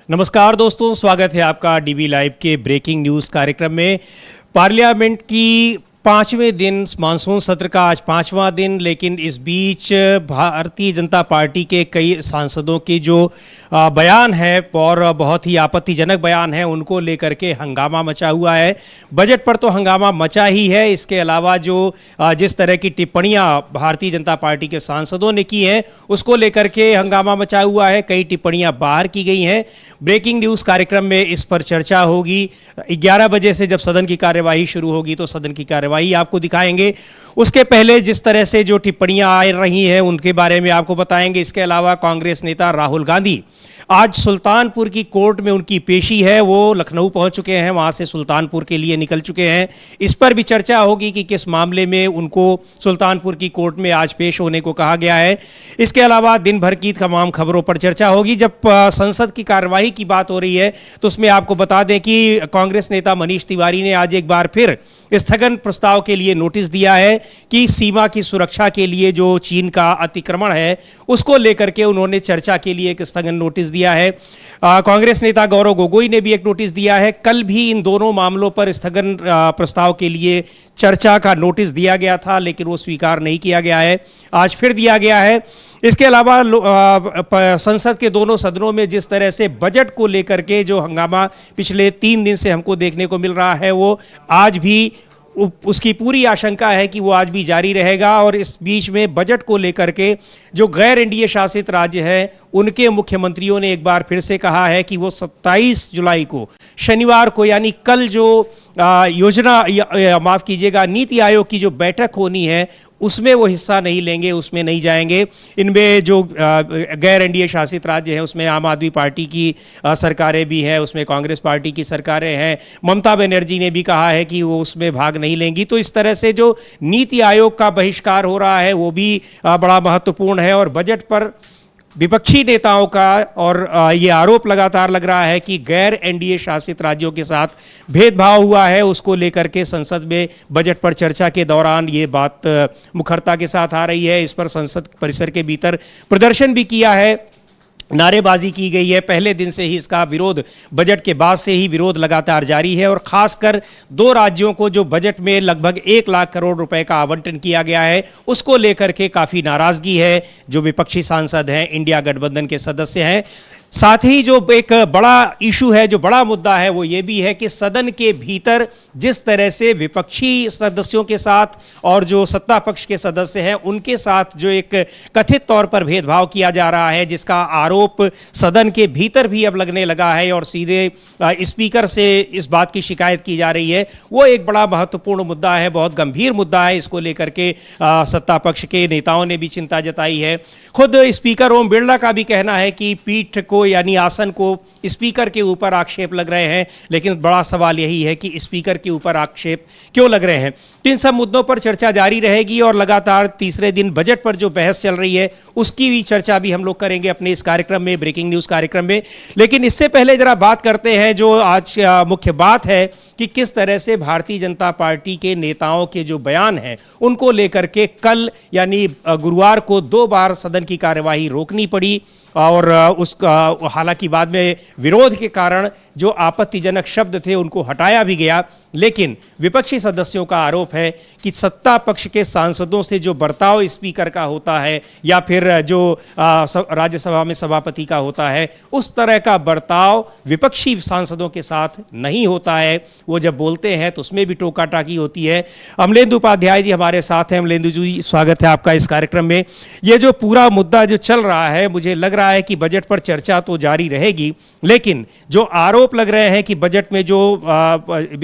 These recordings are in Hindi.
नमस्कार दोस्तों, स्वागत है आपका डीवी लाइव के ब्रेकिंग न्यूज़ कार्यक्रम में। पार्लियामेंट की 5वें दिन मानसून सत्र का आज 5वां दिन, लेकिन इस बीच भारतीय जनता पार्टी के कई सांसदों के जो बयान है और बहुत ही आपत्तिजनक बयान है, उनको लेकर के हंगामा मचा हुआ है। बजट पर तो हंगामा मचा ही है, इसके अलावा जो जिस तरह की टिप्पणियां भारतीय जनता पार्टी के सांसदों ने की हैं उसको लेकर के हंगामा मचा हुआ है। कई टिप्पणियां बाहर की गई हैं। ब्रेकिंग न्यूज़ कार्यक्रम में इस पर चर्चा होगी। 11 बजे से जब सदन की कार्यवाही शुरू होगी तो सदन की कार्यवाही आपको दिखाएंगे। उसके पहले जिस तरह से जो टिप्पणियां आ रही हैं उनके बारे में आपको बताएंगे। इसके अलावा कांग्रेस नेता राहुल गांधी, आज सुल्तानपुर की कोर्ट में उनकी पेशी है, वो लखनऊ पहुंच चुके हैं, वहां से सुल्तानपुर के लिए निकल चुके हैं। इस पर भी चर्चा होगी कि किस मामले में उनको सुल्तानपुर की कोर्ट में आज पेश होने को कहा गया है। इसके अलावा दिन भर की तमाम खबरों पर चर्चा होगी। जब संसद की कार्यवाही की बात हो रही है तो उसमें आपको बता दें कि कांग्रेस नेता मनीष तिवारी ने आज एक बार फिर स्थगन प्रस्ताव के लिए नोटिस दिया है कि सीमा की सुरक्षा के लिए जो चीन का अतिक्रमण है उसको लेकर के उन्होंने चर्चा के लिए एक स्थगन नोटिस दिया है। कांग्रेस नेता गौरव गोगोई ने भी एक नोटिस दिया है। कल भी इन दोनों मामलों पर स्थगन प्रस्ताव के लिए चर्चा का नोटिस दिया गया था, लेकिन वो स्वीकार नहीं किया गया है, आज फिर दिया गया है। इसके अलावा संसद के दोनों सदनों में जिस तरह से बजट को लेकर के जो हंगामा पिछले 3 दिन से हमको देखने को मिल रहा है, वो आज भी उसकी पूरी आशंका है कि वो आज भी जारी रहेगा। और इस बीच में बजट को लेकर के जो गैर एनडीए शासित राज्य है उनके मुख्यमंत्रियों ने एक बार फिर से कहा है कि वो 27 जुलाई को शनिवार को, यानी कल जो माफ़ कीजिएगा, नीति आयोग की जो बैठक होनी है उसमें वो हिस्सा नहीं लेंगे, उसमें नहीं जाएंगे। इनमें जो गैर एनडीए शासित राज्य हैं उसमें आम आदमी पार्टी की सरकारें भी हैं, उसमें कांग्रेस पार्टी की सरकारें हैं। ममता बनर्जी ने भी कहा है कि वो उसमें भाग नहीं लेंगी। तो इस तरह से जो नीति आयोग का बहिष्कार हो रहा है वो भी बड़ा महत्वपूर्ण है। और बजट पर विपक्षी नेताओं का और ये आरोप लगातार लग रहा है कि गैर एनडीए शासित राज्यों के साथ भेदभाव हुआ है, उसको लेकर के संसद में बजट पर चर्चा के दौरान ये बात मुखरता के साथ आ रही है। इस पर संसद परिसर के भीतर प्रदर्शन भी किया है, नारेबाजी की गई है। पहले दिन से ही इसका विरोध, बजट के बाद से ही विरोध लगातार जारी है। और खासकर 2 राज्यों को जो बजट में लगभग 1 लाख करोड़ रुपए का आवंटन किया गया है उसको लेकर के काफ़ी नाराज़गी है। जो विपक्षी सांसद हैं, इंडिया गठबंधन के सदस्य हैं। साथ ही जो एक बड़ा इशू है, जो बड़ा मुद्दा है, वो ये भी है कि सदन के भीतर जिस तरह से विपक्षी सदस्यों के साथ और जो सत्ता पक्ष के सदस्य हैं उनके साथ जो एक कथित तौर पर भेदभाव किया जा रहा है, जिसका आरोप सदन के भीतर भी अब लगने लगा है और सीधे स्पीकर से इस बात की शिकायत की जा रही है, वो एक बड़ा महत्वपूर्ण मुद्दा है, बहुत गंभीर मुद्दा है। इसको लेकर के सत्ता पक्ष के नेताओं ने भी चिंता जताई है। खुद स्पीकर ओम बिरला का भी कहना है कि पीठ को, यानी आसन को, स्पीकर के ऊपर आक्षेप लग रहे हैं। लेकिन बड़ा सवाल यही है कि स्पीकर के ऊपर आक्षेप क्यों लग रहे हैं। इन सब मुद्दों पर चर्चा जारी रहेगी और लगातार तीसरे दिन बजट पर जो बहस चल रही है उसकी भी चर्चा भी हम लोग करेंगे अपने इस कार्यक्रम में, ब्रेकिंग न्यूज़ कार्यक्रम में। लेकिन इससे पहले जरा बात करते हैं जो आज मुख्य बात है कि किस तरह से भारतीय जनता पार्टी के नेताओं के जो बयान हैं उनको लेकर के कल यानी गुरुवार को 2 बार सदन की कार्यवाही रोकनी पड़ी। और उसका हालांकि बाद में विरोध के कारण जो आपत्तिजनक शब्द थे उनको हटाया भी गया। लेकिन विपक्षी सदस्यों का आरोप है कि सत्ता पक्ष के सांसदों से जो बर्ताव स्पीकर का होता है या फिर जो राज्यसभा में सभापति का होता है, उस तरह का बर्ताव विपक्षी सांसदों के साथ नहीं होता है। वो जब बोलते हैं तो उसमें भी टोका टाकी होती है। अमलेंदु उपाध्याय जी हमारे साथ हैं। अमलेंदु जी, स्वागत है आपका इस कार्यक्रम में। ये जो पूरा मुद्दा जो चल रहा है, मुझे लग रहा है कि बजट पर चर्चा तो जारी रहेगी, लेकिन जो आरोप लग रहे हैं कि बजट में जो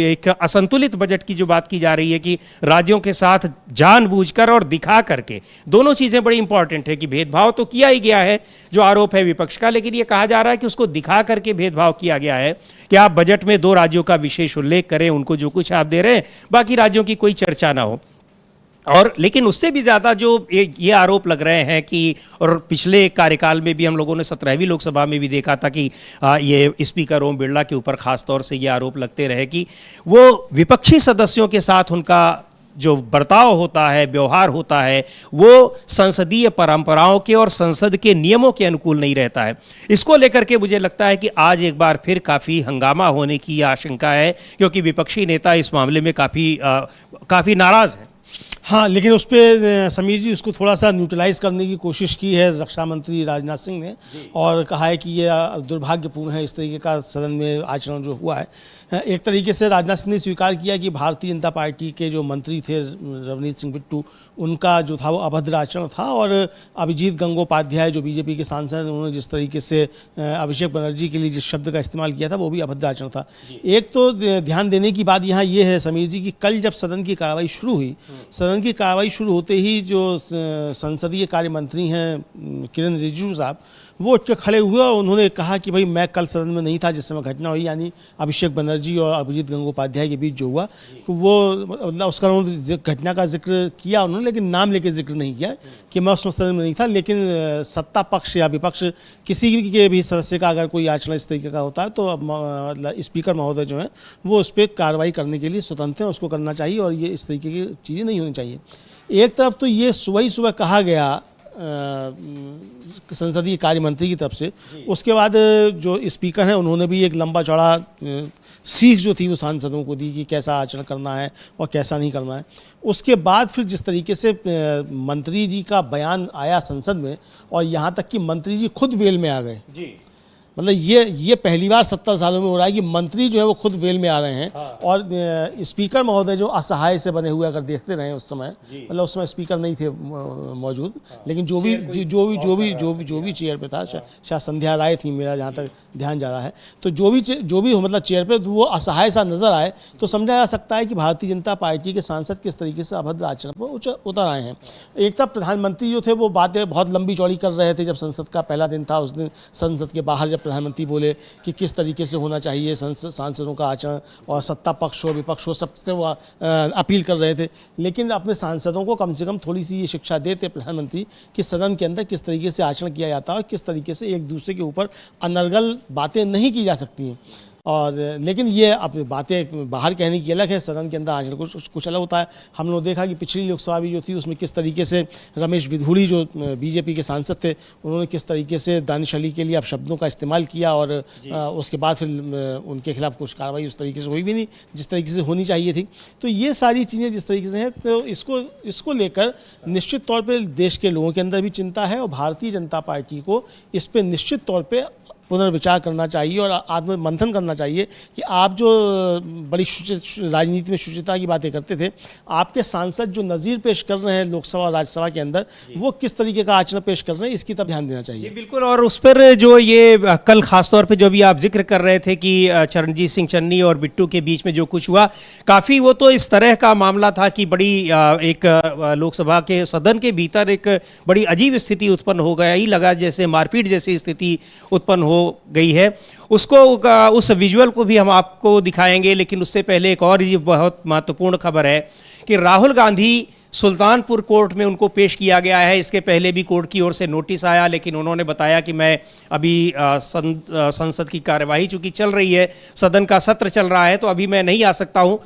एक असंतुलित बजट की जो बात की जा रही है कि राज्यों के साथ जानबूझकर और दिखा करके, दोनों चीज़ें बड़ी इंपॉर्टेंट है कि भेदभाव तो किया ही गया है जो आरोप है विपक्ष का, लेकिन ये कहा जा रहा है कि उसको दिखा करके भेदभाव किया गया है कि आप बजट में 2 राज्यों का विशेष उल्लेख करें, उनको जो कुछ आप दे रहे हैं, बाकी राज्यों की कोई चर्चा ना हो। और लेकिन उससे भी ज़्यादा जो ये आरोप लग रहे हैं कि, और पिछले कार्यकाल में भी हम लोगों ने 17वीं लोकसभा में भी देखा था कि ये स्पीकर ओम बिरला के ऊपर ख़ास तौर से ये आरोप लगते रहे कि वो विपक्षी सदस्यों के साथ उनका जो बर्ताव होता है, व्यवहार होता है, वो संसदीय परंपराओं के और संसद के नियमों के अनुकूल नहीं रहता है। इसको लेकर के मुझे लगता है कि आज एक बार फिर काफ़ी हंगामा होने की आशंका है, क्योंकि विपक्षी नेता इस मामले में काफ़ी नाराज़ हैं। हाँ, लेकिन उस पर समीर जी उसको थोड़ा सा न्यूट्रलाइज करने की कोशिश की है रक्षा मंत्री राजनाथ सिंह ने, और कहा है कि ये दुर्भाग्यपूर्ण है इस तरीके का सदन में आचरण जो हुआ है। एक तरीके से राजनाथ सिंह ने स्वीकार किया कि भारतीय जनता पार्टी के जो मंत्री थे रवनीत सिंह बिट्टू, उनका जो था वो अभद्र आचरण था, और अभिजीत गंगोपाध्याय जो बीजेपी के सांसद हैं, उन्होंने जिस तरीके से अभिषेक बनर्जी के लिए जिस शब्द का इस्तेमाल किया था वो भी अभद्र आचरण था। एक तो ध्यान देने की बात यहाँ ये है समीर जी कि कल जब सदन की कार्रवाई शुरू हुई, सदन की कार्रवाई शुरू होते ही जो संसदीय कार्य मंत्री हैं किरेन रिजिजू साहब, वो उठ के खड़े हुए और उन्होंने कहा कि भाई मैं कल सदन में नहीं था जिस समय घटना हुई, यानी अभिषेक बनर्जी और अभिजीत गंगोपाध्याय के बीच जो हुआ, तो वो मतलब उसका उन्होंने घटना का जिक्र किया उन्होंने, लेकिन नाम लेके जिक्र नहीं किया कि मैं उस सदन में नहीं था। लेकिन सत्ता पक्ष या विपक्ष किसी के भी सदस्य का अगर कोई आचरण इस तरीके का होता है तो मतलब स्पीकर महोदय जो है वो उस पर कार्रवाई करने के लिए स्वतंत्र हैं, उसको करना चाहिए, और ये इस तरीके की चीज़ें नहीं होनी चाहिए। एक तरफ तो ये सुबह कहा गया संसदीय कार्य मंत्री की तरफ से, उसके बाद जो स्पीकर हैं उन्होंने भी एक लंबा चौड़ा सीख जो थी वो सांसदों को दी कि कैसा आचरण करना है और कैसा नहीं करना है। उसके बाद फिर जिस तरीके से मंत्री जी का बयान आया संसद में, और यहाँ तक कि मंत्री जी खुद वेल में आ गए जी, मतलब ये पहली बार 70 सालों में हो रहा है कि मंत्री जो है वो खुद वेल में आ रहे हैं। हाँ। और स्पीकर महोदय जो असहाय से बने हुए अगर देखते रहे उस समय, मतलब उस समय स्पीकर नहीं थे मौजूद, लेकिन जो भी चेयर पे था, शायद संध्या राय थी मेरा जहाँ तक ध्यान जा रहा है, तो जो भी मतलब चेयर पे वो असहाय सा नजर आए, तो समझा जा सकता है कि भारतीय जनता पार्टी के सांसद किस तरीके से अभद्र आचरण पर उतर आए हैं। एक तब प्रधानमंत्री जो थे वो बातें बहुत लंबी चौड़ी कर रहे थे, जब संसद का पहला दिन था उस दिन संसद के बाहर जब प्रधानमंत्री बोले कि किस तरीके से होना चाहिए सांसदों का आचरण, और सत्ता पक्ष हो विपक्ष हो सबसे वो अपील कर रहे थे, लेकिन अपने सांसदों को कम से कम थोड़ी सी ये शिक्षा देते प्रधानमंत्री कि सदन के अंदर किस तरीके से आचरण किया जाता है और किस तरीके से एक दूसरे के ऊपर अनर्गल बातें नहीं की जा सकती हैं। और लेकिन ये अब बातें बाहर कहने की अलग है, सदन के अंदर आचरण कुछ अलग होता है। हम लोग देखा कि पिछली लोकसभा भी जो थी उसमें किस तरीके से रमेश विधुड़ी जो बीजेपी के सांसद थे, उन्होंने किस तरीके से दानिश अली के लिए अब शब्दों का इस्तेमाल किया, और उसके बाद फिर उनके खिलाफ कुछ कार्रवाई उस तरीके से हुई भी नहीं जिस तरीके से होनी चाहिए थी। तो ये सारी चीज़ें जिस तरीके से हैं, तो इसको लेकर निश्चित तौर पर देश के लोगों के अंदर भी चिंता है, और भारतीय जनता पार्टी को इस पर निश्चित तौर पर पुनर्विचार करना चाहिए और आत्ममंथन करना चाहिए कि आप जो बड़ी राजनीति में शुचिता की बातें करते थे, आपके सांसद जो नज़ीर पेश कर रहे हैं लोकसभा और राज्यसभा के अंदर, वो किस तरीके का आचरण पेश कर रहे हैं, इसकी तरफ ध्यान देना चाहिए। बिल्कुल, और उस पर जो ये कल खासतौर पे जो भी आप जिक्र कर रहे थे कि चरणजीत सिंह चन्नी और बिट्टू के बीच में जो कुछ हुआ, काफ़ी वो तो इस तरह का मामला था कि बड़ी एक लोकसभा के सदन के भीतर एक बड़ी अजीब स्थिति उत्पन्न हो गया ही लगा, जैसे मारपीट जैसी स्थिति उत्पन्न हो गई है। उसको उस विजुअल को भी हम आपको दिखाएंगे, लेकिन उससे पहले एक और ये बहुत महत्वपूर्ण खबर है कि राहुल गांधी सुल्तानपुर कोर्ट में उनको पेश किया गया है। इसके पहले भी कोर्ट की ओर से नोटिस आया, लेकिन उन्होंने बताया कि मैं अभी संसद की कार्यवाही चूंकि चल रही है, सदन का सत्र चल रहा है, तो अभी मैं नहीं आ सकता हूं।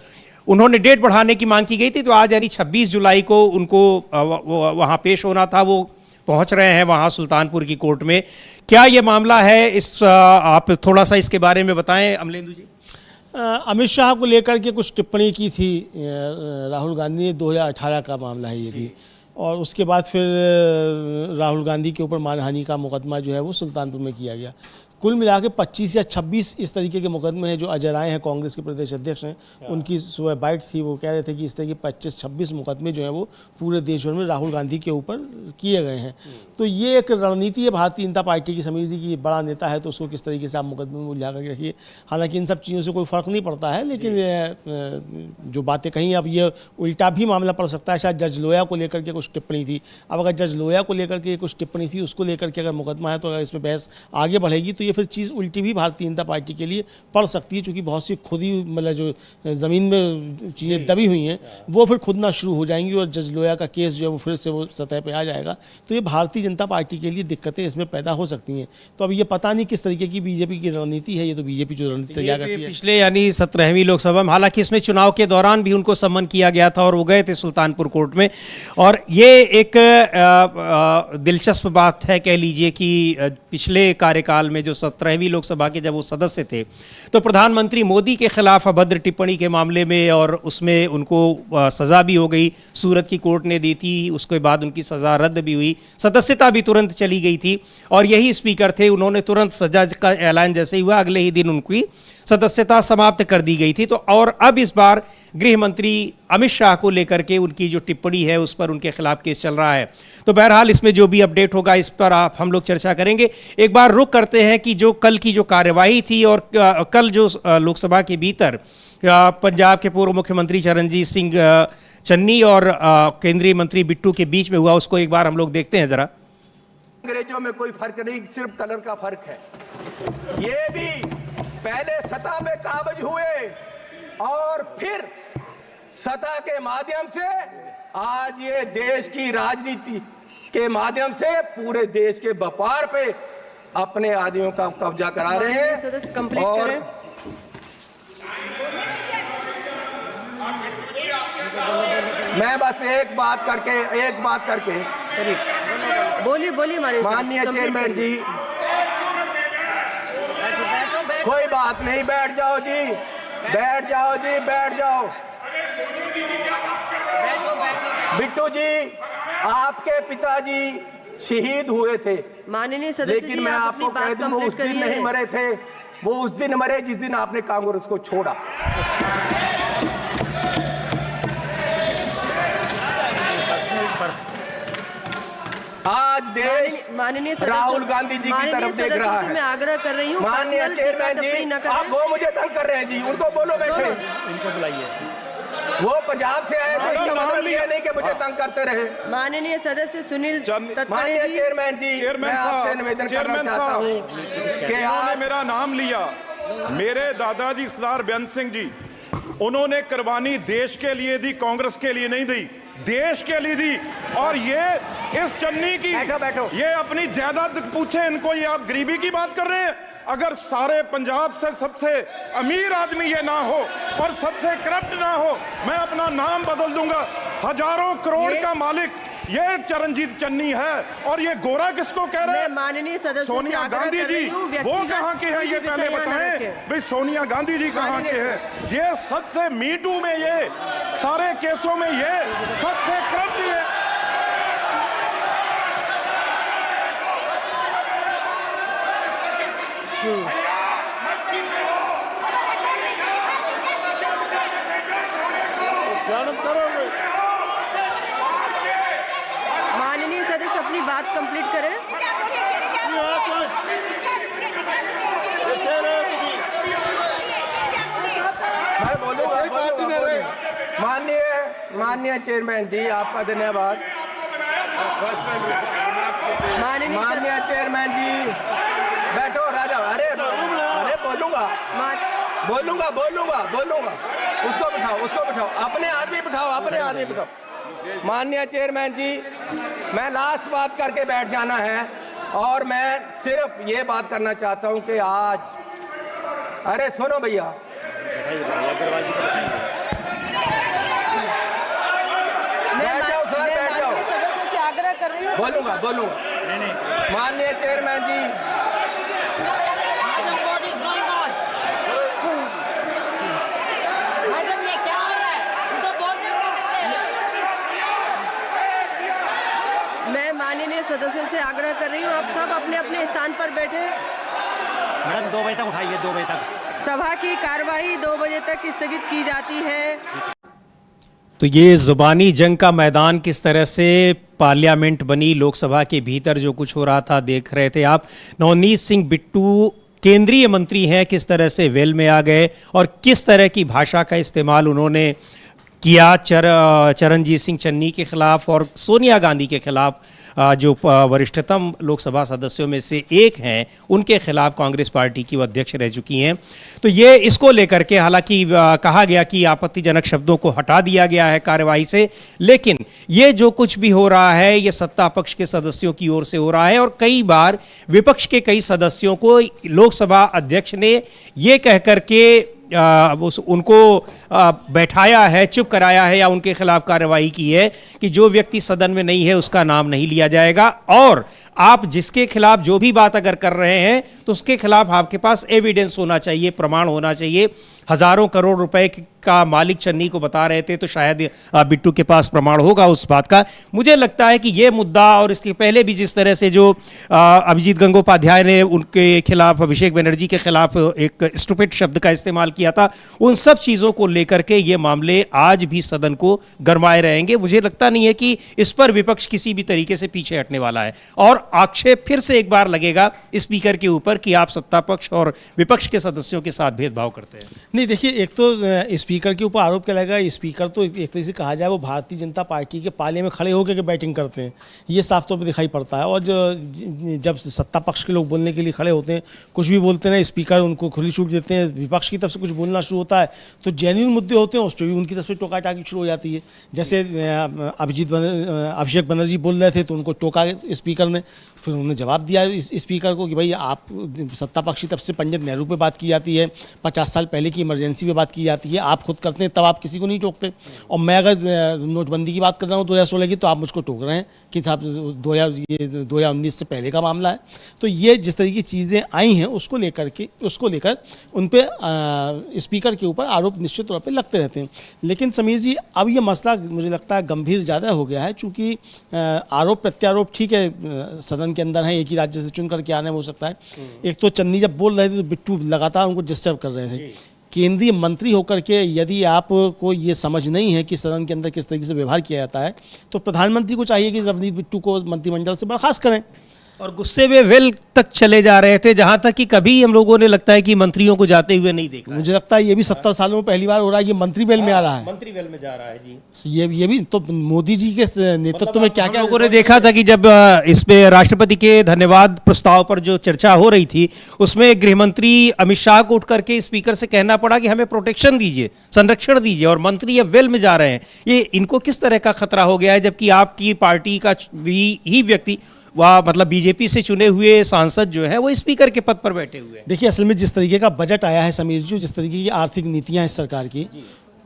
उन्होंने डेट बढ़ाने की मांग की गई थी, तो आज यानी 26 जुलाई को उनको वहां पेश होना था। वो पहुंच रहे हैं वहां सुल्तानपुर की कोर्ट में। क्या ये मामला है, आप थोड़ा सा इसके बारे में बताएं अमलेंदु जी। अमित शाह को लेकर के कुछ टिप्पणी की थी राहुल गांधी ने, 2018 का मामला है ये भी, और उसके बाद फिर राहुल गांधी के ऊपर मानहानि का मुकदमा जो है वो सुल्तानपुर में किया गया। कुल मिला के 25 या 26 इस तरीके के मुकदमे हैं। जो अजय राय हैं कांग्रेस के प्रदेश अध्यक्ष हैं, उनकी सुबह बाइट थी, वो कह रहे थे कि इस तरह के 25-26 मुकदमे जो हैं वो पूरे देश भर में राहुल गांधी के ऊपर किए गए हैं। तो ये एक रणनीति है भारतीय जनता पार्टी की। समीर जी की बड़ा नेता है तो उसको किस तरीके से आप मुकदमे में उलझा करके रखिए। हालांकि इन सब चीज़ों से कोई फ़र्क नहीं पड़ता है, लेकिन जो बातें कहीं अब ये उल्टा भी मामला पड़ सकता है। शायद जज लोया को लेकर के कुछ टिप्पणी थी, अब अगर जज लोया को लेकर के कुछ टिप्पणी थी, उसको लेकर के अगर मुकदमा है तो अगर इसमें बहस आगे बढ़ेगी तो ये फिर चीज़ उल्टी भी भारतीय जनता पार्टी के लिए पड़ सकती है, क्योंकि बहुत सी खुद ही मतलब जो ज़मीन में चीज़ें दबी हुई हैं वो फिर खुदना शुरू हो जाएंगी और जज लोया का केस जो है वो फिर से वो सतह पे आ जाएगा। तो ये भारतीय जनता पार्टी के लिए दिक्कतें इसमें पैदा हो सकती हैं। तो अब ये पता नहीं किस तरीके की बीजेपी की रणनीति है, ये तो बीजेपी जो रणनीति तैयार करती है। पिछले यानी 17वीं लोकसभा में, हालांकि इसमें चुनाव के दौरान भी उनको सम्मन किया गया था और वो गए थे सुल्तानपुर कोर्ट में। और ये एक दिलचस्प बात है, कह लीजिए कि पिछले कार्यकाल में जो 17वीं लोकसभा के जब वो सदस्य थे तो प्रधानमंत्री मोदी के खिलाफ अभद्र टिप्पणी के मामले में और उसमें उनको सज़ा भी हो गई, सूरत की कोर्ट ने दी थी, उसके बाद उनकी सज़ा रद्द भी हुई, सदस्यता भी तुरंत चली गई थी। और यही स्पीकर थे, उन्होंने तुरंत सजा का ऐलान जैसे ही हुआ अगले ही दिन उनकी सदस्यता समाप्त कर दी गई थी। तो और अब इस बार गृह मंत्री अमित शाह को लेकर के उनकी जो टिप्पणी है उस पर उनके खिलाफ केस चल रहा है। तो बहरहाल इसमें जो भी अपडेट होगा इस पर हम लोग चर्चा करेंगे। एक बार रुक करते हैं कि जो कल की जो कार्यवाही थी और कल जो लोकसभा के भीतर पंजाब के पूर्व मुख्यमंत्री चरणजीत सिंह चन्नी और केंद्रीय मंत्री बिट्टू के बीच में हुआ, उसको एक बार हम लोग देखते हैं जरा। अंग्रेजों में कोई फर्क नहीं, सिर्फ कलर का फर्क है। ये भी पहले सत्ता में काबिज हुए और फिर सत्ता के माध्यम से आज ये देश की राजनीति के माध्यम से पूरे देश के व्यापार पे अपने आदमियों का कब्जा करा रहे हैं। और मैं बस एक बात करके बोलिए माननीय चेयरमैन जी, कोई बात नहीं, बैठ जाओ जी, बैठ जाओ। बिट्टू जी, आपके पिताजी शहीद हुए थे, माननीय सदस्य, लेकिन मैं आपको कह दूं वो उस दिन नहीं मरे थे, वो उस दिन मरे जिस दिन आपने कांग्रेस को छोड़ा। आज देश माननीय राहुल गांधी जी की तरफ देख रहा है। मैं आग्रह कर रही हूँ माननीय चेयरमैन जी, आप वो मुझे तंग कर रहे हैं जी, उनको बोलो बैठे, इनको बुलाइए। वो पंजाब से आए थे, इसका मतलब ये नहीं कि मुझे तंग करते रहे। माननीय सदस्य सुनील माननीय चेयरमैन जी, मैं आपसे निवेदन करना चाहता हूँ कि आप मेरा नाम लिया, मेरे दादाजी सरदार बेअंत सिंह जी, उन्होंने कुर्बानी देश के लिए दी, कांग्रेस के लिए नहीं दी, देश के लिए दी। और ये इस चन्नी की बैठो। ये अपनी जायदाद पूछे इनको, ये आप गरीबी की बात कर रहे हैं। अगर सारे पंजाब से सबसे अमीर आदमी ये ना हो और सबसे करप्ट ना हो, मैं अपना नाम बदल दूंगा। हजारों करोड़ का मालिक ये चरणजीत चन्नी है। और ये गोरा किसको कह रहे हैं? माननीय सदस्य सोनिया गांधी जी, वो कहाँ के हैं ये पहले बताएं भाई, सोनिया गांधी जी कहाँ के हैं? ये सबसे मीटू में, ये सारे केसों में ये सबसे करप्ट है। माननीय सदस्य अपनी बात कंप्लीट करें। मैं बोलूंगा। माननीय चेयरमैन जी, आपका धन्यवाद। माननीय चेयरमैन जी, बैठो राजा। अरे बोलूंगा। उसको बिठाओ, अपने आदमी बिठाओ। माननीय चेयरमैन जी, मैं लास्ट बात करके बैठ जाना है और मैं सिर्फ ये बात करना चाहता हूं कि आज, अरे सुनो भैया, बैठ जाओ सर, बैठ जाओ। सदस्य से आग्रह कर रही हूँ। बोलूंगा। माननीय चेयरमैन जी, मैं माननीय सदस्य से आग्रह कर रही हूँ, आप सब अपने अपने स्थान पर बैठे। मैडम 2 बजे तक उठाइए, 2 बजे तक सभा की कार्यवाही 2 बजे तक स्थगित की जाती है। तो ये ज़ुबानी जंग का मैदान किस तरह से पार्लियामेंट बनी, लोकसभा के भीतर जो कुछ हो रहा था देख रहे थे आप। नवनीत सिंह बिट्टू केंद्रीय मंत्री हैं, किस तरह से वेल में आ गए और किस तरह की भाषा का इस्तेमाल उन्होंने किया चरणजीत सिंह चन्नी के खिलाफ और सोनिया गांधी के खिलाफ जो वरिष्ठतम लोकसभा सदस्यों में से एक हैं, उनके खिलाफ कांग्रेस पार्टी की वो अध्यक्ष रह चुकी हैं। तो ये इसको लेकर के हालांकि कहा गया कि आपत्तिजनक शब्दों को हटा दिया गया है कार्यवाही से, लेकिन ये जो कुछ भी हो रहा है ये सत्ता पक्ष के सदस्यों की ओर से हो रहा है और कई बार विपक्ष के कई सदस्यों को लोकसभा अध्यक्ष ने ये कह करके उनको बैठाया है, चुप कराया है या उनके खिलाफ कार्रवाई की है कि जो व्यक्ति सदन में नहीं है उसका नाम नहीं लिया जाएगा और आप जिसके खिलाफ जो भी बात अगर कर रहे हैं तो उसके खिलाफ आपके पास एविडेंस होना चाहिए, प्रमाण होना चाहिए। हजारों करोड़ रुपए का मालिक चन्नी को बता रहे थे तो शायद बिट्टू के पास प्रमाण होगा उस बात का। मुझे लगता है कि ये मुद्दा और इसके पहले भी जिस तरह से जो अभिजीत गंगोपाध्याय ने उनके खिलाफ, अभिषेक बनर्जी के खिलाफ एक स्टूपिड शब्द का इस्तेमाल किया था, उन सब चीज़ों को लेकर के ये मामले आज भी सदन को गरमाए रहेंगे। मुझे लगता नहीं है कि इस पर विपक्ष किसी भी तरीके से पीछे हटने वाला है और आक्षेप फिर से एक बार लगेगा स्पीकर के ऊपर कि आप सत्ता पक्ष और विपक्ष के सदस्यों के साथ भेदभाव करते हैं। नहीं, देखिए, एक तो स्पीकर के ऊपर आरोप क्या लगेगा, स्पीकर तो एक तरह से कहा जाए वो भारतीय जनता पार्टी के पाले में खड़े होकर के बैटिंग करते हैं, ये साफ तौर पर दिखाई पड़ता है। और जब सत्ता पक्ष के लोग बोलने के लिए खड़े होते हैं, कुछ भी बोलते हैं, स्पीकर उनको खुली छूट देते हैं, विपक्ष की तरफ से कुछ बोलना शुरू होता है तो जेन्युइन मुद्दे होते हैं उस पर भी उनकी तरफ से टोका टाकी शुरू हो जाती है। जैसे अभिषेक बनर्जी बोल रहे थे तो उनको टोका स्पीकर ने, फिर उन्होंने जवाब दिया स्पीकर को कि भाई आप सत्ता पक्ष की तरफ से पंडित नेहरू पे बात की जाती है, 50 साल पहले की इमरजेंसी पे बात की जाती है, आप खुद करते हैं तब आप किसी को नहीं टोकते, और मैं अगर नोटबंदी की बात कर रहा हूँ 2016 की तो आप मुझको टोक रहे हैं कि साहब 2019 से पहले का मामला है। तो ये जिस तरह की चीज़ें आई हैं उसको लेकर उन पर स्पीकर के ऊपर आरोप निश्चित तौर पर लगते रहते हैं। लेकिन समीर जी, अब ये मसला मुझे लगता है गंभीर ज़्यादा हो गया है, चूँकि आरोप प्रत्यारोप ठीक है सदन के अंदर है, एक ही राज्य से चुन करके आने में हो सकता है। एक तो चन्नी जब बोल रहे थे तो बिट्टू लगातार उनको डिस्टर्ब कर रहे थे। केंद्रीय मंत्री होकर के यदि आपको ये समझ नहीं है कि सदन के अंदर किस तरीके से व्यवहार किया जाता है तो प्रधानमंत्री को चाहिए कि रवनीत बिट्टू को मंत्रिमंडल से बर्खास्त करें। और गुस्से में वेल तक चले जा रहे थे, जहां तक कि कभी हम लोगों ने लगता है कि मंत्रियों को जाते हुए नहीं देखा। मुझे लगता है ये भी 70 सालों में पहली बार हो रहा है, ये मंत्री वेल में आ रहा है, मंत्री वेल में जा रहा है जी। ये भी तो मोदी जी के नेतृत्व में क्या क्या लोगों ने देखा था कि जब इस पे राष्ट्रपति के धन्यवाद प्रस्ताव पर जो चर्चा हो रही थी उसमें गृह मंत्री अमित शाह को उठ करके स्पीकर से कहना पड़ा कि हमें प्रोटेक्शन दीजिए, संरक्षण दीजिए, और मंत्री अब वेल में जा रहे हैं। ये इनको किस तरह का खतरा हो गया है, जबकि आपकी पार्टी का ही व्यक्ति वह मतलब बीजेपी से चुने हुए सांसद जो है वो स्पीकर के पद पर बैठे हुए हैं। देखिए, असल में जिस तरीके का बजट आया है समीर जी, जिस तरीके की आर्थिक नीतियां हैं सरकार की,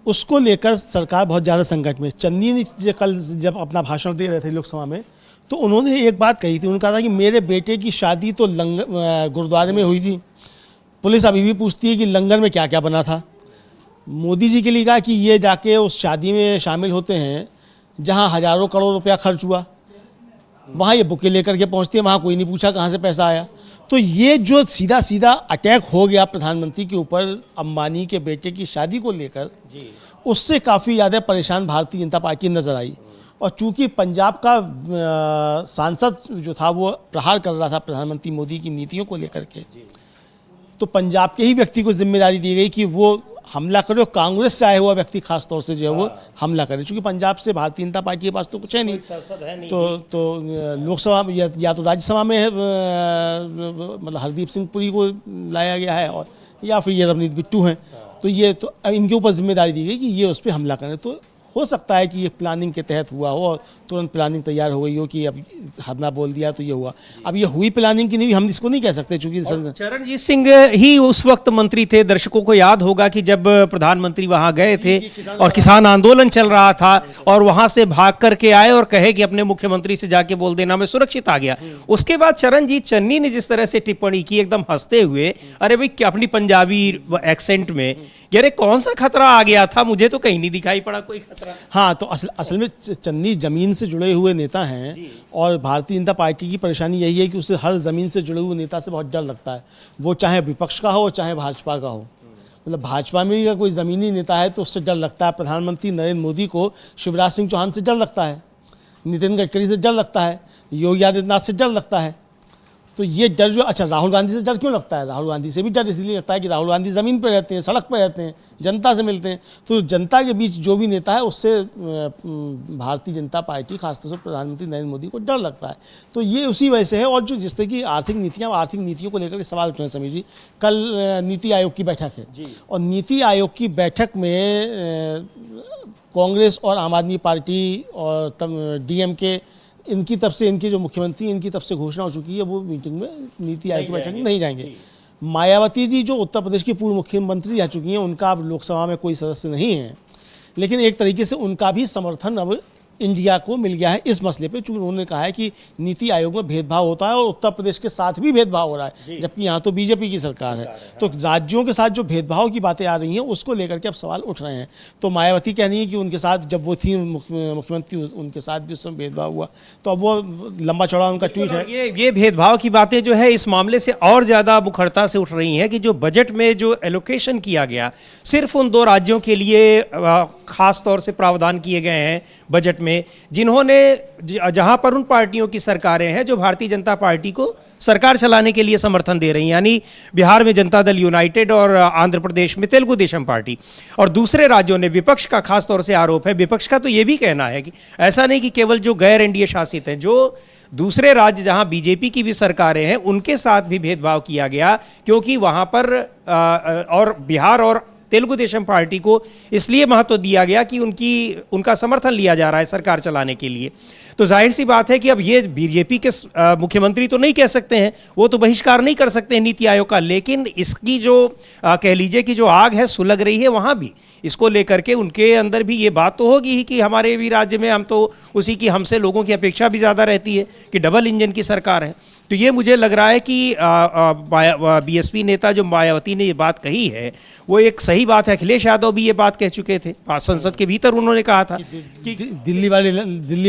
उसको लेकर सरकार बहुत ज़्यादा संकट में। चन्नी ने कल जब अपना भाषण दे रहे थे लोकसभा में तो उन्होंने एक बात कही थी, उन्होंने कहा था कि मेरे बेटे की शादी तो गुरुद्वारे में हुई थी, पुलिस अभी भी पूछती है कि लंगर में क्या क्या बना था। मोदी जी के लिए कहा कि ये जाके उस शादी में शामिल होते हैं जहाँ हज़ारों करोड़ रुपया खर्च हुआ, वहाँ ये बुके लेकर के पहुँचते हैं, वहाँ कोई नहीं पूछा कहाँ से पैसा आया। तो ये जो सीधा सीधा अटैक हो गया प्रधानमंत्री के ऊपर अंबानी के बेटे की शादी को लेकर, उससे काफ़ी ज़्यादा परेशान भारतीय जनता पार्टी नज़र आई। और चूंकि पंजाब का सांसद जो था वो प्रहार कर रहा था प्रधानमंत्री मोदी की नीतियों को लेकर के, तो पंजाब के ही व्यक्ति को जिम्मेदारी दी गई कि वो हमला करे, कांग्रेस से आया हुआ व्यक्ति खास तौर से जो है वो हमला करे। चूंकि पंजाब से भारतीय जनता पार्टी के पास तो कुछ है नहीं, तो लोकसभा या तो राज्यसभा में मतलब हरदीप सिंह पुरी को लाया गया है, और या फिर ये रवनीत बिट्टू हैं, तो ये तो इनके ऊपर जिम्मेदारी दी गई कि ये उस पर हमला करें। तो हो सकता है कि ये प्लानिंग के तहत हुआ हो और तुरंत प्लानिंग तैयार हो गई हो कि अब हमला बोल दिया तो ये हुआ। अब ये हुई प्लानिंग की नहीं, हम इसको नहीं कह सकते, चूंकि चरणजीत सिंह ही उस वक्त मंत्री थे। दर्शकों को याद होगा कि जब प्रधानमंत्री वहां गए थे और किसान आंदोलन चल रहा था और वहां से भाग करके आए और कहे कि अपने मुख्यमंत्री से जाके बोल देना मैं सुरक्षित आ गया। उसके बाद चरणजीत चन्नी ने जिस तरह से टिप्पणी की एकदम हंसते हुए, अरे भाई अपनी पंजाबी एक्सेंट में, अरे कौन सा खतरा आ गया था, मुझे तो कहीं नहीं दिखाई पड़ा कोई खतरा। हाँ, तो असल में चन्नी जमीन से जुड़े हुए नेता हैं और भारतीय जनता पार्टी की परेशानी यही है कि उसे हर जमीन से जुड़े हुए नेता से बहुत डर लगता है, वो चाहे विपक्ष का हो चाहे भाजपा का हो। मतलब भाजपा में अगर कोई ज़मीनी नेता है तो उससे डर लगता है। प्रधानमंत्री नरेंद्र मोदी को शिवराज सिंह चौहान से डर लगता है, नितिन गडकरी से डर लगता है, योगी आदित्यनाथ से डर लगता है। तो ये डर जो, अच्छा राहुल गांधी से डर क्यों लगता है? राहुल गांधी से भी डर इसलिए लगता है कि राहुल गांधी ज़मीन पर रहते हैं, सड़क पर रहते हैं, जनता से मिलते हैं। तो जनता के बीच जो भी नेता है उससे भारतीय जनता पार्टी, खासतौर से प्रधानमंत्री नरेंद्र मोदी को डर लगता है। तो ये उसी वजह से है। और जो जिस तरह की आर्थिक नीतियों को लेकर के सवाल उठे हैं समीर जी, कल नीति आयोग की बैठक है और नीति आयोग की बैठक में कांग्रेस और आम आदमी पार्टी और DMK, इनकी तरफ से, इनके जो मुख्यमंत्री, इनकी तरफ से घोषणा हो चुकी है वो मीटिंग में, नीति आयोग की बैठक में नहीं जाएंगे। मायावती जी जो उत्तर प्रदेश की पूर्व मुख्यमंत्री रह चुकी हैं, उनका अब लोकसभा में कोई सदस्य नहीं है, लेकिन एक तरीके से उनका भी समर्थन अब इंडिया को मिल गया है इस मसले पे, चूँकि उन्होंने कहा है कि नीति आयोग में भेदभाव होता है और उत्तर प्रदेश के साथ भी भेदभाव हो रहा है, जबकि यहाँ तो बीजेपी की सरकार है। तो राज्यों के साथ जो भेदभाव की बातें आ रही हैं उसको लेकर के अब सवाल उठ रहे हैं। तो मायावती कह रही है कि उनके साथ जब वो थी मुख्यमंत्री, उनके साथ भी उस समय भेदभाव हुआ। तो अब वो लंबा चौड़ा उनका ट्वीट है। ये भेदभाव की बातें जो है इस मामले से और ज़्यादा मुखरता से उठ रही हैं कि जो बजट में जो एलोकेशन किया गया सिर्फ उन 2 राज्यों के लिए खास तौर से प्रावधान किए गए हैं बजट में, जिन्होंने जहां पर उन पार्टियों की सरकारें हैं जो भारतीय जनता पार्टी को सरकार चलाने के लिए समर्थन दे रही हैं, यानी बिहार में जनता दल यूनाइटेड और आंध्र प्रदेश में तेलुगु देशम पार्टी। और दूसरे राज्यों ने, विपक्ष का खास तौर से आरोप है, विपक्ष का तो ये भी कहना है कि ऐसा नहीं कि केवल जो गैर एनडीए शासित हैं, जो दूसरे राज्य जहां बीजेपी की भी सरकारें हैं उनके साथ भी भेदभाव किया गया, क्योंकि वहां पर और बिहार और तेलुगु देशम पार्टी को इसलिए महत्व दिया गया कि उनका समर्थन लिया जा रहा है सरकार चलाने के लिए। तो जाहिर सी बात है कि अब ये बीजेपी के मुख्यमंत्री तो नहीं कह सकते हैं, वो तो बहिष्कार नहीं कर सकते हैं नीति आयोग का, लेकिन इसकी जो कह लीजिए कि जो आग है सुलग रही है वहाँ भी इसको लेकर के उनके अंदर भी ये बात तो होगी ही कि हमारे भी राज्य में हम तो उसी की, हमसे लोगों की अपेक्षा भी ज़्यादा रहती है कि डबल इंजन की सरकार है। तो ये मुझे लग रहा है कि बीएसपी नेता जो मायावती ने ये बात कही है वो एक सही बात है। अखिलेश यादव भी ये बात कह चुके थे, संसद के भीतर उन्होंने कहा था कि दिल्ली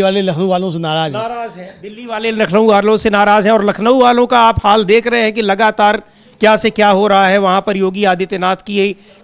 वाले लखनऊ वालों से नाराज है, दिल्ली वाले लखनऊ वालों से नाराज हैं। और लखनऊ वालों का आप हाल देख रहे हैं कि लगातार क्या से क्या हो रहा है। वहाँ पर योगी आदित्यनाथ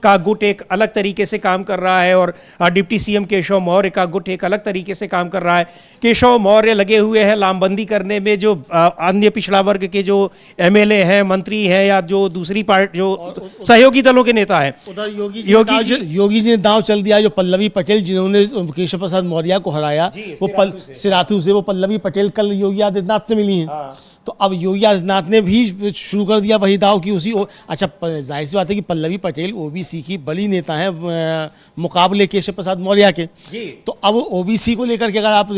का गुट एक अलग तरीके से काम कर रहा है और डिप्टी सीएम केशव मौर्य का गुट एक अलग तरीके से काम कर रहा है। केशव मौर्य लगे हुए हैं लामबंदी करने में, जो अन्य पिछड़ा वर्ग के जो एमएलए हैं, मंत्री हैं या जो दूसरी पार्टी जो सहयोगी दलों के नेता हैं, उधर योगी जी ने दांव चल दिया। जो पल्लवी पटेल जिन्होंने केशव प्रसाद मौर्य को हराया, वो सिराथू से वो पल्लवी पटेल कल योगी आदित्यनाथ से मिली हैं। तो अब योगी आदित्यनाथ ने भी शुरू कर दिया वही दाव की उसी। अच्छा, जाहिर सी बात है कि पल्लवी पटेल ओबीसी की बड़ी नेता है मुकाबले केशव प्रसाद मौर्य के। तो अब ओबीसी को लेकर के अगर आप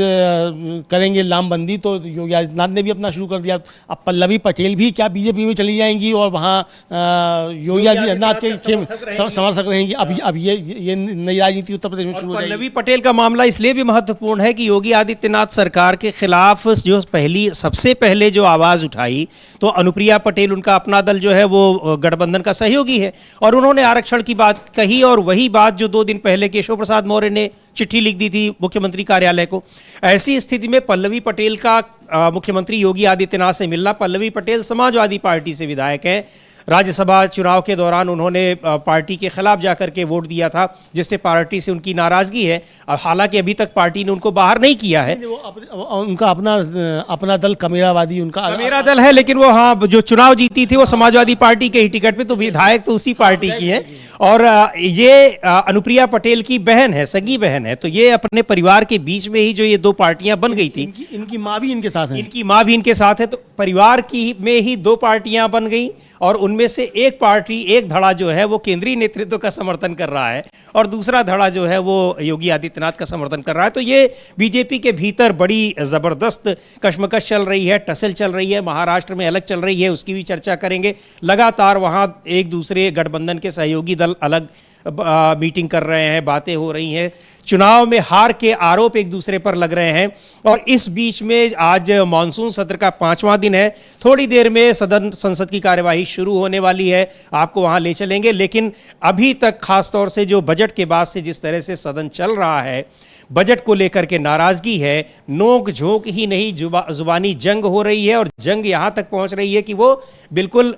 करेंगे लामबंदी, तो योगी आदित्यनाथ ने भी अपना शुरू कर दिया। अब पल्लवी पटेल भी क्या बीजेपी में चली जाएंगी और वहाँ योगी आदित्यनाथ के समर्थक रहेंगी। अब ये नई राजनीति उत्तर प्रदेश में शुरू हो जाएगी। पल्लवी पटेल का मामला इसलिए भी महत्वपूर्ण है कि योगी आदित्यनाथ सरकार के खिलाफ जो सबसे पहले जो आवाज उठाई, तो अनुप्रिया पटेल, उनका अपना दल जो है वो गठबंधन का सहयोगी है और उन्होंने आरक्षण की बात कही। और वही बात जो 2 दिन पहले केशव प्रसाद मौर्य ने चिट्ठी लिख दी थी मुख्यमंत्री कार्यालय को। ऐसी स्थिति में पल्लवी पटेल का मुख्यमंत्री योगी आदित्यनाथ से मिलना, पल्लवी पटेल समाजवादी पार्टी से विधायक हैं, राज्यसभा चुनाव के दौरान उन्होंने पार्टी के खिलाफ जाकर के वोट दिया था, जिससे पार्टी से उनकी नाराजगी है। अब हालांकि अभी तक पार्टी ने उनको बाहर नहीं किया है, उनका अपना दल कमेरावादी, उनका कमेरा दल है, लेकिन वो हाँ जो चुनाव जीती थी वो समाजवादी पार्टी के ही टिकट पे, तो विधायक तो उसी पार्टी की है। और ये अनुप्रिया पटेल की बहन है, सगी बहन है। तो ये अपने परिवार के बीच में ही जो ये 2 पार्टियां बन गई थी, इनकी माँ भी इनके साथ है, इनकी माँ भी इनके साथ है। तो परिवार की में ही 2 पार्टियां बन गई और उनमें से एक पार्टी, एक धड़ा जो है वो केंद्रीय नेतृत्व का समर्थन कर रहा है और दूसरा धड़ा जो है वो योगी आदित्यनाथ का समर्थन कर रहा है। तो ये बीजेपी के भीतर बड़ी जबरदस्त कशमकश चल रही है, टसल चल रही है। महाराष्ट्र में अलग चल रही है, उसकी भी चर्चा करेंगे। लगातार वहाँ एक दूसरे गठबंधन के सहयोगी दल अलग मीटिंग कर रहे हैं, बातें हो रही हैं, चुनाव में हार के आरोप एक दूसरे पर लग रहे हैं। और इस बीच में आज मानसून सत्र का 5वां दिन है, थोड़ी देर में संसद की कार्यवाही शुरू होने वाली है, आपको वहां ले चलेंगे। लेकिन अभी तक खास तौर से जो बजट के बाद से जिस तरह से सदन चल रहा है, बजट को लेकर के नाराजगी है, नोक झोंक ही नहीं जुबानी जंग हो रही है। और जंग यहां तक पहुंच रही है कि वो बिल्कुल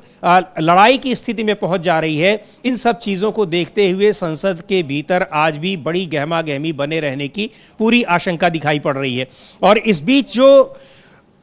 लड़ाई की स्थिति में पहुंच जा रही है। इन सब चीज़ों को देखते हुए संसद के भीतर आज भी बड़ी गहमा गहमी बने रहने की पूरी आशंका दिखाई पड़ रही है। और इस बीच जो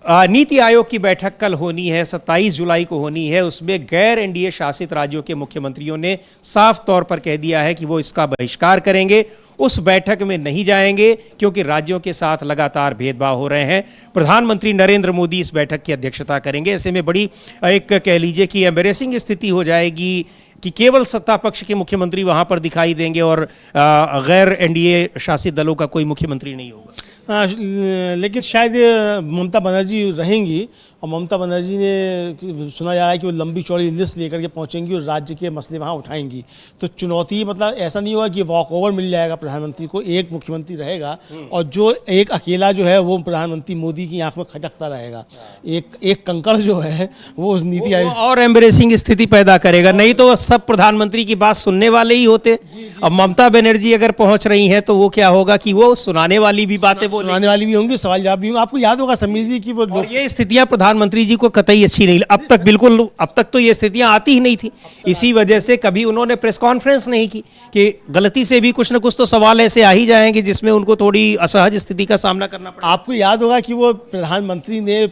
नीति आयोग की बैठक कल होनी है, 27 जुलाई को होनी है। उसमें गैर एनडीए शासित राज्यों के मुख्यमंत्रियों ने साफ तौर पर कह दिया है कि वो इसका बहिष्कार करेंगे, उस बैठक में नहीं जाएंगे क्योंकि राज्यों के साथ लगातार भेदभाव हो रहे हैं। प्रधानमंत्री नरेंद्र मोदी इस बैठक की अध्यक्षता करेंगे। ऐसे में बड़ी एक कह लीजिए कि एम्बेरेसिंग स्थिति हो जाएगी कि केवल सत्ता पक्ष के मुख्यमंत्री वहां पर दिखाई देंगे और गैर एनडीए शासित दलों का कोई मुख्यमंत्री नहीं होगा। लेकिन शायद ममता बनर्जी रहेंगी और ममता बनर्जी ने सुना जा रहा है कि वो लंबी चौड़ी लिस्ट लेकर के पहुंचेंगी और राज्य के मसले वहां उठाएंगी। तो चुनौती मतलब ऐसा नहीं होगा कि वॉक ओवर मिल जाएगा प्रधानमंत्री को, एक मुख्यमंत्री रहेगा और जो एक अकेला जो है वो प्रधानमंत्री मोदी की आंख में खटकता रहेगा। एक कंकड़ जो है वो उस नीति आयोग और एम्बेरेसिंग स्थिति पैदा करेगा। नहीं तो सब प्रधानमंत्री की बात सुनने वाले ही होते। अब ममता बनर्जी अगर पहुंच रही हैं तो वो क्या होगा कि वो सुनाने वाली भी बातें सुनाने वाली भी होंगी, सवाल जवाब भी होंगे। आपको याद होगा समीर जी की वो और ये स्थितियां प्रधानमंत्री जी को कतई अच्छी नहीं, अब तक तो ये स्थितियां आती ही नहीं थी। इसी वजह से कभी उन्होंने प्रेस कॉन्फ्रेंस नहीं की कि गलती से भी कुछ न कुछ तो सवाल ऐसे आ ही जाएंगे जिसमें उनको थोड़ी असहज स्थिति का सामना करना पड़ा। आपको याद होगा कि वो प्रधानमंत्री ने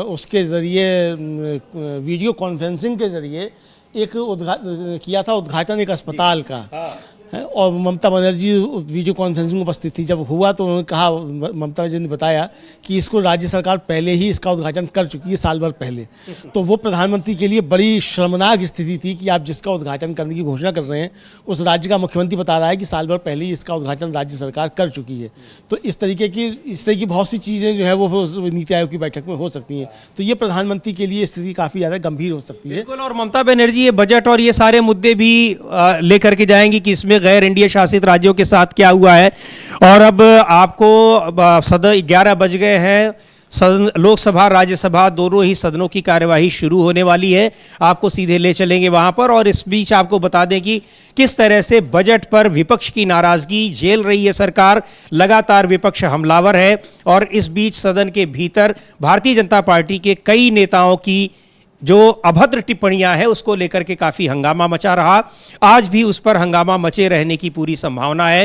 उसके जरिए वीडियो कॉन्फ्रेंसिंग के जरिए एक किया था उद्घाटन एक अस्पताल का है, और ममता बनर्जी वीडियो कॉन्फ्रेंसिंग में उपस्थित थी। जब हुआ तो उन्होंने कहा, ममता जी ने बताया कि इसको राज्य सरकार पहले ही इसका उद्घाटन कर चुकी है, साल भर पहले। तो वो प्रधानमंत्री के लिए बड़ी शर्मनाक स्थिति थी कि आप जिसका उद्घाटन करने की घोषणा कर रहे हैं उस राज्य का मुख्यमंत्री बता रहा है कि साल भर पहले ही इसका उद्घाटन राज्य सरकार कर चुकी है। तो इस तरह की बहुत सी चीज़ें जो है वो नीति आयोग की बैठक में हो सकती हैं। तो ये प्रधानमंत्री के लिए स्थिति काफ़ी ज़्यादा गंभीर हो सकती है। बिल्कुल। और ममता बनर्जी ये बजट और ये सारे मुद्दे भी लेकर के जाएंगी कि इसमें गैर एनडीए शासित राज्यों के साथ क्या हुआ है। और अब आपको सदन 11 बज गए हैं, सदन लोकसभा राज्यसभा दोनों ही सदनों की कार्यवाही शुरू होने वाली है। आपको सीधे ले चलेंगे वहां पर और इस बीच आपको बता दें कि किस तरह से बजट पर विपक्ष की नाराजगी झेल रही है सरकार। लगातार विपक्ष हमलावर है और इस बीच सदन के भीतर भारतीय जनता पार्टी के कई नेताओं की जो अभद्र टिप्पणियां हैं उसको लेकर के काफी हंगामा मचा रहा। आज भी उस पर हंगामा मचे रहने की पूरी संभावना है।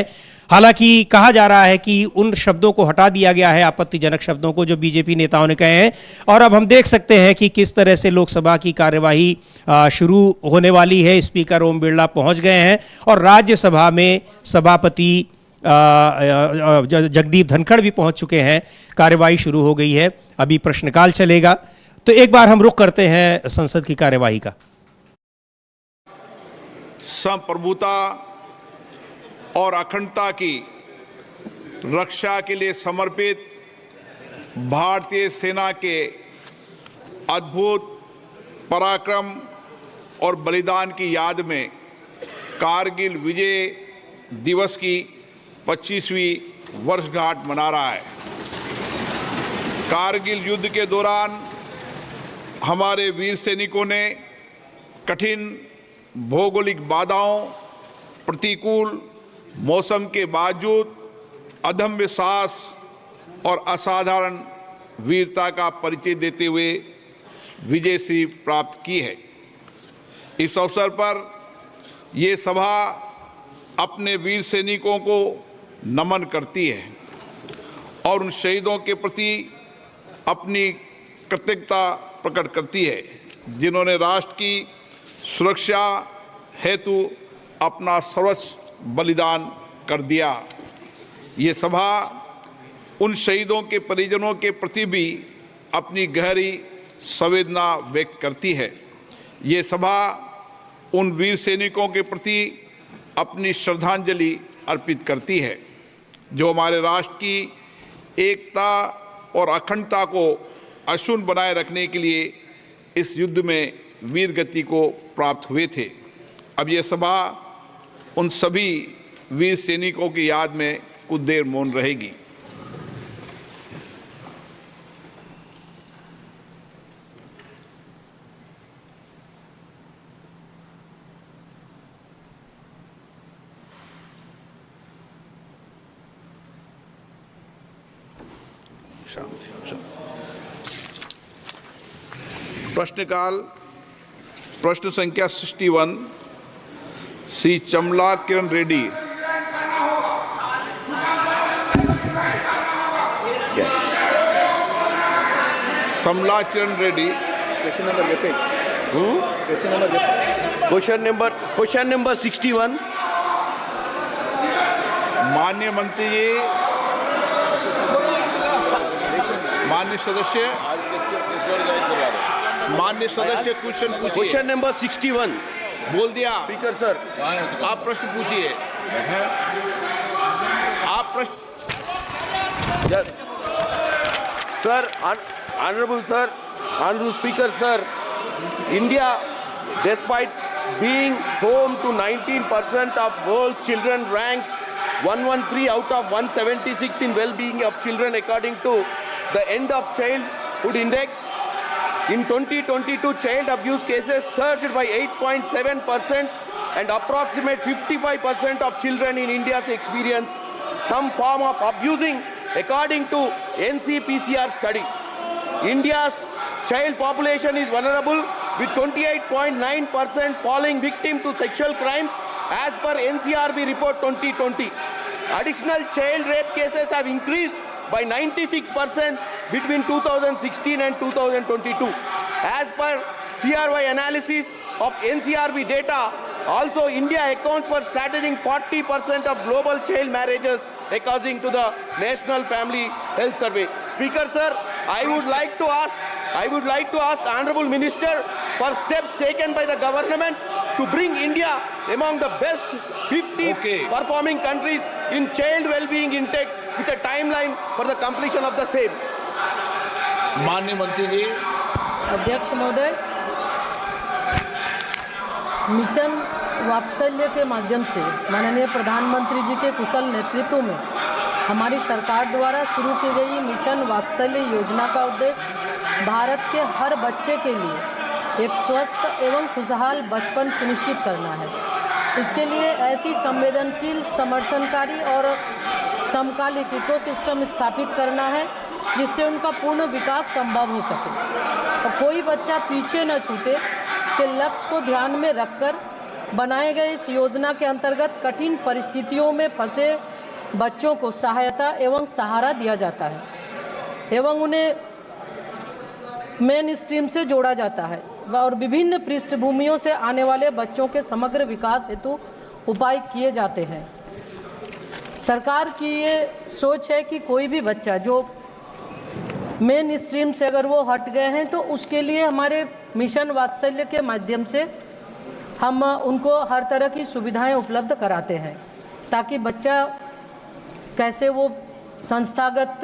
हालांकि कहा जा रहा है कि उन शब्दों को हटा दिया गया है, आपत्तिजनक शब्दों को जो बीजेपी नेताओं ने कहे हैं। और अब हम देख सकते हैं कि किस तरह से लोकसभा की कार्यवाही शुरू होने वाली है। स्पीकर ओम बिरला पहुंच गए हैं और राज्यसभा में सभापति जगदीप धनखड़ भी पहुंच चुके हैं। कार्यवाही शुरू हो गई है, अभी प्रश्नकाल चलेगा। तो एक बार हम रुख करते हैं संसद की कार्यवाही का। संप्रभुता और अखंडता की रक्षा के लिए समर्पित भारतीय सेना के अद्भुत पराक्रम और बलिदान की याद में कारगिल विजय दिवस की 25वीं वर्षगांठ मना रहा है। कारगिल युद्ध के दौरान हमारे वीर सैनिकों ने कठिन भौगोलिक बाधाओं, प्रतिकूल मौसम के बावजूद अदम्य साहस और असाधारण वीरता का परिचय देते हुए विजय श्री प्राप्त की है। इस अवसर पर ये सभा अपने वीर सैनिकों को नमन करती है और उन शहीदों के प्रति अपनी कृतज्ञता प्रकट करती है जिन्होंने राष्ट्र की सुरक्षा हेतु अपना सर्वस्व बलिदान कर दिया। ये सभा उन शहीदों के परिजनों के प्रति भी अपनी गहरी संवेदना व्यक्त करती है। ये सभा उन वीर सैनिकों के प्रति अपनी श्रद्धांजलि अर्पित करती है जो हमारे राष्ट्र की एकता और अखंडता को अक्षुण्ण बनाए रखने के लिए इस युद्ध में वीर गति को प्राप्त हुए थे। अब यह सभा उन सभी वीर सैनिकों की याद में कुछ देर मौन रहेगी। प्रश्नकाल। प्रश्न संख्या 61 Shri Chamala Kiran Reddy. Samla Kiran Reddy. Question number 61। माननीय मंत्री जी, माननीय सदस्य क्वेश्चन पूछिए। Question number 61। बोल दिया स्पीकर सर, आप प्रश्न पूछिए। आप प्रश्न sir, honorable speaker sir, India, despite being home to 19% of world's children, ranks 113 out of 176 in well-being of children according to the End of Childhood Index. In 2022, child abuse cases surged by 8.7% and approximate 55% of children in India experience some form of abusing according to NCPCR study. India's child population is vulnerable with 28.9% falling victim to sexual crimes as per NCRB report 2020. Additional child rape cases have increased by 96% between 2016 and 2022. As per CRY analysis of NCRB data, also India accounts for strategic 40% of global child marriages according to the National Family Health Survey. Speaker sir, I would like to ask Honorable Minister for steps taken by the government to bring India among the best 50 performing countries in child well-being index with a timeline for the completion of the same. माननीय मंत्री जी। अध्यक्ष महोदय, मिशन वात्सल्य के माध्यम से माननीय प्रधानमंत्री जी के कुशल नेतृत्व में हमारी सरकार द्वारा शुरू की गई मिशन वात्सल्य योजना का उद्देश्य भारत के हर बच्चे के लिए एक स्वस्थ एवं खुशहाल बचपन सुनिश्चित करना है। इसके लिए ऐसी संवेदनशील, समर्थनकारी और समकालिक इकोसिस्टम स्थापित करना है जिससे उनका पूर्ण विकास संभव हो सके और कोई बच्चा पीछे न छूटे के लक्ष्य को ध्यान में रखकर बनाए गए इस योजना के अंतर्गत कठिन परिस्थितियों में फंसे बच्चों को सहायता एवं सहारा दिया जाता है एवं उन्हें मेन स्ट्रीम से जोड़ा जाता है और विभिन्न पृष्ठभूमियों से आने वाले बच्चों के समग्र विकास हेतु उपाय किए जाते हैं। सरकार की ये सोच है कि कोई भी बच्चा जो मेन स्ट्रीम से अगर वो हट गए हैं तो उसके लिए हमारे मिशन वात्सल्य के माध्यम से हम उनको हर तरह की सुविधाएं उपलब्ध कराते हैं ताकि बच्चा कैसे वो संस्थागत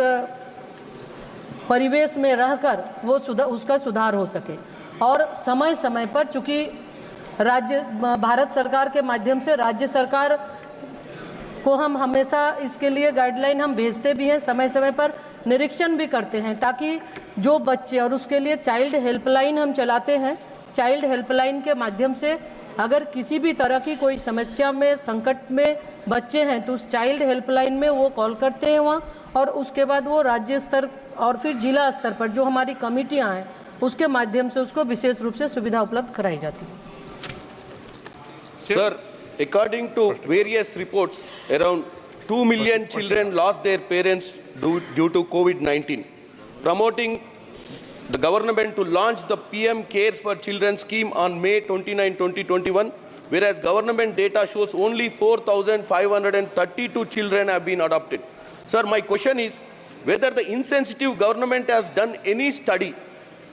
परिवेश में रहकर वो उसका सुधार हो सके और समय समय पर, चूँकि भारत सरकार के माध्यम से राज्य सरकार को हम हमेशा इसके लिए गाइडलाइन हम भेजते भी हैं, समय समय पर निरीक्षण भी करते हैं ताकि जो बच्चे, और उसके लिए चाइल्ड हेल्पलाइन हम चलाते हैं। चाइल्ड हेल्पलाइन के माध्यम से अगर किसी भी तरह की कोई समस्या में, संकट में बच्चे हैं तो उस चाइल्ड हेल्पलाइन में वो कॉल करते हैं वहाँ, और उसके बाद वो राज्य स्तर और फिर जिला स्तर पर जो हमारी कमेटियाँ हैं उसके माध्यम से उसको विशेष रूप से सुविधा उपलब्ध कराई जाती है। Sir, according to various reports, around 2 million children lost their parents due to COVID-19. Promoting the government to launch the PM Cares for Children scheme on May 29, 2021, whereas government data shows only 4,532 children have been adopted. Sir, my question is whether the insensitive government has done any study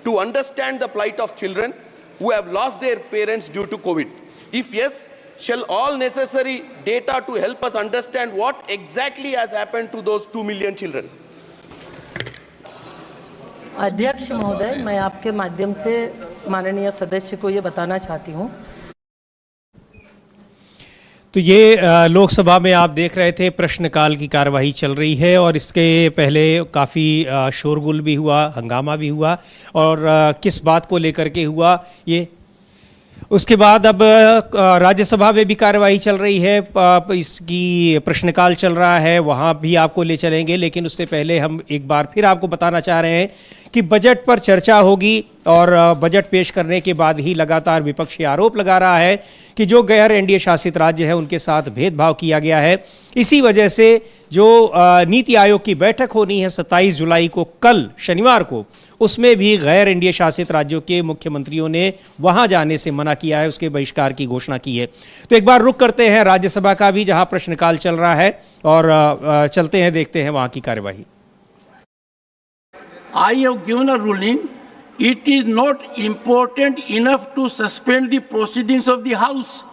to understand the plight of children who have lost their parents due to COVID. If yes, shall all necessary data to help us understand what exactly has happened to those 2 million children. अध्यक्ष महोदय, मैं आपके माध्यम से माननीय सदस्य को ये बताना चाहती हूँ। तो ये लोकसभा में आप देख रहे थे प्रश्नकाल की कार्यवाही चल रही है और इसके पहले काफ़ी शोरगुल भी हुआ, हंगामा भी हुआ, और किस बात को लेकर के हुआ ये, उसके बाद अब राज्यसभा में भी कार्यवाही चल रही है, इसकी प्रश्नकाल चल रहा है, वहाँ भी आपको ले चलेंगे। लेकिन उससे पहले हम एक बार फिर आपको बताना चाह रहे हैं कि बजट पर चर्चा होगी और बजट पेश करने के बाद ही लगातार विपक्ष ये आरोप लगा रहा है कि जो गैर एनडीए शासित राज्य है उनके साथ भेदभाव किया गया है। इसी वजह से जो नीति आयोग की बैठक होनी है 27 जुलाई को, कल शनिवार को, उसमें भी गैर एनडीए शासित राज्यों के मुख्यमंत्रियों ने वहां जाने से मना किया है, उसके बहिष्कार की घोषणा की है। तो एक बार रुक करते हैं राज्यसभा का भी, जहां प्रश्नकाल चल रहा है, और चलते हैं, देखते हैं वहां की कार्यवाही। I have given a ruling. It is not important enough to suspend the proceedings of the House.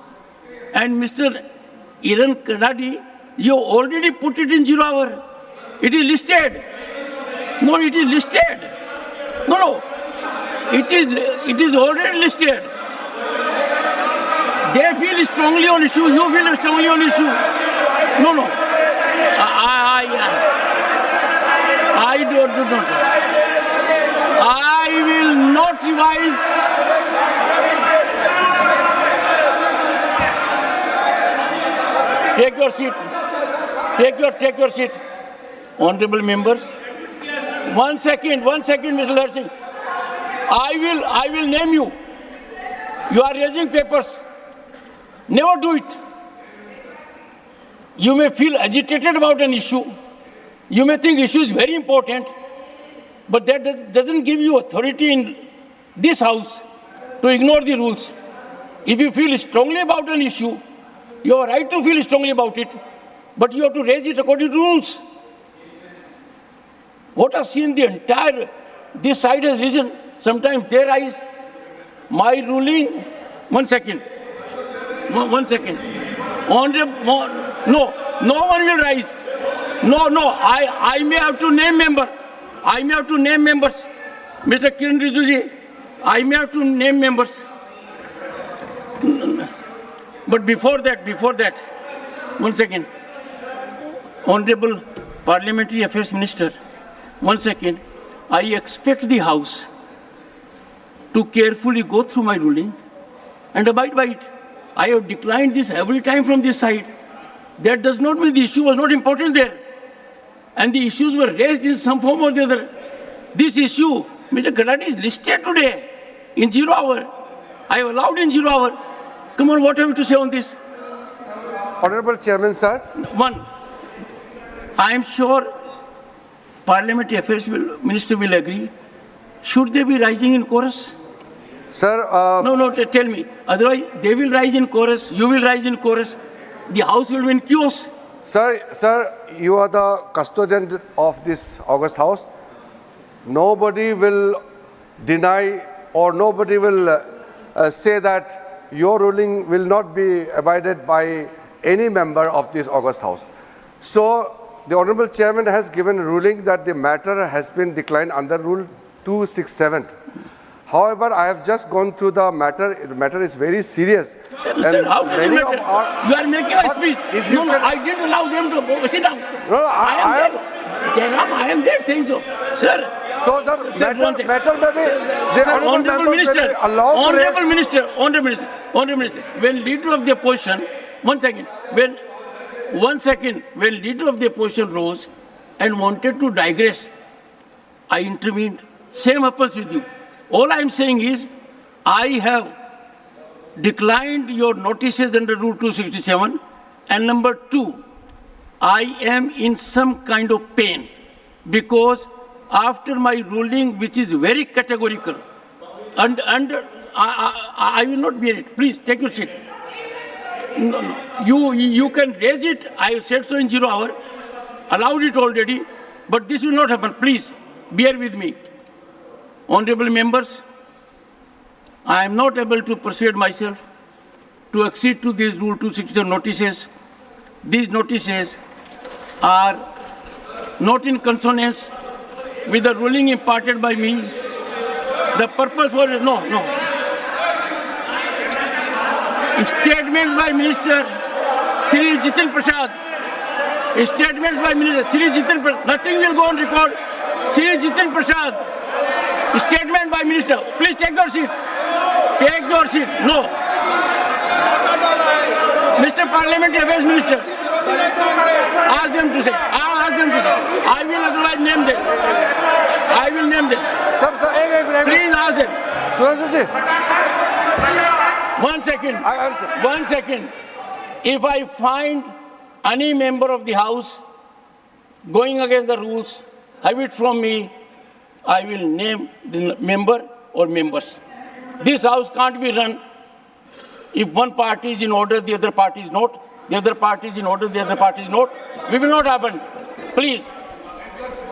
And Mr. Iran Kadadi, you already put it in 0 hour. It is listed. No, it is listed. No. It is already listed. They feel strongly on issue. You feel strongly on issue. No. I do not. I will not revise. Take your seat. Take your seat. Honorable members. 1 second, Mr. Lahar Singh. I will name you. You are raising papers. Never do it. You may feel agitated about an issue. You may think issue is very important, but that doesn't give you authority in this house to ignore the rules. If you feel strongly about an issue, you have a right to feel strongly about it, but you have to raise it according to rules. What I've seen, this side has risen, sometimes they rise. My ruling, 1 second. No one will rise. No, I may have to name member. Mr. Kiran Rijiju, I may have to name members. But before that, 1 second. Honorable Parliamentary Affairs Minister, 1 second. I expect the House to carefully go through my ruling and abide by it. I have declined this every time from this side. That does not mean the issue was not important there. And the issues were raised in some form or the other. This issue, Mr. Kadadi, is listed today in 0 hour. I have allowed in 0 hour. Come on, what have you to say on this? Honorable Chairman, sir. One, I am sure Parliamentary Affairs Minister will agree. Should they be rising in chorus? Sir, No, tell me. Otherwise, they will rise in chorus, you will rise in chorus. The House will be in chaos. Sir, you are the custodian of this August House. Nobody will deny or nobody will say that your ruling will not be abided by any member of this August House. So, the Honorable Chairman has given a ruling that the matter has been declined under Rule 267. However, I have just gone through the matter. The matter is very serious. Sir, how does it matter? You are making a speech. No, I didn't allow them to go. Sit down. No, I am there saying so. Sir. So the matter may be... Honorable Minister, when leader of the opposition, 1 second, when leader of the opposition rose and wanted to digress, I intervened. Same happens with you. All I am saying is, I have declined your notices under Rule 267, and number 2, I am in some kind of pain because after my ruling, which is very categorical, and I will not bear it. Please take your seat. No. You can raise it. I have said so in 0 hour, allowed it already, but this will not happen. Please bear with me. Honorable members, I am not able to persuade myself to accede to these Rule 267 notices. These notices are not in consonance with the ruling imparted by me. The purpose was no. Statements by Minister Shri Jitin Prasad. Statements by Minister Shri Jitin Prasad. Nothing will go on record. Shri Jitin Prasad. Statement by Minister. Please take your seat. Take your seat. No. Mr. Parliamentary Affairs Minister. Ask them to say. I will otherwise name them. I will name them. Sir, Please ask them. Suresh ji. 1 second. I- 1 second. If I find any member of the House going against the rules, have it from me, I will name the member or members. This House can't be run if one party is in order, the other party is not. The other party is in order, the other party is not. We will not happen. Please.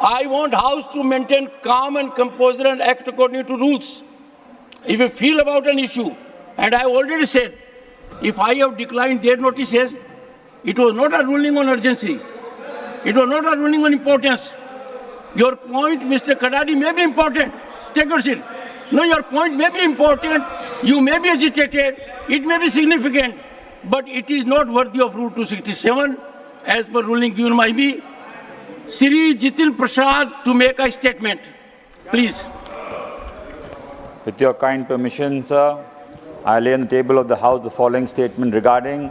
I want House to maintain calm and composure and act according to rules. If you feel about an issue, and I already said, if I have declined their notices, it was not a ruling on urgency. It was not a ruling on importance. Your point, Mr. Kadadi, may be important. Take your seat. No, your point may be important. You may be agitated. It may be significant. But it is not worthy of Rule 267 as per ruling given by me. Sri Jitin Prasad to make a statement. Please. With your kind permission, sir, I lay on the table of the House the following statement regarding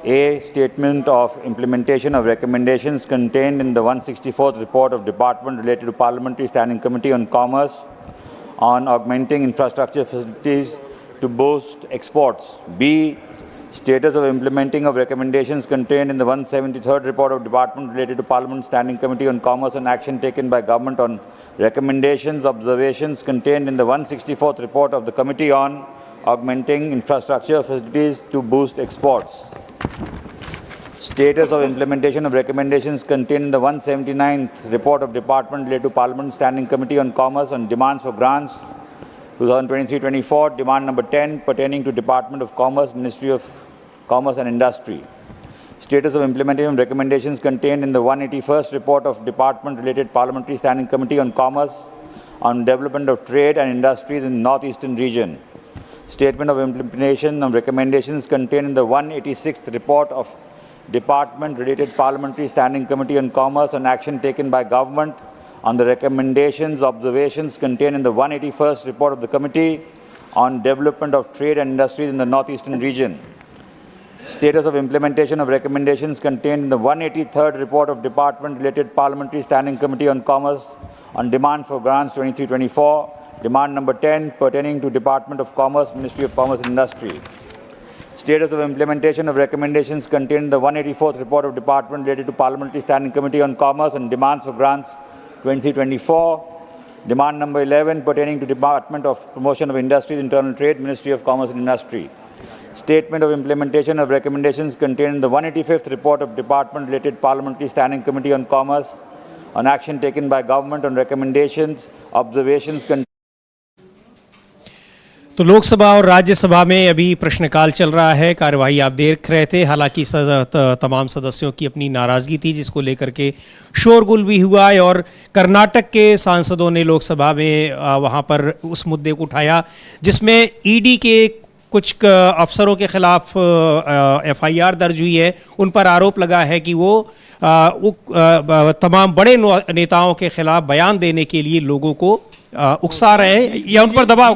a statement of implementation of recommendations contained in the 164th report of Department related to Parliamentary Standing Committee on Commerce on augmenting infrastructure facilities to boost exports. B. Status of implementing of recommendations contained in the 173rd report of Department related to Parliament Standing Committee on Commerce and action taken by Government on recommendations, observations contained in the 164th report of the Committee on augmenting infrastructure facilities to boost exports. Status of implementation of recommendations contained in the 179th report of Department related to Parliament Standing Committee on Commerce on demands for grants 2023-24, demand number 10 pertaining to Department of Commerce, Ministry of Commerce and Industry. Status of implementation of recommendations contained in the 181st report of Department related Parliamentary Standing Committee on Commerce on development of trade and industries in Northeastern region. Statement of implementation of recommendations contained in the 186th report of Department related Parliamentary Standing Committee on Commerce on action taken by Government on the recommendations, observations contained in the 181st report of the Committee on development of trade and industries in the Northeastern region. Status of implementation of recommendations contained in the 183rd report of Department related Parliamentary Standing Committee on Commerce on demand for grants 23-24, demand number 10 pertaining to Department of Commerce, Ministry of Commerce and Industry. Status of implementation of recommendations contained in the 184th report of Department related to Parliamentary Standing Committee on Commerce on demands for grants 23-24, demand number 11 pertaining to Department of Promotion of Industries, Internal Trade, Ministry of Commerce and Industry. Statement of implementation of recommendations contained in the 185th report of Department related Parliamentary Standing Committee on Commerce on action taken by Government on recommendations, observations तो लोकसभा और राज्यसभा में अभी प्रश्नकाल चल रहा है, कार्यवाही आप देख रहे थे। हालांकि तमाम सदस्यों की अपनी नाराज़गी थी जिसको लेकर के शोरगुल भी हुआ है और कर्नाटक के सांसदों ने लोकसभा में वहां पर उस मुद्दे को उठाया जिसमें ईडी के कुछ अफसरों के खिलाफ एफआईआर दर्ज हुई है। उन पर आरोप लगा है कि वो तमाम बड़े नेताओं के खिलाफ बयान देने के लिए लोगों को उकसा रहे हैं या उन पर दबाव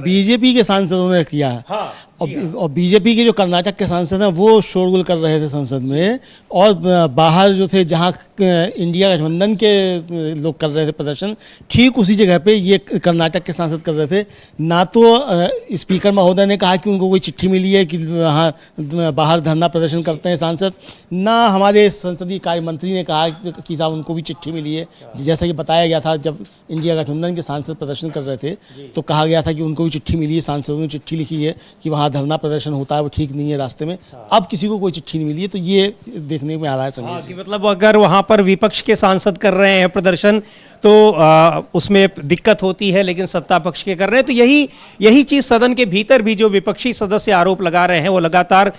बीजेपी के सांसदों ने किया है। हाँ, और बीजेपी के जो कर्नाटक के सांसद हैं वो शोरगुल कर रहे थे संसद में, और बाहर जो थे जहां इंडिया गठबंधन के लोग कर रहे थे प्रदर्शन, ठीक उसी जगह पे ये कर्नाटक के सांसद कर रहे थे। ना तो स्पीकर महोदय ने कहा कि उनको कोई चिट्ठी मिली है कि हाँ बाहर धरना प्रदर्शन करते हैं सांसद, ना हमारे संसदीय कार्य मंत्री ने कहा कि साहब उनको भी चिट्ठी मिली है। जैसा कि बताया गया था जब इंडिया गठबंधन के सांसद प्रदर्शन कर रहे थे तो कहा गया था कि उनको भी चिट्ठी मिली है, सांसदों ने चिट्ठी लिखी है कि वहाँ धरना प्रदर्शन होता है वो ठीक नहीं है रास्ते में। अब किसी को कोई चिट्ठी नहीं मिली है, तो ये देखने में आ रहा है संदेश। कि मतलब अगर वहाँ पर विपक्ष के सांसद कर रहे हैं प्रदर्शन तो उसमें दिक्कत होती है, लेकिन सत्ता पक्ष के कर रहे हैं तो यही चीज़ सदन के भीतर भी जो विपक्षी सदस्य आरोप लगा रहे हैं वो लगातार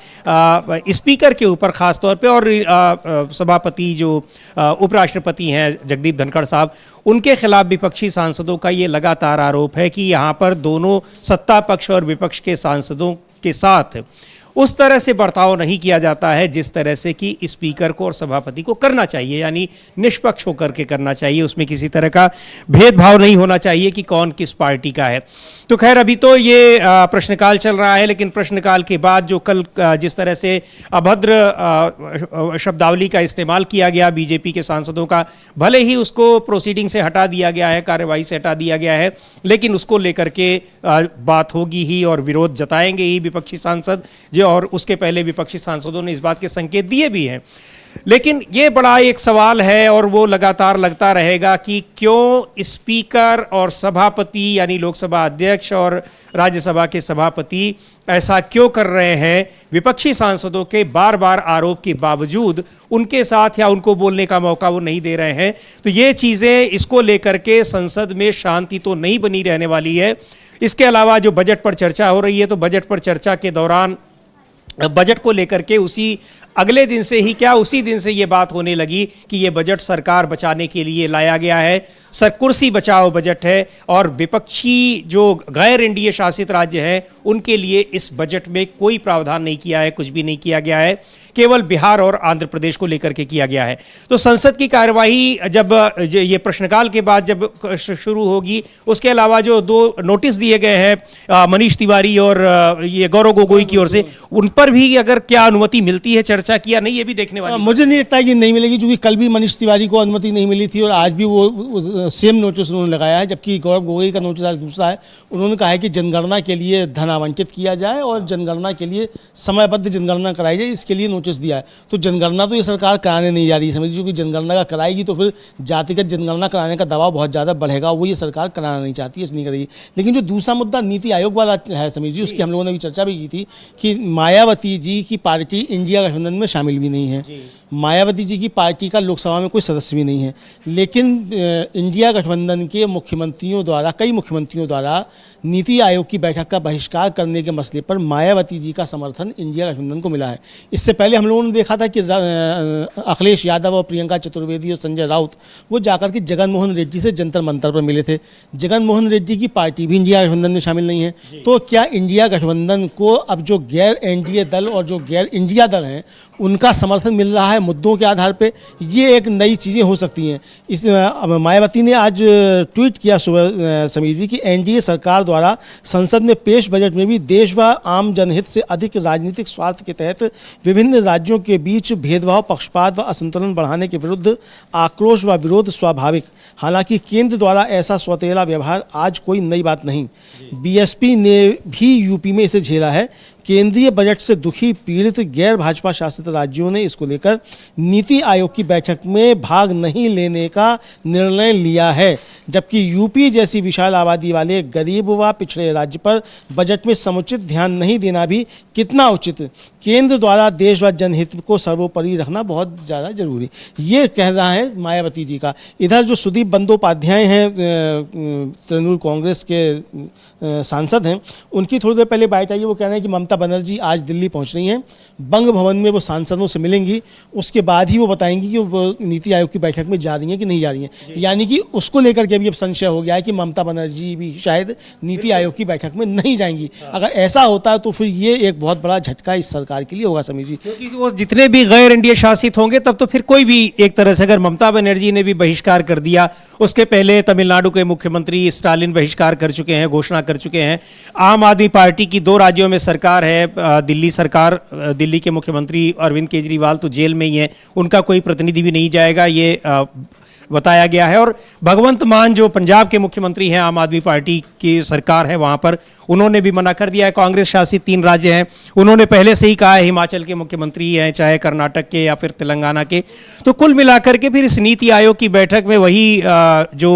स्पीकर के ऊपर खास तौर पे और सभापति जो उपराष्ट्रपति हैं जगदीप धनखड़ साहब, उनके खिलाफ विपक्षी सांसदों का ये लगातार आरोप है कि यहाँ पर दोनों सत्ता पक्ष और विपक्ष के सांसदों के साथ उस तरह से बर्ताव नहीं किया जाता है जिस तरह से कि स्पीकर को और सभापति को करना चाहिए, यानी निष्पक्ष होकर के करना चाहिए। उसमें किसी तरह का भेदभाव नहीं होना चाहिए कि कौन किस पार्टी का है। तो खैर अभी तो ये प्रश्नकाल चल रहा है, लेकिन प्रश्नकाल के बाद जो कल जिस तरह से अभद्र शब्दावली का इस्तेमाल किया गया बीजेपी के सांसदों का, भले ही उसको प्रोसीडिंग से हटा दिया गया है, कार्यवाही से हटा दिया गया है, लेकिन उसको लेकर के बात होगी ही और विरोध जताएंगे ही विपक्षी सांसद जो, और उसके पहले विपक्षी सांसदों ने इस बात के संकेत दिए भी हैं। लेकिन ये बड़ा एक सवाल है और वो लगातार लगता रहेगा कि क्यों स्पीकर और सभापति यानी लोकसभा अध्यक्ष और राज्यसभा के सभापति ऐसा क्यों कर रहे हैं, विपक्षी सांसदों के बार बार आरोप के बावजूद उनके साथ या उनको बोलने का मौका वो नहीं दे रहे हैं। तो ये चीज़ें, इसको लेकर के संसद में शांति तो नहीं बनी रहने वाली है। इसके अलावा जो बजट पर चर्चा हो रही है, तो बजट पर चर्चा के दौरान बजट को लेकर के उसी अगले दिन से ही क्या उसी दिन से ये बात होने लगी कि ये बजट सरकार बचाने के लिए लाया गया है, कुर्सी बचाओ बजट है, और विपक्षी जो गैर एनडीए शासित राज्य हैं उनके लिए इस बजट में कोई प्रावधान नहीं किया है, कुछ भी नहीं किया गया है, केवल बिहार और आंध्र प्रदेश को लेकर के किया गया है। तो संसद की कार्यवाही जब ये प्रश्नकाल के बाद जब शुरू होगी, उसके अलावा जो 2 नोटिस दिए गए हैं मनीष तिवारी और ये गौरव गोगोई की ओर से, उन पर भी अगर क्या अनुमति मिलती है चर्चा किया नहीं, ये भी देखने वाली। मुझे नहीं लगता कि नहीं मिलेगी, क्योंकि कल भी मनीष तिवारी को अनुमति नहीं मिली थी और आज भी वो सेम नोटिस उन्होंने लगाया है, जबकि गौरव गोगोई का नोटिस आज दूसरा है। उन्होंने कहा है कि जनगणना के लिए धन आवंटित किया जाए और जनगणना के लिए समयबद्ध जनगणना कराई जाए, इसके लिए नोटिस दिया है। तो जनगणना तो ये सरकार कराने नहीं जा रही है, समझिए, क्योंकि जनगणना का कराएगी तो फिर जातिगत जनगणना कराने का दबाव बहुत ज़्यादा बढ़ेगा, वो ये सरकार कराना नहीं चाहती है, इसलिए नहीं करेगी। लेकिन जो दूसरा मुद्दा नीति आयोग वाला है समीर जी, उसकी हम लोगों ने भी चर्चा भी की थी कि मायावती जी की पार्टी इंडिया गठबंधन में शामिल भी नहीं है, मायावती जी की पार्टी का लोकसभा में कोई सदस्य भी नहीं है, लेकिन इंडिया गठबंधन के मुख्यमंत्रियों द्वारा, कई मुख्यमंत्रियों द्वारा नीति आयोग की बैठक का बहिष्कार करने के मसले पर मायावती जी का समर्थन इंडिया गठबंधन को मिला है। इससे पहले हम लोगों ने देखा था कि अखिलेश यादव और प्रियंका चतुर्वेदी और संजय राउत वो जाकर के जगन मोहन रेड्डी से जंतर मंतर पर मिले थे। जगन मोहन रेड्डी की पार्टी भी इंडिया गठबंधन में शामिल नहीं है। तो क्या इंडिया गठबंधन को अब जो गैर एनडीए दल और जो गैर इंडिया दल हैं उनका समर्थन मिल रहा है मुद्दों के आधार पे? ये एक नई चीज़ें हो सकती हैं। इस मायावती ने आज ट्वीट किया सुबह समीर जी कि एनडीए सरकार द्वारा संसद में पेश बजट में भी देश व आम जनहित से अधिक राजनीतिक स्वार्थ के तहत विभिन्न राज्यों के बीच भेदभाव, पक्षपात व असंतुलन बढ़ाने के विरुद्ध आक्रोश व विरोध स्वाभाविक। हालांकि केंद्र द्वारा ऐसा सौतेला व्यवहार आज कोई नई बात नहीं। बीएसपी ने भी यूपी में इसे झेला है। केंद्रीय बजट से दुखी पीड़ित गैर भाजपा शासित राज्यों ने इसको लेकर नीति आयोग की बैठक में भाग नहीं लेने का निर्णय लिया है, जबकि यूपी जैसी विशाल आबादी वाले गरीब व पिछड़े राज्य पर बजट में समुचित ध्यान नहीं देना भी कितना उचित। केंद्र द्वारा देश व जनहित को सर्वोपरि रखना बहुत ज़्यादा जरूरी, ये कह रहा है मायावती जी का। इधर जो सुदीप बंदोपाध्याय हैं तृणमूल कांग्रेस के सांसद हैं, उनकी थोड़ी देर पहले बात आई है। वो कह रहे हैं कि ममता बनर्जी आज दिल्ली पहुंच रही हैं, बंग भवन में वो सांसदों से मिलेंगी, उसके बाद ही वो बताएंगी कि वो नीति आयोग की बैठक में जा रही हैं कि नहीं जा रही हैं। यानी कि उसको लेकर के अभी अब संशय हो गया है कि ममता बनर्जी भी शायद नीति आयोग की बैठक में नहीं जाएंगी। अगर ऐसा होता है तो फिर ये एक बहुत बड़ा झटका इस सरकार के लिए होगा समीर जी, क्योंकि वो जितने भी गैर एनडीए शासित होंगे तब तो फिर कोई भी एक तरह से, अगर ममता बनर्जी ने भी बहिष्कार कर दिया, उसके पहले तमिलनाडु के मुख्यमंत्री स्टालिन बहिष्कार कर चुके हैं, घोषणा कर चुके हैं। आम आदमी पार्टी की 2 राज्यों में सरकार है, दिल्ली सरकार, दिल्ली के मुख्यमंत्री अरविंद केजरीवाल तो जेल में ही हैं, उनका कोई प्रतिनिधि भी नहीं जाएगा, ये बताया गया है। और भगवंत मान जो पंजाब के मुख्यमंत्री हैं, आम आदमी पार्टी की सरकार है वहाँ पर, उन्होंने भी मना कर दिया है। कांग्रेस शासित 3 राज्य हैं, उन्होंने पहले से ही कहा है, हिमाचल के मुख्यमंत्री हैं, चाहे कर्नाटक के या फिर तेलंगाना के। तो कुल मिलाकर के फिर इस नीति आयोग की बैठक में वही जो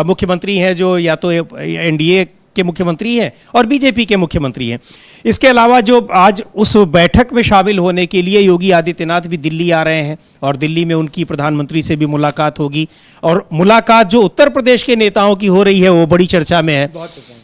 मुख्यमंत्री हैं, जो या तो एनडीए के मुख्यमंत्री हैं और बीजेपी के मुख्यमंत्री हैं। इसके अलावा जो आज उस बैठक में शामिल होने के लिए योगी आदित्यनाथ भी दिल्ली आ रहे हैं और दिल्ली में उनकी प्रधानमंत्री से भी मुलाकात होगी, और मुलाकात जो उत्तर प्रदेश के नेताओं की हो रही है वो बड़ी चर्चा में है।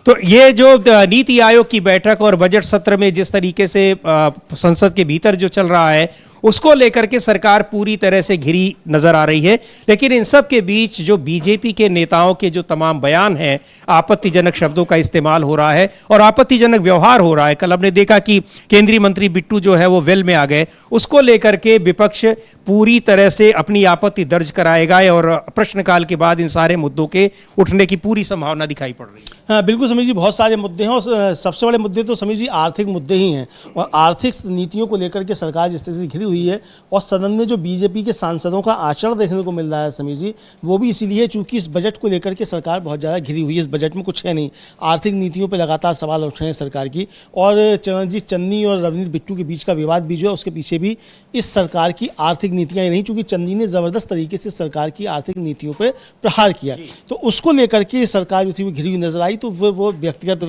तो ये जो नीति आयोग की बैठक और बजट सत्र में जिस तरीके से संसद के भीतर जो चल रहा है उसको लेकर के सरकार पूरी तरह से घिरी नजर आ रही है। लेकिन इन सब के बीच जो बीजेपी के नेताओं के जो तमाम बयान हैं, आपत्तिजनक शब्दों का इस्तेमाल हो रहा है और आपत्तिजनक व्यवहार हो रहा है। कल हमने देखा कि केंद्रीय मंत्री बिट्टू जो है वो वेल में आ गए, उसको लेकर के विपक्ष पूरी तरह से अपनी आपत्ति दर्ज कराएगा और प्रश्नकाल के बाद इन सारे मुद्दों के उठने की पूरी संभावना दिखाई पड़ रही है। हाँ बिल्कुल समीर जी, बहुत सारे मुद्दे हैं और सबसे बड़े मुद्दे तो समीर जी आर्थिक मुद्दे ही हैं। और आर्थिक नीतियों को लेकर के सरकार जिस तरह से घिरी हुई है और सदन में जो बीजेपी के सांसदों का आचरण देखने को मिल रहा है समीर जी, वो भी इसीलिए चूंकि इस बजट को लेकर के सरकार बहुत ज़्यादा घिरी हुई है। इस बजट में कुछ है नहीं, आर्थिक नीतियों पर लगातार सवाल उठ रहे हैं सरकार की। और चरणजीत चन्नी और रवनीत बिट्टू के बीच का विवाद भी जो है उसके पीछे भी इस सरकार की आर्थिक नीतियाँ ही नहीं, चूँकि चन्नी ने ज़बरदस्त तरीके से सरकार की आर्थिक नीतियों पर प्रहार किया, तो उसको लेकर के सरकार जो थी वो घिरी हुई नजर आई। तो वो व्यक्तिगत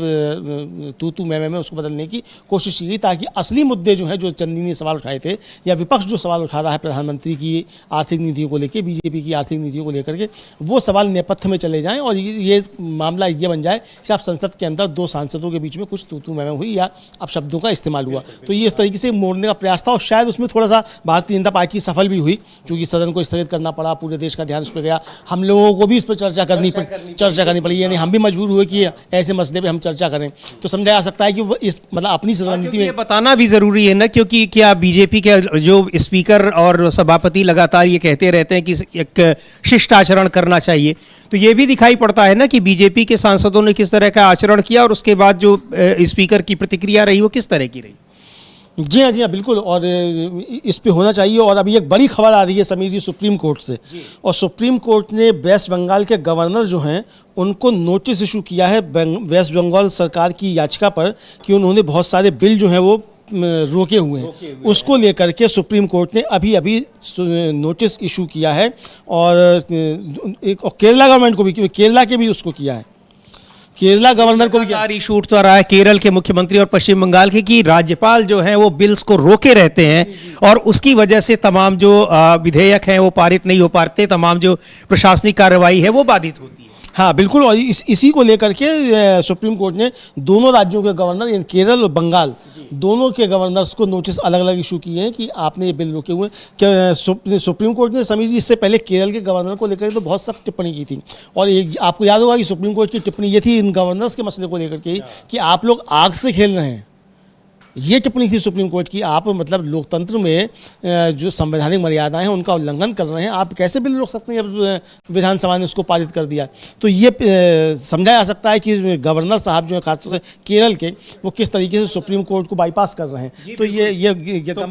तू मैं उसको बदलने की कोशिश की गई, ताकि असली मुद्दे जो हैं, जो चन्नी ने सवाल उठाए थे या विपक्ष जो सवाल उठा रहा है प्रधानमंत्री की आर्थिक नीतियों को लेकर, बीजेपी की आर्थिक नीतियों को लेकर के, वो सवाल नेपथ्य में चले जाएं और ये मामला ये बन जाए कि आप संसद के अंदर दो सांसदों के बीच में कुछ तू मैं हुई या अब शब्दों का इस्तेमाल हुआ। तो ये इस तरीके से मोड़ने का प्रयास था और शायद उसमें थोड़ा सा भारतीय जनता पार्टी सफल भी हुई, क्योंकि सदन को स्थगित करना पड़ा, पूरे देश का ध्यान उस पर गया, हम लोगों को भी इस पर चर्चा करनी पड़ी, यानी हम भी मजबूर हुए कि ऐसे मसले पे हम चर्चा करें। तो समझा जा सकता है कि इस मतलब अपनी रणनीति में बताना भी जरूरी है ना, क्योंकि क्या बीजेपी के जो स्पीकर और सभापति लगातार ये कहते रहते हैं कि एक शिष्ट आचरण करना चाहिए, तो ये भी दिखाई पड़ता है ना कि बीजेपी के सांसदों ने किस तरह का आचरण किया और उसके बाद जो स्पीकर की प्रतिक्रिया रही वो किस तरह की रही। जी हाँ बिल्कुल, और इस पे होना चाहिए। और अभी एक बड़ी खबर आ रही है समीर जी सुप्रीम कोर्ट से, और सुप्रीम कोर्ट ने वेस्ट बंगाल के गवर्नर जो हैं उनको नोटिस इशू किया है वेस्ट बंगाल सरकार की याचिका पर कि उन्होंने बहुत सारे बिल जो हैं वो रोके हुए हैं, उसको लेकर के सुप्रीम कोर्ट ने अभी नोटिस इशू किया है। और केरला गवर्नमेंट को भी, केरला के भी उसको किया है, केरला गवर्नर को भी इशू उठता रहा है केरल के मुख्यमंत्री और पश्चिम बंगाल के कि राज्यपाल जो हैं वो बिल्स को रोके रहते हैं और उसकी वजह से तमाम जो विधेयक हैं वो पारित नहीं हो पाते, तमाम जो प्रशासनिक कार्रवाई है वो बाधित होती है। हाँ बिल्कुल, और इसी को लेकर के सुप्रीम कोर्ट ने दोनों राज्यों के गवर्नर, यानी केरल और बंगाल, दोनों के गवर्नर्स को नोटिस अलग अलग इशू किए हैं कि आपने ये बिल रोके हुए। सुप्रीम कोर्ट ने समीर जी इससे पहले केरल के गवर्नर को लेकर तो बहुत सख्त टिप्पणी की थी, और आपको याद होगा कि सुप्रीम कोर्ट की टिप्पणी ये थी इन गवर्नर्स के मसले को लेकर के कि आप लोग आग से खेल रहे हैं। ये टिप्पणी थी सुप्रीम कोर्ट की, आप मतलब लोकतंत्र में जो संवैधानिक मर्यादाएं हैं उनका उल्लंघन कर रहे हैं, आप कैसे बिल रोक सकते हैं जब विधानसभा ने उसको पारित कर दिया। तो ये समझा जा सकता है कि गवर्नर साहब जो है खासतौर से केरल के, वो किस तरीके से सुप्रीम कोर्ट को बाईपास कर रहे हैं। तो ये तो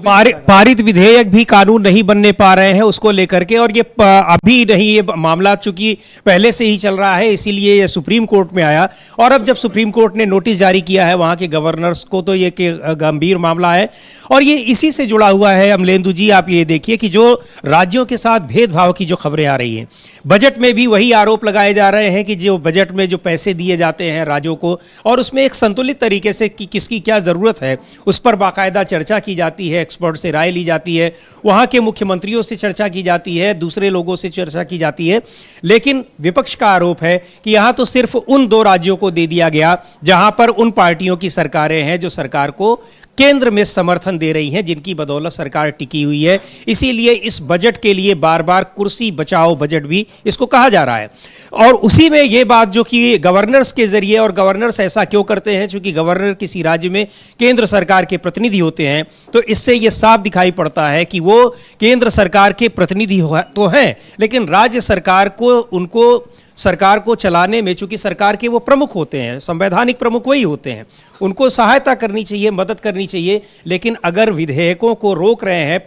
पारित विधेयक भी कानून नहीं बनने पा रहे हैं उसको लेकर के, और ये अभी नहीं, ये मामला चूंकि पहले से ही चल रहा है इसीलिए ये सुप्रीम कोर्ट में आया। और अब जब सुप्रीम कोर्ट ने नोटिस जारी किया है वहां के गवर्नर्स को, तो ये गंभीर मामला है और ये इसी से जुड़ा हुआ है। अमलेंदु जी आप ये देखिए कि जो राज्यों के साथ भेदभाव की जो खबरें आ रही हैं, बजट में भी वही आरोप लगाए जा रहे हैं कि जो बजट में जो पैसे दिए जाते हैं राज्यों को, और उसमें एक संतुलित तरीके से कि किसकी क्या ज़रूरत है उस पर बाकायदा चर्चा की जाती है, एक्सपर्ट से राय ली जाती है, वहाँ के मुख्यमंत्रियों से चर्चा की जाती है, दूसरे लोगों से चर्चा की जाती है। लेकिन विपक्ष का आरोप है कि यहाँ तो सिर्फ उन दो राज्यों को दे दिया गया जहाँ पर उन पार्टियों की सरकारें हैं जो सरकार को केंद्र में समर्थन दे रही हैं, जिनकी बदौलत सरकार टिकी हुई है। इसीलिए इस बजट के लिए बार बार कुर्सी बचाओ बजट भी इसको कहा जा रहा है। और उसी में ये बात जो कि गवर्नर्स के जरिए, और गवर्नर्स ऐसा क्यों करते हैं, क्योंकि गवर्नर किसी राज्य में केंद्र सरकार के प्रतिनिधि होते हैं, तो इससे ये साफ दिखाई पड़ता है कि वो केंद्र सरकार के प्रतिनिधि तो हैं, लेकिन राज्य सरकार को सरकार को चलाने में, चूंकि सरकार के वो प्रमुख होते हैं, संवैधानिक प्रमुख वही होते हैं, उनको सहायता करनी चाहिए, मदद करनी चाहिए। लेकिन अगर विधेयकों को रोक रहे हैं,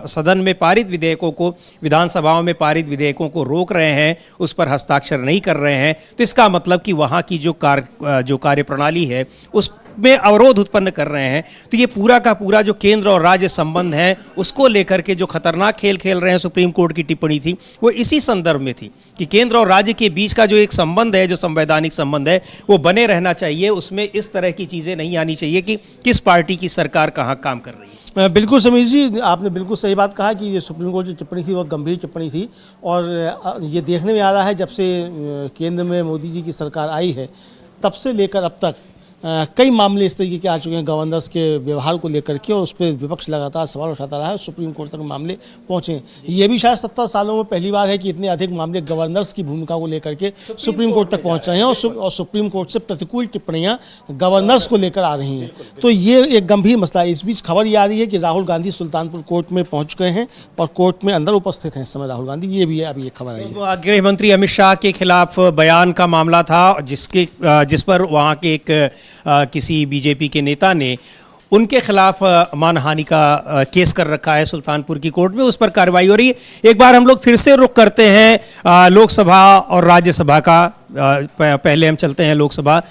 सदन में पारित विधेयकों को, विधानसभाओं में पारित विधेयकों को रोक रहे हैं, उस पर हस्ताक्षर नहीं कर रहे हैं, तो इसका मतलब कि वहाँ की जो कार्यप्रणाली है उस में अवरोध उत्पन्न कर रहे हैं। तो ये पूरा का पूरा जो केंद्र और राज्य संबंध है उसको लेकर के जो खतरनाक खेल खेल रहे हैं, सुप्रीम कोर्ट की टिप्पणी थी वो इसी संदर्भ में थी कि केंद्र और राज्य के बीच का जो एक संबंध है, जो संवैधानिक संबंध है, वो बने रहना चाहिए। उसमें इस तरह की चीज़ें नहीं आनी चाहिए कि किस पार्टी की सरकार कहाँ काम कर रही है। बिल्कुल समीर जी, आपने बिल्कुल सही बात कहा कि ये सुप्रीम कोर्ट की टिप्पणी थी, बहुत गंभीर टिप्पणी थी। और ये देखने में आ रहा है जब से केंद्र में मोदी जी की सरकार आई है तब से लेकर अब तक कई मामले इस तरीके के आ चुके हैं गवर्नर्स के व्यवहार को लेकर के, और उस पर विपक्ष लगातार सवाल उठाता रहा है, सुप्रीम कोर्ट तक मामले पहुंचे। ये भी शायद 70 सालों में पहली बार है कि इतने अधिक मामले गवर्नर्स की भूमिका को लेकर के सुप्रीम कोर्ट तक पहुंच रहे हैं, और सुप्रीम कोर्ट से प्रतिकूल टिप्पणियां गवर्नर्स को लेकर आ रही हैं। तो ये एक गंभीर मसला है। इस बीच खबर ये आ रही है कि राहुल गांधी सुल्तानपुर कोर्ट में पहुंच गए हैं और कोर्ट में अंदर उपस्थित हैं इस समय राहुल गांधी। ये भी है अभी एक खबर आई है। गृह मंत्री अमित शाह के खिलाफ बयान का मामला था, जिस पर वहाँ के एक किसी बीजेपी के नेता ने उनके खिलाफ मानहानि का केस कर रखा है सुल्तानपुर की कोर्ट में, उस पर कार्रवाई हो रही है। एक बार हम लोग फिर से रुख करते हैं लोकसभा और राज्यसभा का। पहले हम चलते हैं लोकसभा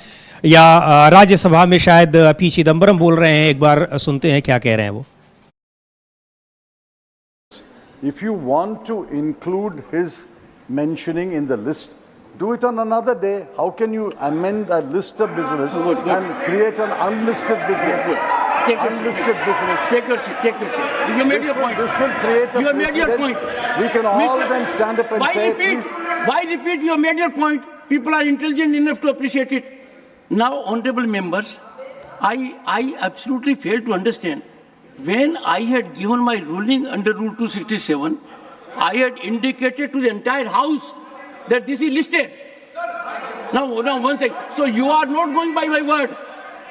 या राज्यसभा में शायद पी चिदम्बरम बोल रहे हैं, एक बार सुनते हैं क्या कह रहे हैं वो। If you want to include his mentioning in the list, do it on another day. How can you amend a list of business and create an unlisted business? Unlisted business. Take your seat. You made your point. This will create a You have made your precedent. point. We can all then stand up and Why say, repeat? please. Why repeat? You have made your point. People are intelligent enough to appreciate it. Now, honorable members, I absolutely fail to understand. When I had given my ruling under Rule 267, I had indicated to the entire House that this is listed. Now, one second. So you are not going by my word.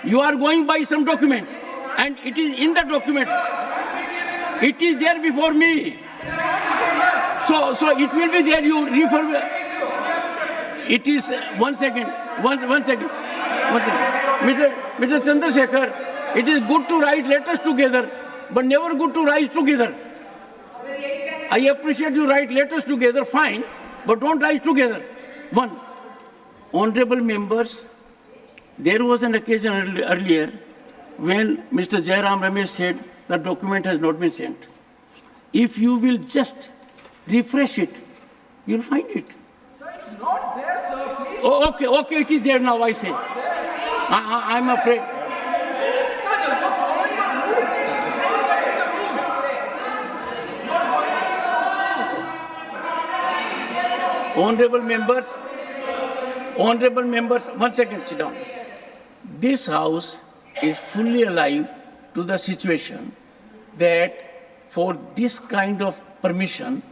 You are going by some document. And it is in the document. It is there before me. So it will be there. You refer. It is, one second. Mr. Chandrasekhar, it is good to write letters together, but never good to rise together. I appreciate you write letters together, fine, but don't rise together. One, honorable members, there was an occasion earlier when Mr. Jairam Ramesh said the document has not been sent. If you will just refresh it, you'll find it. Sir, it's not there, sir. Please. Oh, okay, it is there now, I say. I'm afraid. Honorable members, 1 second, sit down. This House is fully alive to the situation that for this kind of permission,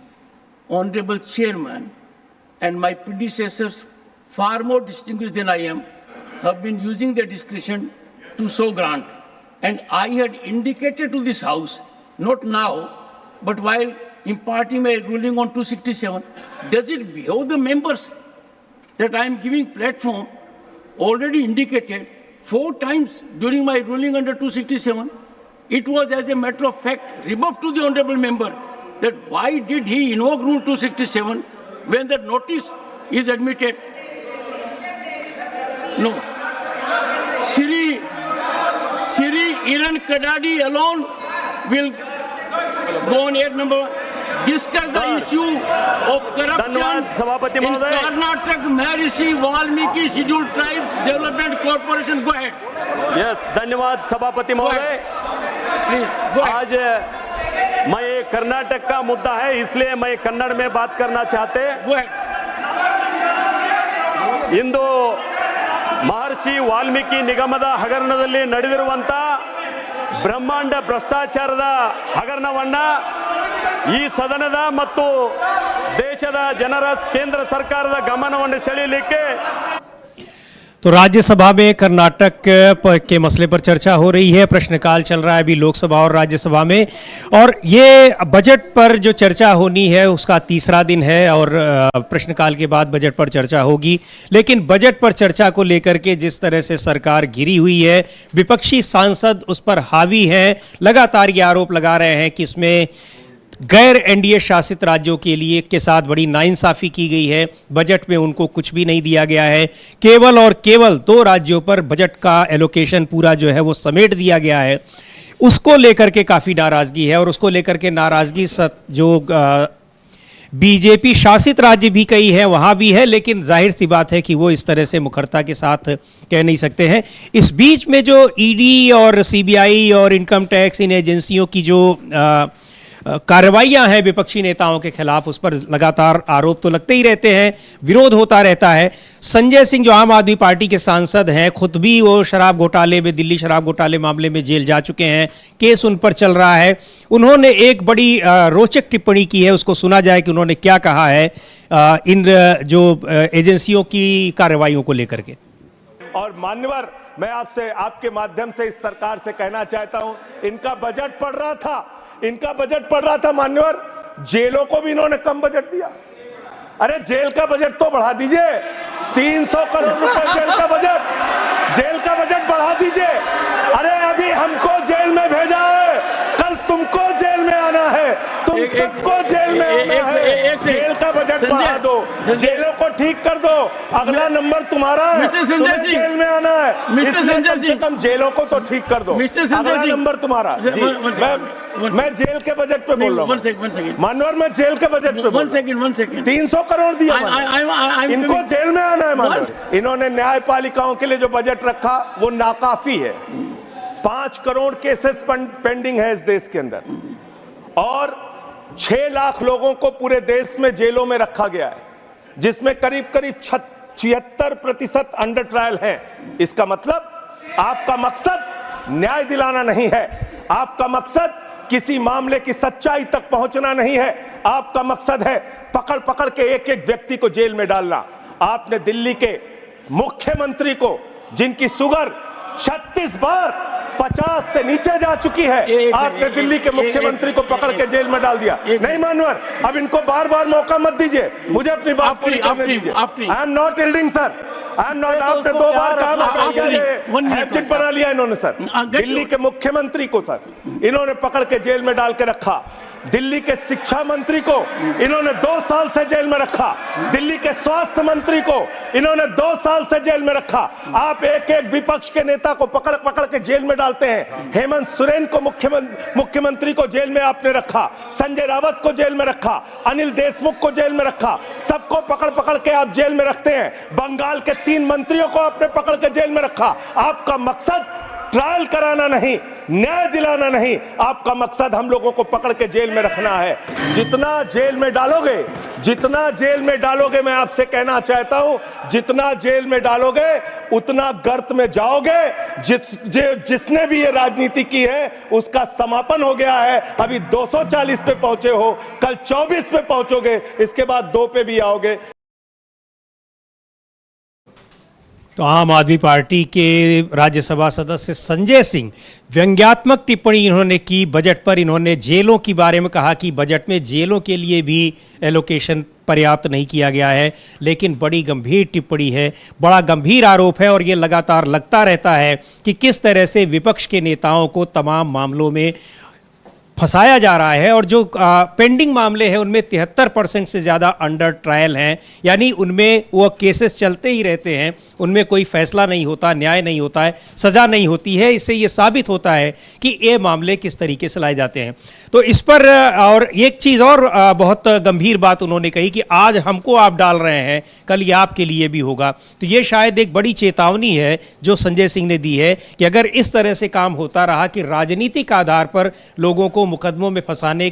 Honorable Chairman and my predecessors, far more distinguished than I am, have been using their discretion to so grant. And I had indicated to this House, not now, but while imparting my ruling on 267, does it behove the members that I am giving platform already indicated 4 times during my ruling under 267? It was as a matter of fact rebuffed to the honorable member that why did he invoke rule 267 when the notice is admitted? No. Shri Iran Kadadi alone will go on air number 1. Discuss the issue of corruption in Karnataka Maharishi Valmiki Scheduled Tribes Development Corporation. Go ahead. Yes, धन्यवाद सभापति महोदय। आज मैं कर्नाटक का मुद्दा है, इसलिए मैं कन्नड़ में बात करना चाहते। इंದು ಮಹರ್ಷಿ ವಾಲ್ಮೀಕಿ ನಿಗಮದ ಹಗರಣದಲ್ಲಿ ನಡೆದಿರುವಂತ ಬ್ರಹ್ಮಾಂಡ ಭ್ರಷ್ಟಾಚಾರದ ಹಗರಣವನ್ನ ಈ ಸದನದ ಮತ್ತು ದೇಶದ ಜನರ ಕೇಂದ್ರ ಸರ್ಕಾರದ ಗಮನವನ್ನು ಸೆಳೆಯಲಿಕ್ಕೆ तो राज्यसभा में कर्नाटक के मसले पर चर्चा हो रही है। प्रश्नकाल चल रहा है अभी लोकसभा और राज्यसभा में, और ये बजट पर जो चर्चा होनी है उसका तीसरा दिन है और प्रश्नकाल के बाद बजट पर चर्चा होगी। लेकिन बजट पर चर्चा को लेकर के जिस तरह से सरकार घिरी हुई है, विपक्षी सांसद उस पर हावी हैं, लगातार ये आरोप लगा रहे हैं कि इसमें गैर एनडीए शासित राज्यों के लिए के साथ बड़ी नाइंसाफी की गई है। बजट में उनको कुछ भी नहीं दिया गया है, केवल और केवल 2 राज्यों पर बजट का एलोकेशन पूरा जो है वो समेट दिया गया है। उसको लेकर के काफ़ी नाराज़गी है और उसको लेकर के नाराज़गी जो बीजेपी शासित राज्य भी कई है वहाँ भी है, लेकिन जाहिर सी बात है कि वो इस तरह से मुखरता के साथ कह नहीं सकते हैं। इस बीच में जो ईडी और सीबीआई और इनकम टैक्स इन एजेंसियों की जो कार्रवाइयां हैं विपक्षी नेताओं के खिलाफ, उस पर लगातार आरोप तो लगते ही रहते हैं, विरोध होता रहता है। संजय सिंह जो आम आदमी पार्टी के सांसद हैं, खुद भी वो शराब घोटाले में, दिल्ली शराब घोटाले मामले में जेल जा चुके हैं, केस उन पर चल रहा है। उन्होंने एक बड़ी रोचक टिप्पणी की है, उसको सुना जाए कि उन्होंने क्या कहा है इन जो एजेंसियों की कार्रवाइयों को लेकर के। और मान्यवर, मैं आपसे आपके माध्यम से इस सरकार से कहना चाहता हूं, इनका बजट पड़ रहा था मान्यवर, जेलों को भी इन्होंने कम बजट दिया। अरे जेल का बजट तो बढ़ा दीजिए, 300 करोड़ रुपए जेल का बजट बढ़ा दीजिए। अरे अभी हमको जेल में भेजा है, कल तुमको जेल में आना है, तुम सबको जेल में आना है। जेल का बजट बढ़ा दो, जेलों को ठीक कर दो, अगला नंबर तुम्हारा है, तुम्हें जेल में आना है, इसलिए कम से कम जेलों को तो ठीक कर दो, अगला नंबर तुम्हारा। मैं जेल के बजट पे बोल रहा हूँ मानवर, मैं जेल के बजट पे 1 सेकंड 300 करोड़ दिया, इनको जेल में आना है मानवर। इन्होंने न्यायपालिकाओं के लिए जो बजट रखा वो नाकाफी है। 5 करोड़ केसेस पेंडिंग है इस देश के अंदर, और 6 लाख लोगों को पूरे देश में जेलों में रखा गया है, जिसमें करीब 76% अंडर ट्रायल हैं। इसका मतलब आपका मकसद न्याय दिलाना नहीं है, आपका मकसद किसी मामले की सच्चाई तक पहुंचना नहीं है, आपका मकसद है पकड़ पकड़ के एक एक व्यक्ति को जेल में डालना। आपने दिल्ली के मुख्यमंत्री को, जिनकी शुगर 36 बार 50 से नीचे जा चुकी है, आपने दिल्ली के मुख्यमंत्री को पकड़ के जेल में डाल दिया। नहीं मानवर, अब इनको बार बार मौका मत दीजिए, मुझे अपनी बात पूरी करने दीजिए। I am not yielding sir, I am not. आपने 2 बार कहा, हैट्रिक बना लिया इन्होंने सर। दिल्ली के मुख्यमंत्री को सर इन्होंने पकड़ के जेल में डाल के रखा, दिल्ली के शिक्षा मंत्री को इन्होंने 2 साल से जेल में रखा, दिल्ली के स्वास्थ्य मंत्री को इन्होंने 2 साल से जेल में रखा। आप एक एक विपक्ष के नेता को पकड़ पकड़ के जेल में डालते हैं। हेमंत सोरेन को मुख्यमंत्री को जेल में आपने रखा, संजय रावत को जेल में रखा, अनिल देशमुख को जेल में रखा, सबको पकड़ पकड़ के आप जेल में रखते हैं। बंगाल के 3 मंत्रियों को आपने पकड़ के जेल में रखा। आपका मकसद ट्रायल कराना नहीं, न्याय दिलाना नहीं, आपका मकसद हम लोगों को पकड़ के जेल में रखना है। जितना जेल में डालोगे, मैं आपसे कहना चाहता हूं, जितना जेल में डालोगे उतना गर्त में जाओगे। जिसने भी ये राजनीति की है उसका समापन हो गया है। अभी 240 पे पहुंचे हो, कल 24 पे पहुंचोगे, इसके बाद 2 पे भी आओगे। तो आम आदमी पार्टी के राज्यसभा सदस्य संजय सिंह व्यंग्यात्मक टिप्पणी इन्होंने की बजट पर। इन्होंने जेलों के बारे में कहा कि बजट में जेलों के लिए भी एलोकेशन पर्याप्त नहीं किया गया है, लेकिन बड़ी गंभीर टिप्पणी है, बड़ा गंभीर आरोप है, और ये लगातार लगता रहता है कि किस तरह से विपक्ष के नेताओं को तमाम मामलों में फंसाया जा रहा है। और जो पेंडिंग मामले हैं उनमें 73% से ज़्यादा अंडर ट्रायल हैं, यानी उनमें वो केसेस चलते ही रहते हैं, उनमें कोई फैसला नहीं होता, न्याय नहीं होता है, सज़ा नहीं होती है। इससे ये साबित होता है कि ये मामले किस तरीके से लाए जाते हैं। तो इस पर और एक चीज़ और बहुत गंभीर बात उन्होंने कही कि आज हमको आप डाल रहे हैं, कल ये आपके लिए भी होगा। तो ये शायद एक बड़ी चेतावनी है जो संजय सिंह ने दी है कि अगर इस तरह से काम होता रहा कि राजनीतिक आधार पर लोगों को मुकदमों में फंसाने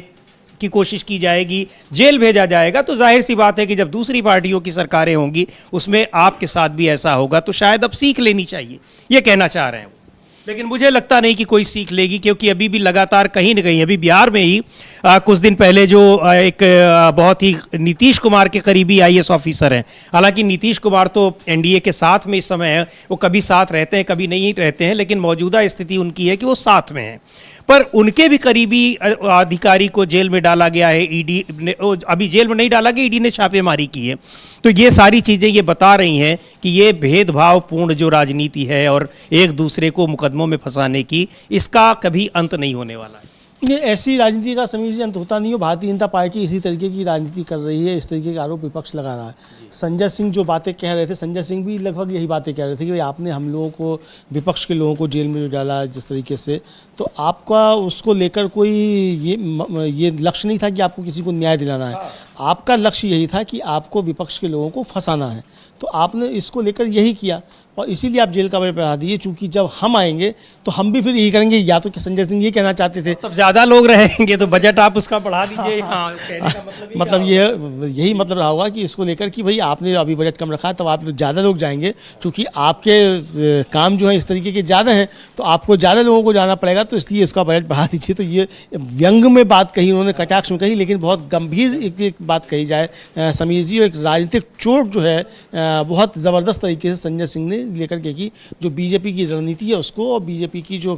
की कोशिश की जाएगी, जेल भेजा जाएगा, तो जाहिर सी बात है कि जब दूसरी पार्टियों की सरकारें होंगी उसमें आपके साथ भी ऐसा होगा। तो शायद अब सीख लेनी चाहिए, ये कहना चाह रहे हैं। लेकिन मुझे लगता नहीं कि कोई सीख लेगी, क्योंकि अभी भी लगातार कहीं न कहीं, अभी बिहार में ही कुछ दिन पहले जो एक बहुत ही नीतीश कुमार के करीबी IAS ऑफिसर हैं, हालांकि नीतीश कुमार तो NDA के साथ में इस समय है, वो कभी साथ रहते हैं कभी नहीं रहते हैं, लेकिन मौजूदा स्थिति उनकी है कि वो साथ में हैं, पर उनके भी करीबी अधिकारी को जेल में डाला गया है। ED ने अभी जेल में नहीं डाला गया, ED ने छापेमारी की है। तो ये सारी चीज़ें ये बता रही हैं कि ये भेदभावपूर्ण जो राजनीति है और एक दूसरे को मुकदमों में फंसाने की, इसका कभी अंत नहीं होने वाला है। ये ऐसी राजनीति का समीर अंत होता नहीं हो। भारतीय जनता पार्टी इसी तरीके की राजनीति कर रही है, इस तरीके के आरोप विपक्ष लगा रहा है। संजय सिंह जो बातें कह रहे थे, संजय सिंह भी लगभग यही बातें कह रहे थे कि भाई आपने हम लोगों को, विपक्ष के लोगों को जेल में डाला जिस तरीके से, तो आपका उसको लेकर कोई ये लक्ष्य नहीं था कि आपको किसी को न्याय दिलाना है। आपका लक्ष्य यही था कि आपको विपक्ष के लोगों को फंसाना है, तो आपने इसको लेकर यही किया और इसीलिए आप जेल का बजट बढ़ा दिए। चूंकि जब हम आएंगे तो हम भी फिर यही करेंगे। या तो संजय सिंह ये कहना चाहते थे तब ज़्यादा लोग रहेंगे तो बजट आप उसका बढ़ा दीजिए। हाँ, कहने का मतलब ये यही मतलब रहा होगा कि इसको लेकर कि भाई आपने अभी बजट कम रखा है, तब आप ज़्यादा लोग जाएंगे। क्योंकि आपके काम जो है इस तरीके के ज़्यादा हैं तो आपको ज़्यादा लोगों को जाना पड़ेगा, तो इसलिए इसका बजट बढ़ा दीजिए। तो ये व्यंग में बात कही उन्होंने, कटाक्ष में कही, लेकिन बहुत गंभीर एक बात कही जाए समीर जी। एक राजनीतिक चोट जो है बहुत ज़बरदस्त तरीके से संजय सिंह ने लेकर के की, जो बीजेपी की रणनीति है उसको और बीजेपी की जो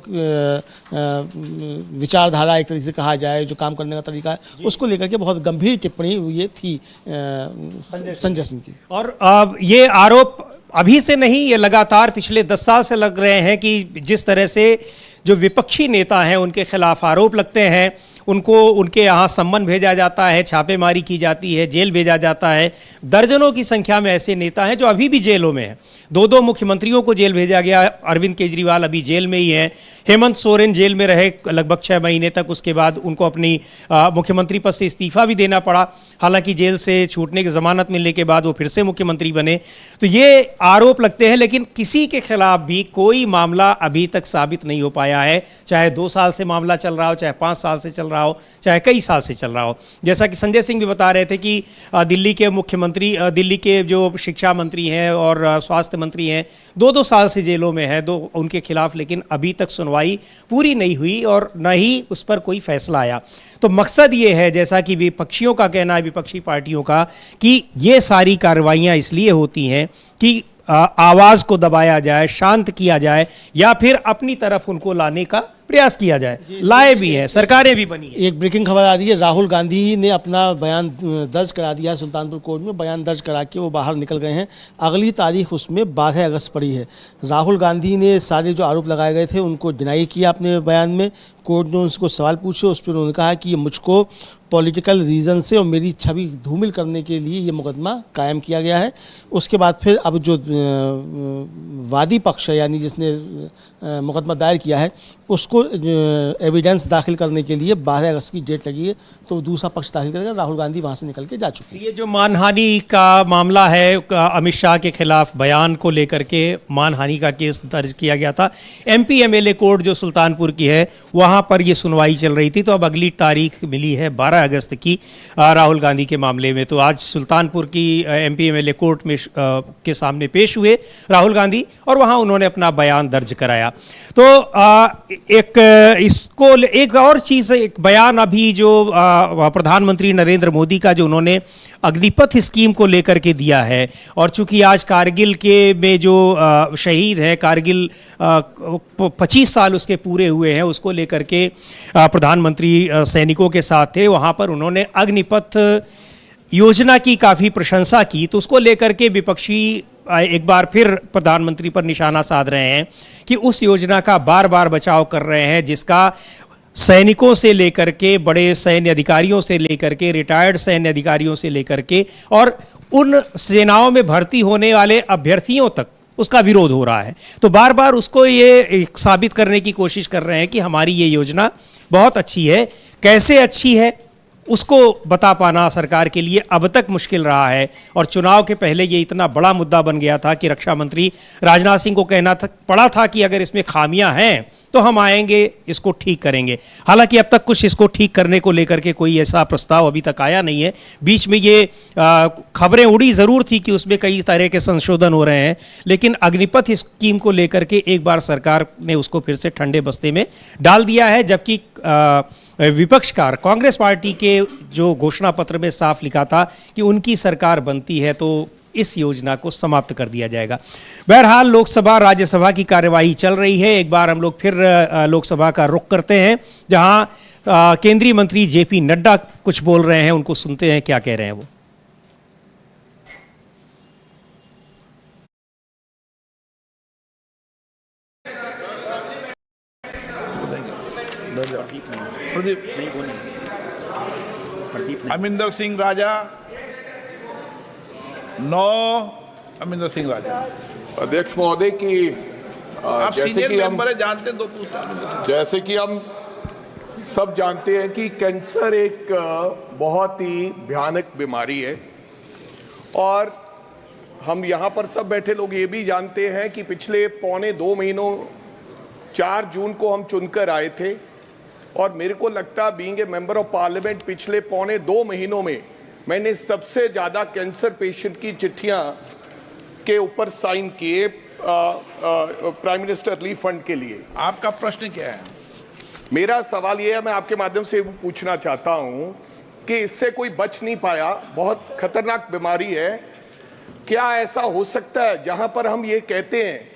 विचारधारा एक तरीके से कहा जाए, जो काम करने का तरीका है, उसको लेकर के बहुत गंभीर टिप्पणी ये थी संजय सिंह की। और ये आरोप अभी से नहीं, ये लगातार पिछले 10 साल से लग रहे हैं कि जिस तरह से जो विपक्षी नेता हैं उनके खिलाफ आरोप लगते हैं, उनको उनके यहाँ सम्मन भेजा जाता है, छापेमारी की जाती है, जेल भेजा जाता है। दर्जनों की संख्या में ऐसे नेता हैं जो अभी भी जेलों में हैं। 2 मुख्यमंत्रियों को जेल भेजा गया। अरविंद केजरीवाल अभी जेल में ही हैं। हेमंत सोरेन जेल में रहे लगभग 6 महीने तक। उसके बाद उनको अपनी मुख्यमंत्री पद से इस्तीफा भी देना पड़ा। हालांकि जेल से छूटने की जमानत मिलने के बाद वो फिर से मुख्यमंत्री बने। तो ये आरोप लगते हैं, लेकिन किसी के खिलाफ भी कोई मामला अभी तक साबित नहीं हो पाया है। चाहे 2 साल से मामला चल रहा हो, चाहे 5 साल से चल रहा हो, चाहे कई साल से चल रहा हो। जैसा कि संजय सिंह भी बता रहे थे कि दिल्ली के मुख्यमंत्री, दिल्ली के जो शिक्षा मंत्री हैं और स्वास्थ्य मंत्री हैं, 2-2 साल से जेलों में है उनके खिलाफ, लेकिन अभी तक सुनवाई पूरी नहीं हुई और न ही उस पर कोई फैसला आया। तो मकसद ये है, जैसा कि विपक्षियों का कहना है, विपक्षी पार्टियों का, कि ये सारी कार्रवाइयाँ इसलिए होती हैं कि आवाज़ को दबाया जाए, शांत किया जाए, या फिर अपनी तरफ उनको लाने का प्रयास किया जाए। लाए भी हैं, सरकारें भी बनी हैं। एक ब्रेकिंग खबर आ रही है, राहुल गांधी ने अपना बयान दर्ज करा दिया है सुल्तानपुर कोर्ट में। बयान दर्ज करा के वो बाहर निकल गए हैं। अगली तारीख उसमें 12 अगस्त पड़ी है। राहुल गांधी ने सारे जो आरोप लगाए गए थे उनको डिनाई किया अपने बयान में। कोर्ट ने उनको सवाल पूछे, उस पर उन्होंने कहा कि ये मुझको पॉलिटिकल रीज़न से और मेरी छवि धूमिल करने के लिए ये मुकदमा कायम किया गया है। उसके बाद फिर अब जो वादी पक्ष है, यानी जिसने मुकदमा दायर किया है, उसको एविडेंस दाखिल करने के लिए 12 अगस्त की डेट लगी है। तो दूसरा पक्ष दाखिल करेगा। राहुल गांधी वहाँ से निकल के जा चुके हैं। ये जो मानहानि का मामला है, अमित शाह के खिलाफ बयान को लेकर के मानहानि का केस दर्ज किया गया था। MP MLA कोर्ट जो सुल्तानपुर की है, वहाँ पर ये सुनवाई चल रही थी। तो अब अगली तारीख मिली है 12 अगस्त की राहुल गांधी के मामले में। तो आज सुल्तानपुर की MP MLA कोर्ट में के सामने पेश हुए राहुल गांधी और वहाँ उन्होंने अपना बयान दर्ज कराया। तो एक और चीज़, एक बयान अभी जो प्रधानमंत्री नरेंद्र मोदी का जो उन्होंने अग्निपथ स्कीम को लेकर के दिया है, और चूंकि आज कारगिल के में जो शहीद है, कारगिल 25 साल उसके पूरे हुए हैं, उसको लेकर के प्रधानमंत्री सैनिकों के साथ थे। वहाँ पर उन्होंने अग्निपथ योजना की काफ़ी प्रशंसा की। तो उसको लेकर के विपक्षी एक बार फिर प्रधानमंत्री पर निशाना साध रहे हैं कि उस योजना का बार बार बचाव कर रहे हैं, जिसका सैनिकों से लेकर के, बड़े सैन्य अधिकारियों से लेकर के, रिटायर्ड सैन्य अधिकारियों से लेकर के और उन सेनाओं में भर्ती होने वाले अभ्यर्थियों तक उसका विरोध हो रहा है। तो बार बार उसको ये साबित करने की कोशिश कर रहे हैं कि हमारी ये योजना बहुत अच्छी है। कैसे अच्छी है उसको बता पाना सरकार के लिए अब तक मुश्किल रहा है। और चुनाव के पहले ये इतना बड़ा मुद्दा बन गया था कि रक्षा मंत्री राजनाथ सिंह को कहना पड़ा था कि अगर इसमें खामियां हैं तो हम आएंगे, इसको ठीक करेंगे। हालांकि अब तक कुछ इसको ठीक करने को लेकर के कोई ऐसा प्रस्ताव अभी तक आया नहीं है। बीच में ये खबरें उड़ी ज़रूर थी कि उसमें कई तरह के संशोधन हो रहे हैं, लेकिन अग्निपथ स्कीम को लेकर के एक बार सरकार ने उसको फिर से ठंडे बस्ते में डाल दिया है। जबकि विपक्षकार कांग्रेस पार्टी के जो घोषणा पत्र में साफ लिखा था कि उनकी सरकार बनती है तो इस योजना को समाप्त कर दिया जाएगा। बहरहाल लोकसभा राज्यसभा की कार्यवाही चल रही है। एक बार हम लोग फिर लोकसभा का रुख करते हैं, जहां केंद्रीय मंत्री JP नड्डा कुछ बोल रहे हैं। उनको सुनते हैं क्या कह रहे हैं वो। अमिंदर सिंह राजा, अमिंदर सिंह राजा। अध्यक्ष महोदय की आप जैसे सीनियर कि हम मेंबर है, जानते हैं, 2 पूछता। जैसे कि हम सब जानते हैं कि कैंसर एक बहुत ही भयानक बीमारी है और हम यहाँ पर सब बैठे लोग ये भी जानते हैं कि पिछले पौने 2 महीनों 4 जून को हम चुनकर आए थे और मेरे को लगता being a member of parliament पिछले पौने 2 महीनों में मैंने सबसे ज़्यादा कैंसर पेशेंट की चिट्ठियाँ के ऊपर साइन किए प्राइम मिनिस्टर रिलीफ फंड के लिए। आपका प्रश्न क्या है? मेरा सवाल ये है, मैं आपके माध्यम से पूछना चाहता हूँ कि इससे कोई बच नहीं पाया, बहुत खतरनाक बीमारी है। क्या ऐसा हो सकता है जहाँ पर हम ये कहते हैं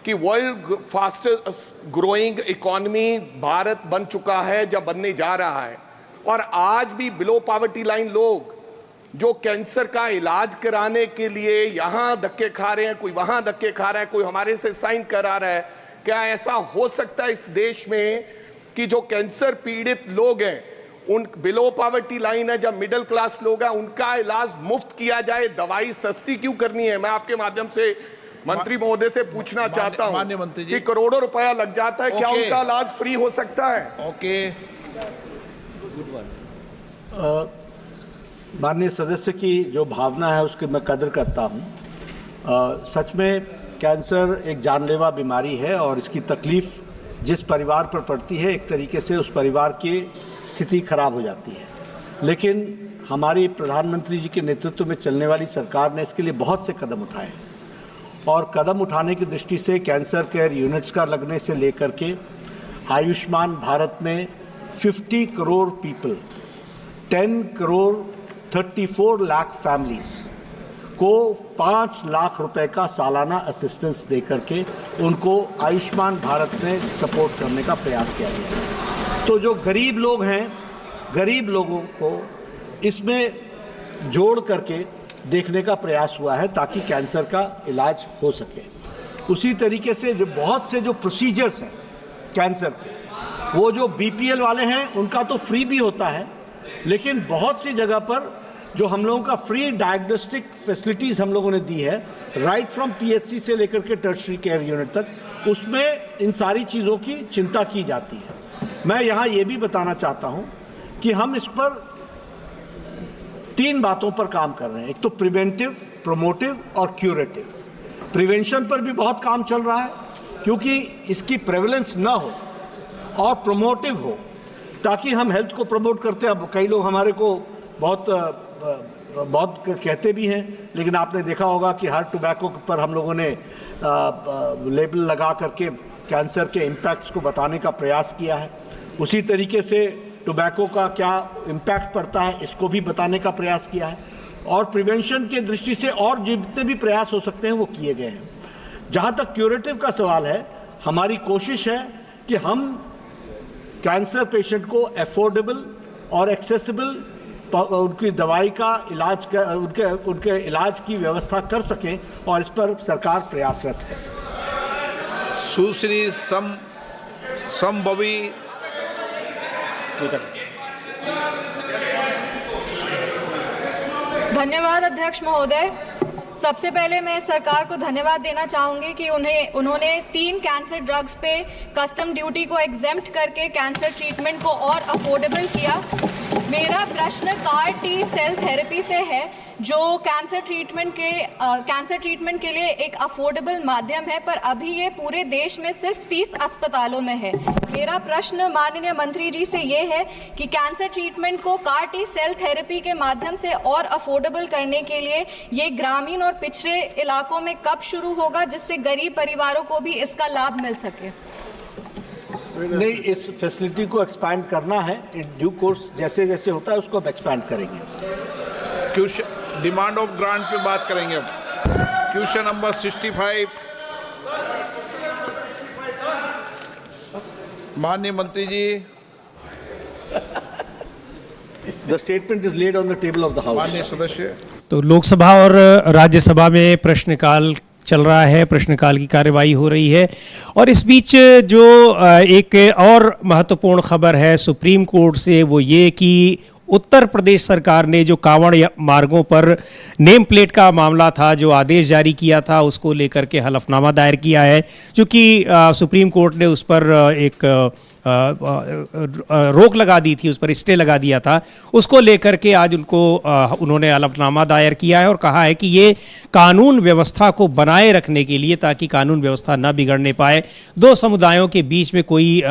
कि world fastest growing economy Bharat बन चुका है, जब बनने जा रहा है, और आज भी बिलो पॉवर्टी लाइन लोग जो कैंसर का इलाज कराने के लिए यहाँ धक्के खा रहे हैं, कोई वहाँ धक्के खा रहा है, कोई हमारे से साइन करा रहा है। क्या ऐसा हो सकता है इस देश में कि जो कैंसर पीड़ित लोग हैं, उन बिलो पॉवर्टी लाइन है, जब मिडिल क्लास लोग हैं, उनका इलाज मुफ्त किया जाए? दवाई सस्ती क्यों करनी है? मैं आपके माध्यम से मंत्री महोदय से पूछना चाहता हूं माननीय मंत्री जी, कि करोड़ों रुपया लग जाता है, क्या उनका इलाज फ्री हो सकता है? ओके। माननीय सदस्य की जो भावना है उसकी मैं कदर करता हूं। सच में कैंसर एक जानलेवा बीमारी है और इसकी तकलीफ जिस परिवार पर पड़ती है, एक तरीके से उस परिवार की स्थिति खराब हो जाती है। लेकिन हमारी प्रधानमंत्री जी के नेतृत्व में चलने वाली सरकार ने इसके लिए बहुत से कदम उठाए हैं और कदम उठाने की दृष्टि से कैंसर केयर यूनिट्स का लगने से लेकर के आयुष्मान भारत में 50 करोड़ पीपल, 10 करोड़ 34 लाख फैमिलीज को 5 लाख रुपए का सालाना असिस्टेंस दे करके उनको आयुष्मान भारत में सपोर्ट करने का प्रयास किया गया है। तो जो गरीब लोग हैं, गरीब लोगों को इसमें जोड़ करके देखने का प्रयास हुआ है ताकि कैंसर का इलाज हो सके। उसी तरीके से जो बहुत से जो प्रोसीजर्स हैं कैंसर के, वो जो बीपीएल वाले हैं उनका तो फ्री भी होता है, लेकिन बहुत सी जगह पर जो हम लोगों का फ्री डायग्नोस्टिक फैसिलिटीज़ हम लोगों ने दी है, राइट फ्रॉम पीएचसी से लेकर के टर्शरी केयर यूनिट तक, उसमें इन सारी चीज़ों की चिंता की जाती है। मैं यहाँ ये भी बताना चाहता हूँ कि हम इस पर 3 बातों पर काम कर रहे हैं। एक तो प्रिवेंटिव, प्रोमोटिव और क्यूरेटिव। प्रिवेंशन पर भी बहुत काम चल रहा है क्योंकि इसकी प्रेवलेंस ना हो, और प्रोमोटिव हो ताकि हम हेल्थ को प्रमोट करते हैं। अब कई लोग हमारे को बहुत कहते भी हैं, लेकिन आपने देखा होगा कि हर टोबैको पर हम लोगों ने लेबल लगा करके कैंसर के इम्पैक्ट्स को बताने का प्रयास किया है। उसी तरीके से टोबैको का क्या इम्पैक्ट पड़ता है इसको भी बताने का प्रयास किया है, और प्रिवेंशन के दृष्टि से और जितने भी प्रयास हो सकते हैं वो किए गए हैं। जहाँ तक क्यूरेटिव का सवाल है, हमारी कोशिश है कि हम कैंसर पेशेंट को अफोर्डेबल और एक्सेसिबल उनकी दवाई का इलाज उनके इलाज की व्यवस्था कर सकें, और इस पर सरकार प्रयासरत है। सुश्री संभवी धन्यवाद अध्यक्ष महोदय। सबसे पहले मैं सरकार को धन्यवाद देना चाहूँगी कि उन्होंने 3 कैंसर ड्रग्स पे कस्टम ड्यूटी को एग्जेम्प्ट करके कैंसर ट्रीटमेंट को और अफोर्डेबल किया। मेरा प्रश्न कार टी सेल थेरेपी से है, जो कैंसर ट्रीटमेंट के लिए एक अफोर्डेबल माध्यम है, पर अभी ये पूरे देश में सिर्फ 30 अस्पतालों में है। मेरा प्रश्न माननीय मंत्री जी से ये है कि कैंसर ट्रीटमेंट को कार टी सेल थेरेपी के माध्यम से और अफोर्डेबल करने के लिए ये ग्रामीण और पिछड़े इलाकों में कब शुरू होगा, जिससे गरीब परिवारों को भी इसका लाभ मिल सके? नहीं, इस फैसिलिटी को एक्सपैंड करना है इन ड्यू कोर्स, जैसे जैसे होता है उसको एक्सपैंड करेंगे। क्वेश्चन डिमांड ऑफ ग्रांट पे बात करेंगे। क्वेश्चन नंबर 65, माननीय मंत्री ji. The statement is laid on the table of the house. माननीय सदस्य, तो लोकसभा और राज्यसभा में प्रश्नकाल चल रहा है, प्रश्नकाल की कार्यवाही हो रही है, और इस बीच जो एक और महत्वपूर्ण खबर है सुप्रीम कोर्ट से, वो ये कि उत्तर प्रदेश सरकार ने जो कांवड़ मार्गों पर नेम प्लेट का मामला था, जो आदेश जारी किया था, उसको लेकर के हलफनामा दायर किया है। चूँकि सुप्रीम कोर्ट ने उस पर एक रोक लगा दी थी, उस पर स्टे लगा दिया था, उसको लेकर के आज उन्होंने हलफनामा दायर किया है और कहा है कि ये कानून व्यवस्था को बनाए रखने के लिए, ताकि कानून व्यवस्था न बिगड़ने पाए, दो समुदायों के बीच में कोई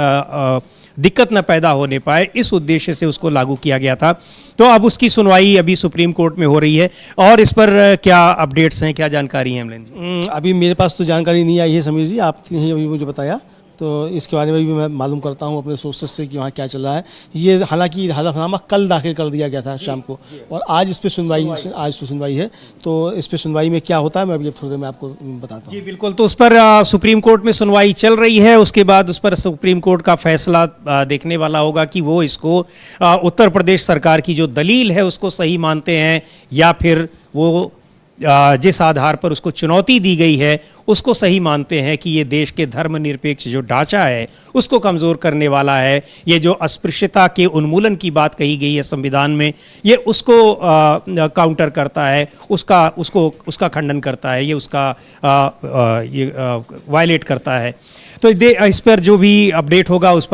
दिक्कत न पैदा होने पाए, इस उद्देश्य से उसको लागू किया गया था। तो अब उसकी सुनवाई अभी सुप्रीम कोर्ट में हो रही है। और इस पर क्या अपडेट्स हैं, क्या जानकारी है अमलेन जी? अभी मेरे पास तो जानकारी नहीं आई है समीर जी, आपने अभी मुझे बताया, तो इसके बारे में भी मैं मालूम करता हूँ अपने सोर्सेस से कि वहाँ क्या चल रहा है। ये हालांकि हलफनामा कल दाखिल कर दिया गया था शाम को, और आज इस पर सुनवाई है। तो इस पर सुनवाई में क्या होता है मैं अभी थोड़ी देर में आपको बताता हूँ। जी बिल्कुल। तो उस पर सुप्रीम कोर्ट में सुनवाई चल रही है, उसके बाद उस पर सुप्रीम कोर्ट का फैसला देखने वाला होगा कि वो इसको उत्तर प्रदेश सरकार की जो दलील है उसको सही मानते हैं, या फिर वो जिस आधार पर उसको चुनौती दी गई है उसको सही मानते हैं कि ये देश के धर्मनिरपेक्ष जो ढांचा है उसको कमज़ोर करने वाला है। ये जो अस्पृश्यता के उन्मूलन की बात कही गई है संविधान में, ये उसको काउंटर करता है, उसका खंडन करता है, ये उसका वायलेट करता है। तो इस पर जो भी अपडेट होगा उस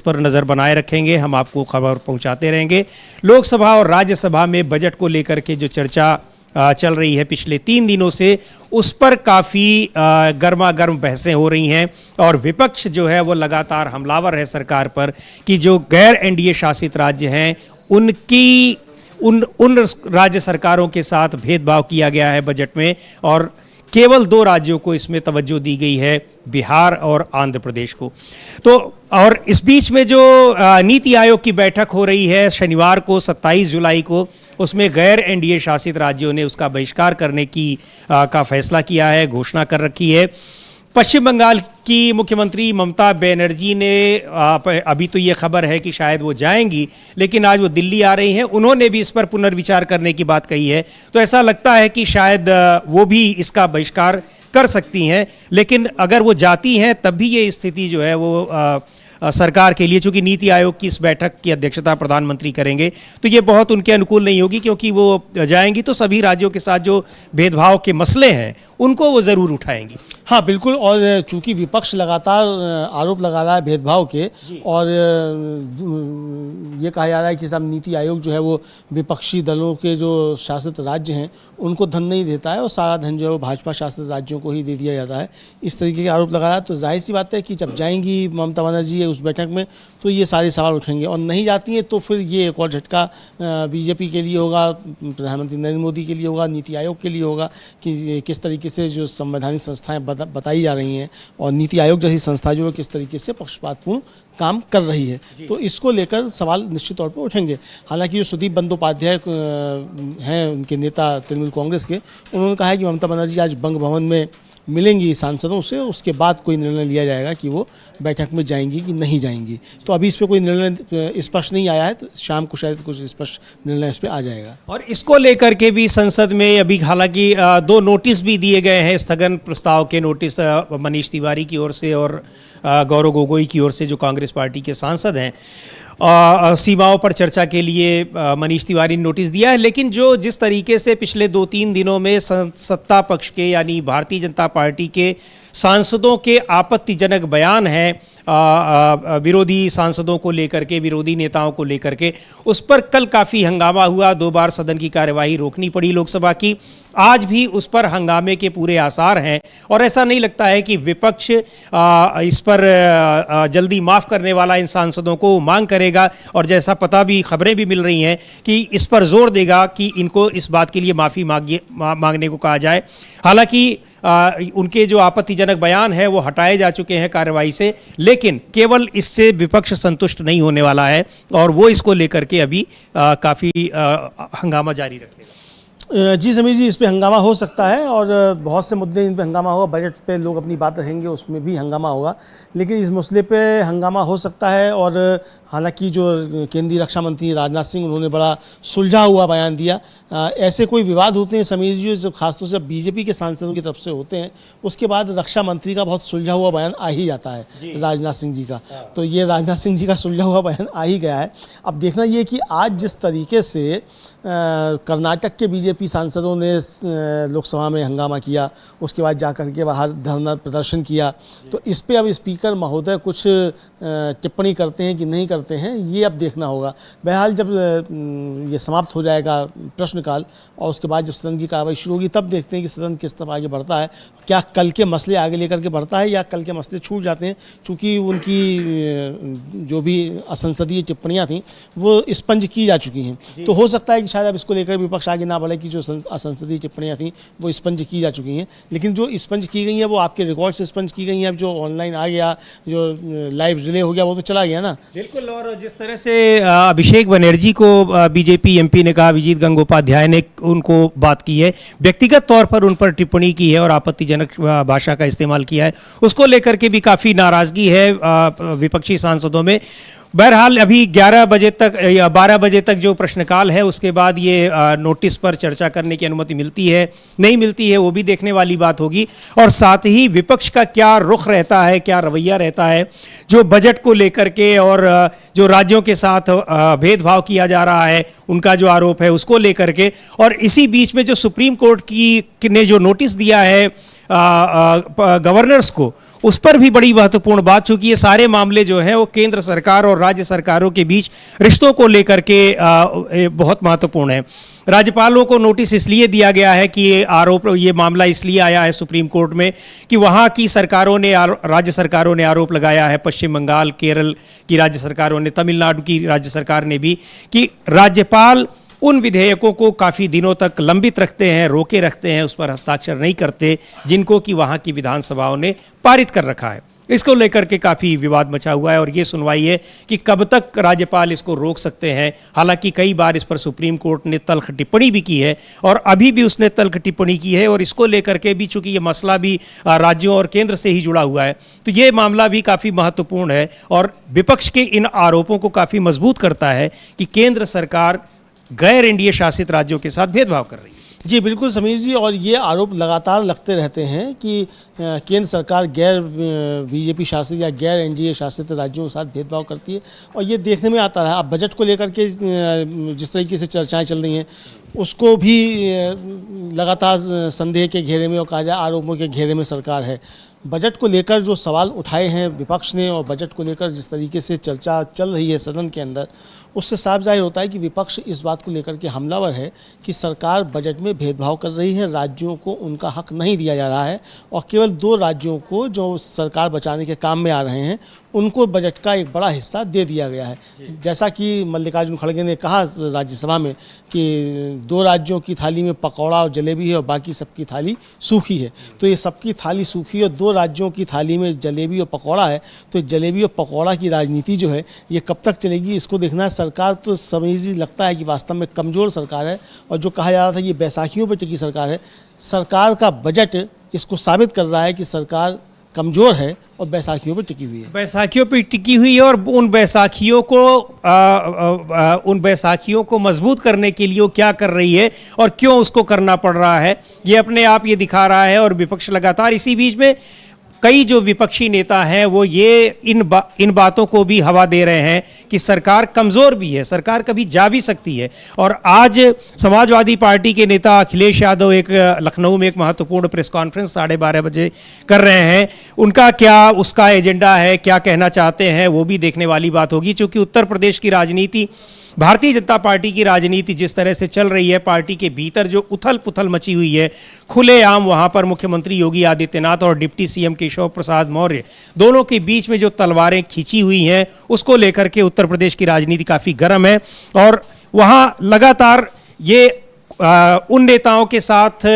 पर नज़र बनाए रखेंगे, हम आपको खबर पहुंचाते रहेंगे। लोकसभा और राज्यसभा में बजट को लेकर के जो चर्चा चल रही है पिछले 3 दिनों से, उस पर काफ़ी गर्मा गर्म बहसें हो रही हैं, और विपक्ष जो है वो लगातार हमलावर है सरकार पर कि जो गैर एनडीए शासित राज्य हैं उन राज्य सरकारों के साथ भेदभाव किया गया है बजट में, और केवल 2 राज्यों को इसमें तवज्जो दी गई है, बिहार और आंध्र प्रदेश को। तो और इस बीच में जो नीति आयोग की बैठक हो रही है शनिवार को 27 जुलाई को, उसमें गैर एनडीए शासित राज्यों ने उसका बहिष्कार करने का फैसला किया है, घोषणा कर रखी है। पश्चिम बंगाल की मुख्यमंत्री ममता बनर्जी ने अभी तो ये खबर है कि शायद वो जाएंगी, लेकिन आज वो दिल्ली आ रही हैं, उन्होंने भी इस पर पुनर्विचार करने की बात कही है। तो ऐसा लगता है कि शायद वो भी इसका बहिष्कार कर सकती हैं, लेकिन अगर वो जाती हैं तब भी ये स्थिति जो है वो सरकार के लिए, चूंकि नीति आयोग की इस बैठक की अध्यक्षता प्रधानमंत्री करेंगे, तो ये बहुत उनके अनुकूल नहीं होगी, क्योंकि वो जाएंगी तो सभी राज्यों के साथ जो भेदभाव के मसले हैं उनको वो ज़रूर उठाएंगी। हाँ बिल्कुल, और चूंकि विपक्ष लगातार आरोप लगा रहा है भेदभाव के, और ये कहा जा रहा है कि सब नीति आयोग जो है वो विपक्षी दलों के जो शासित राज्य हैं उनको धन नहीं देता है, और सारा धन जो है वो भाजपा शासित राज्यों को ही दे दिया जाता है, इस तरीके के आरोप लगा रहा है। तो जाहिर सी बात है कि जब जाएंगी ममता बनर्जी उस बैठक में तो ये सारे सवाल उठेंगे, और नहीं जाती हैं तो फिर ये एक और झटका बीजेपी के लिए होगा, प्रधानमंत्री नरेंद्र मोदी के लिए होगा, नीति आयोग के लिए होगा, कि किस तरीके से जो संवैधानिक संस्थाएं बताई जा रही हैं और नीति आयोग जैसी संस्था जो है किस तरीके से पक्षपातपूर्ण काम कर रही है, तो इसको लेकर सवाल निश्चित तौर पर उठेंगे। हालांकि जो सुदीप बंदोपाध्याय हैं उनके नेता तृणमूल कांग्रेस के, उन्होंने कहा है कि ममता बनर्जी आज बंग भवन में मिलेंगी सांसदों से, उसके बाद कोई निर्णय लिया जाएगा कि वो बैठक में जाएंगी कि नहीं जाएंगी। तो अभी इस पर कोई निर्णय स्पष्ट नहीं आया है, तो शाम को शायद कुछ स्पष्ट निर्णय इस पर आ जाएगा। और इसको लेकर के भी संसद में अभी हालांकि 2 नोटिस भी दिए गए हैं, स्थगन प्रस्ताव के नोटिस मनीष तिवारी की ओर से और गौरव गोगोई की ओर से, जो कांग्रेस पार्टी के सांसद हैं। सीमाओं पर चर्चा के लिए मनीष तिवारी ने नोटिस दिया है, लेकिन जिस तरीके से पिछले 2-3 दिनों में सत्ता पक्ष के यानी भारतीय जनता पार्टी के सांसदों के आपत्तिजनक बयान हैं विरोधी सांसदों को लेकर के, विरोधी नेताओं को लेकर के, उस पर कल काफ़ी हंगामा हुआ, 2 बार सदन की कार्यवाही रोकनी पड़ी लोकसभा की। आज भी उस पर हंगामे के पूरे आसार हैं, और ऐसा नहीं लगता है कि विपक्ष इस पर जल्दी माफ़ करने वाला इन सांसदों को मांग करेगा, और जैसा पता भी खबरें भी मिल रही हैं कि इस पर जोर देगा कि इनको इस बात के लिए माफ़ी मांगने को कहा जाए। हालांकि उनके जो आपत्तिजनक बयान है वो हटाए जा चुके हैं कार्रवाई से, लेकिन केवल इससे विपक्ष संतुष्ट नहीं होने वाला है, और वो इसको लेकर के अभी काफ़ी हंगामा जारी रखेगा। जी समीर जी, इस पे हंगामा हो सकता है, और बहुत से मुद्दे इन पे हंगामा होगा, बजट पे लोग अपनी बात रखेंगे उसमें भी हंगामा होगा, लेकिन इस मसले पे हंगामा हो सकता है। और हालांकि जो केंद्रीय रक्षा मंत्री राजनाथ सिंह, उन्होंने बड़ा सुलझा हुआ बयान दिया। ऐसे कोई विवाद होते हैं समीर जी, जब खासतौर से बीजेपी के सांसदों की तरफ से होते हैं, उसके बाद रक्षा मंत्री का बहुत सुलझा हुआ बयान आ ही जाता है राजनाथ सिंह जी का। तो ये राजनाथ सिंह जी का सुलझा हुआ बयान आ ही गया है। अब देखना ये कि आज जिस तरीके से कर्नाटक के बीजेपी सांसदों ने लोकसभा में हंगामा किया, उसके बाद जा कर के बाहर धरना प्रदर्शन किया, तो इस पे अब स्पीकर महोदय कुछ टिप्पणी करते हैं कि नहीं करते हैं, ये अब देखना होगा। बहरहाल जब ये समाप्त हो जाएगा प्रश्नकाल और उसके बाद जब सदन की कार्रवाई शुरू होगी, तब देखते हैं कि सदन किस तरफ आगे बढ़ता है। क्या कल के मसले आगे लेकर के बढ़ता है या कल के मसले छूट जाते हैं, चूँकि उनकी जो भी असंसदीय टिप्पणियाँ थीं वो स्पंज की जा चुकी हैं। तो हो सकता है कि शायद अब इसको लेकर विपक्ष आगे ना बढ़े कि जो असंसदीय टिप्पणियाँ थीं वो स्पंज की जा चुकी हैं, लेकिन जो स्पंज की गई हैं वो आपके रिकॉर्ड से स्पंज की गई हैं। अब जो ऑनलाइन आ गया, जो लाइव रिले हो गया, वो तो चला गया ना। बिल्कुल। और जिस तरह से अभिषेक बनर्जी को बीजेपी एमपी ने कहा, अभिजीत गंगोपाध्याय ने उनको बात की है, व्यक्तिगत तौर पर उन पर टिप्पणी की है और आपत्तिजनक भाषा का इस्तेमाल किया है, उसको लेकर के भी काफ़ी नाराज़गी है विपक्षी सांसदों में। बहरहाल अभी 11 बजे तक या 12 बजे तक जो प्रश्नकाल है, उसके बाद ये नोटिस पर चर्चा करने की अनुमति मिलती है नहीं मिलती है, वो भी देखने वाली बात होगी। और साथ ही विपक्ष का क्या रुख रहता है, क्या रवैया रहता है जो बजट को लेकर के, और जो राज्यों के साथ भेदभाव किया जा रहा है, उनका जो आरोप है उसको लेकर के। और इसी बीच में जो सुप्रीम कोर्ट की ने जो नोटिस दिया है गवर्नर्स को, उस पर भी बड़ी महत्वपूर्ण बात, चूंकि ये सारे मामले जो हैं वो केंद्र सरकार और राज्य सरकारों के बीच रिश्तों को लेकर के बहुत महत्वपूर्ण है। राज्यपालों को नोटिस इसलिए दिया गया है कि ये मामला इसलिए आया है सुप्रीम कोर्ट में कि वहाँ की सरकारों ने, राज्य सरकारों ने आरोप लगाया है, पश्चिम बंगाल, केरल की राज्य सरकारों ने, तमिलनाडु की राज्य सरकार ने भी, कि राज्यपाल उन विधेयकों को काफ़ी दिनों तक लंबित रखते हैं, रोके रखते हैं, उस पर हस्ताक्षर नहीं करते, जिनको कि वहाँ की विधानसभाओं ने पारित कर रखा है। इसको लेकर के काफ़ी विवाद मचा हुआ है और ये सुनवाई है कि कब तक राज्यपाल इसको रोक सकते हैं। हालांकि कई बार इस पर सुप्रीम कोर्ट ने तल्ख टिप्पणी भी की है और अभी भी उसने तल्ख टिप्पणी की है, और इसको लेकर के भी चूंकि ये मसला भी राज्यों और केंद्र से ही जुड़ा हुआ है, तो ये मामला भी काफ़ी महत्वपूर्ण है और विपक्ष के इन आरोपों को काफ़ी मजबूत करता है कि केंद्र सरकार गैर एनडीए शासित राज्यों के साथ भेदभाव कर रही है। जी बिल्कुल समीर जी, और ये आरोप लगातार लगते रहते हैं कि केंद्र सरकार गैर बीजेपी शासित या गैर एनडीए शासित राज्यों के साथ भेदभाव करती है, और ये देखने में आता है। अब बजट को लेकर के जिस तरीके से चर्चाएं चल रही हैं, उसको भी लगातार संदेह के घेरे में और कहा जाए आरोपों के घेरे में सरकार है। बजट को लेकर जो सवाल उठाए हैं विपक्ष ने, और बजट को लेकर जिस तरीके से चर्चा चल रही है सदन के अंदर, उससे साफ जाहिर होता है कि विपक्ष इस बात को लेकर के हमलावर है कि सरकार बजट में भेदभाव कर रही है, राज्यों को उनका हक नहीं दिया जा रहा है, और केवल 2 राज्यों को जो सरकार बचाने के काम में आ रहे हैं उनको बजट का एक बड़ा हिस्सा दे दिया गया है। जैसा कि मल्लिकार्जुन खड़गे ने कहा राज्यसभा में कि 2 राज्यों की थाली में पकौड़ा और जलेबी है और बाकी सबकी थाली सूखी है। तो ये सबकी थाली सूखी और 2 राज्यों की थाली में जलेबी और पकौड़ा है, तो जलेबी और पकौड़ा की राजनीति जो है ये कब तक चलेगी, इसको देखना है। सरकार तो समीर जी लगता है कि वास्तव में कमज़ोर सरकार है, और जो कहा जा रहा था ये बैसाखियों पर टिकी सरकार है, सरकार का बजट इसको साबित कर रहा है कि सरकार कमज़ोर है और बैसाखियों पर टिकी हुई है। बैसाखियों पर टिकी हुई है, और उन बैसाखियों को मजबूत करने के लिए वो क्या कर रही है और क्यों उसको करना पड़ रहा है, ये अपने आप ये दिखा रहा है। और विपक्ष लगातार इसी बीच में कई जो विपक्षी नेता हैं वो ये इन बातों को भी हवा दे रहे हैं कि सरकार कमज़ोर भी है, सरकार कभी जा भी सकती है। और आज समाजवादी पार्टी के नेता अखिलेश यादव एक लखनऊ में एक महत्वपूर्ण प्रेस कॉन्फ्रेंस 12:30 बजे कर रहे हैं। उनका क्या उसका एजेंडा है, क्या कहना चाहते हैं, वो भी देखने वाली बात होगी। चूँकि उत्तर प्रदेश की राजनीति, भारतीय जनता पार्टी की राजनीति जिस तरह से चल रही है, पार्टी के भीतर जो उथल पुथल मची हुई है, खुलेआम वहाँ पर मुख्यमंत्री योगी आदित्यनाथ और डिप्टी सीएम केशव प्रसाद मौर्य दोनों के बीच में जो तलवारें खींची हुई हैं, उसको लेकर के उत्तर प्रदेश की राजनीति काफ़ी गर्म है। और वहाँ लगातार ये उन नेताओं के साथ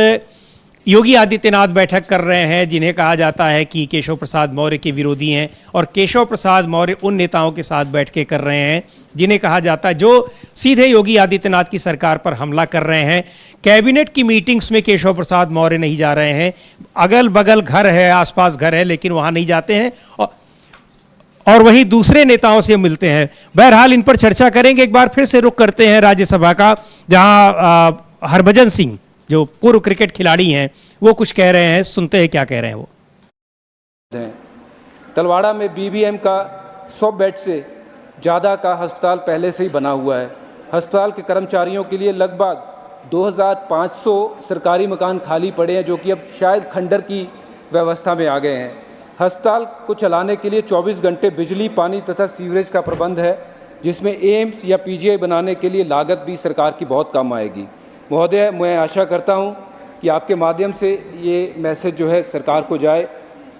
योगी आदित्यनाथ बैठक कर रहे हैं जिन्हें कहा जाता है कि केशव प्रसाद मौर्य के विरोधी हैं, और केशव प्रसाद मौर्य उन नेताओं के साथ बैठ के कर रहे हैं जिन्हें कहा जाता है जो सीधे योगी आदित्यनाथ की सरकार पर हमला कर रहे हैं। कैबिनेट की मीटिंग्स में केशव प्रसाद मौर्य नहीं जा रहे हैं, अगल बगल घर है, आसपास घर है, लेकिन वहाँ नहीं जाते हैं। और वहीं दूसरे नेताओं से मिलते हैं। बहरहाल इन पर चर्चा करेंगे। एक बार फिर से रुख करते हैं राज्यसभा का, जहां हरभजन सिंह जो पूर्व क्रिकेट खिलाड़ी हैं वो कुछ कह रहे हैं। सुनते हैं क्या कह रहे हैं वो। तलवाड़ा में बीबीएम का 100 बेड से ज़्यादा का अस्पताल पहले से ही बना हुआ है। अस्पताल के कर्मचारियों के लिए लगभग 2500 सरकारी मकान खाली पड़े हैं, जो कि अब शायद खंडर की व्यवस्था में आ गए हैं। अस्पताल को चलाने के लिए 24 घंटे बिजली, पानी तथा सीवरेज का प्रबंध है, जिसमें एम्स या पीजीआई बनाने के लिए लागत भी सरकार की बहुत कम आएगी। महोदय, मैं आशा करता हूं कि आपके माध्यम से ये मैसेज जो है सरकार को जाए,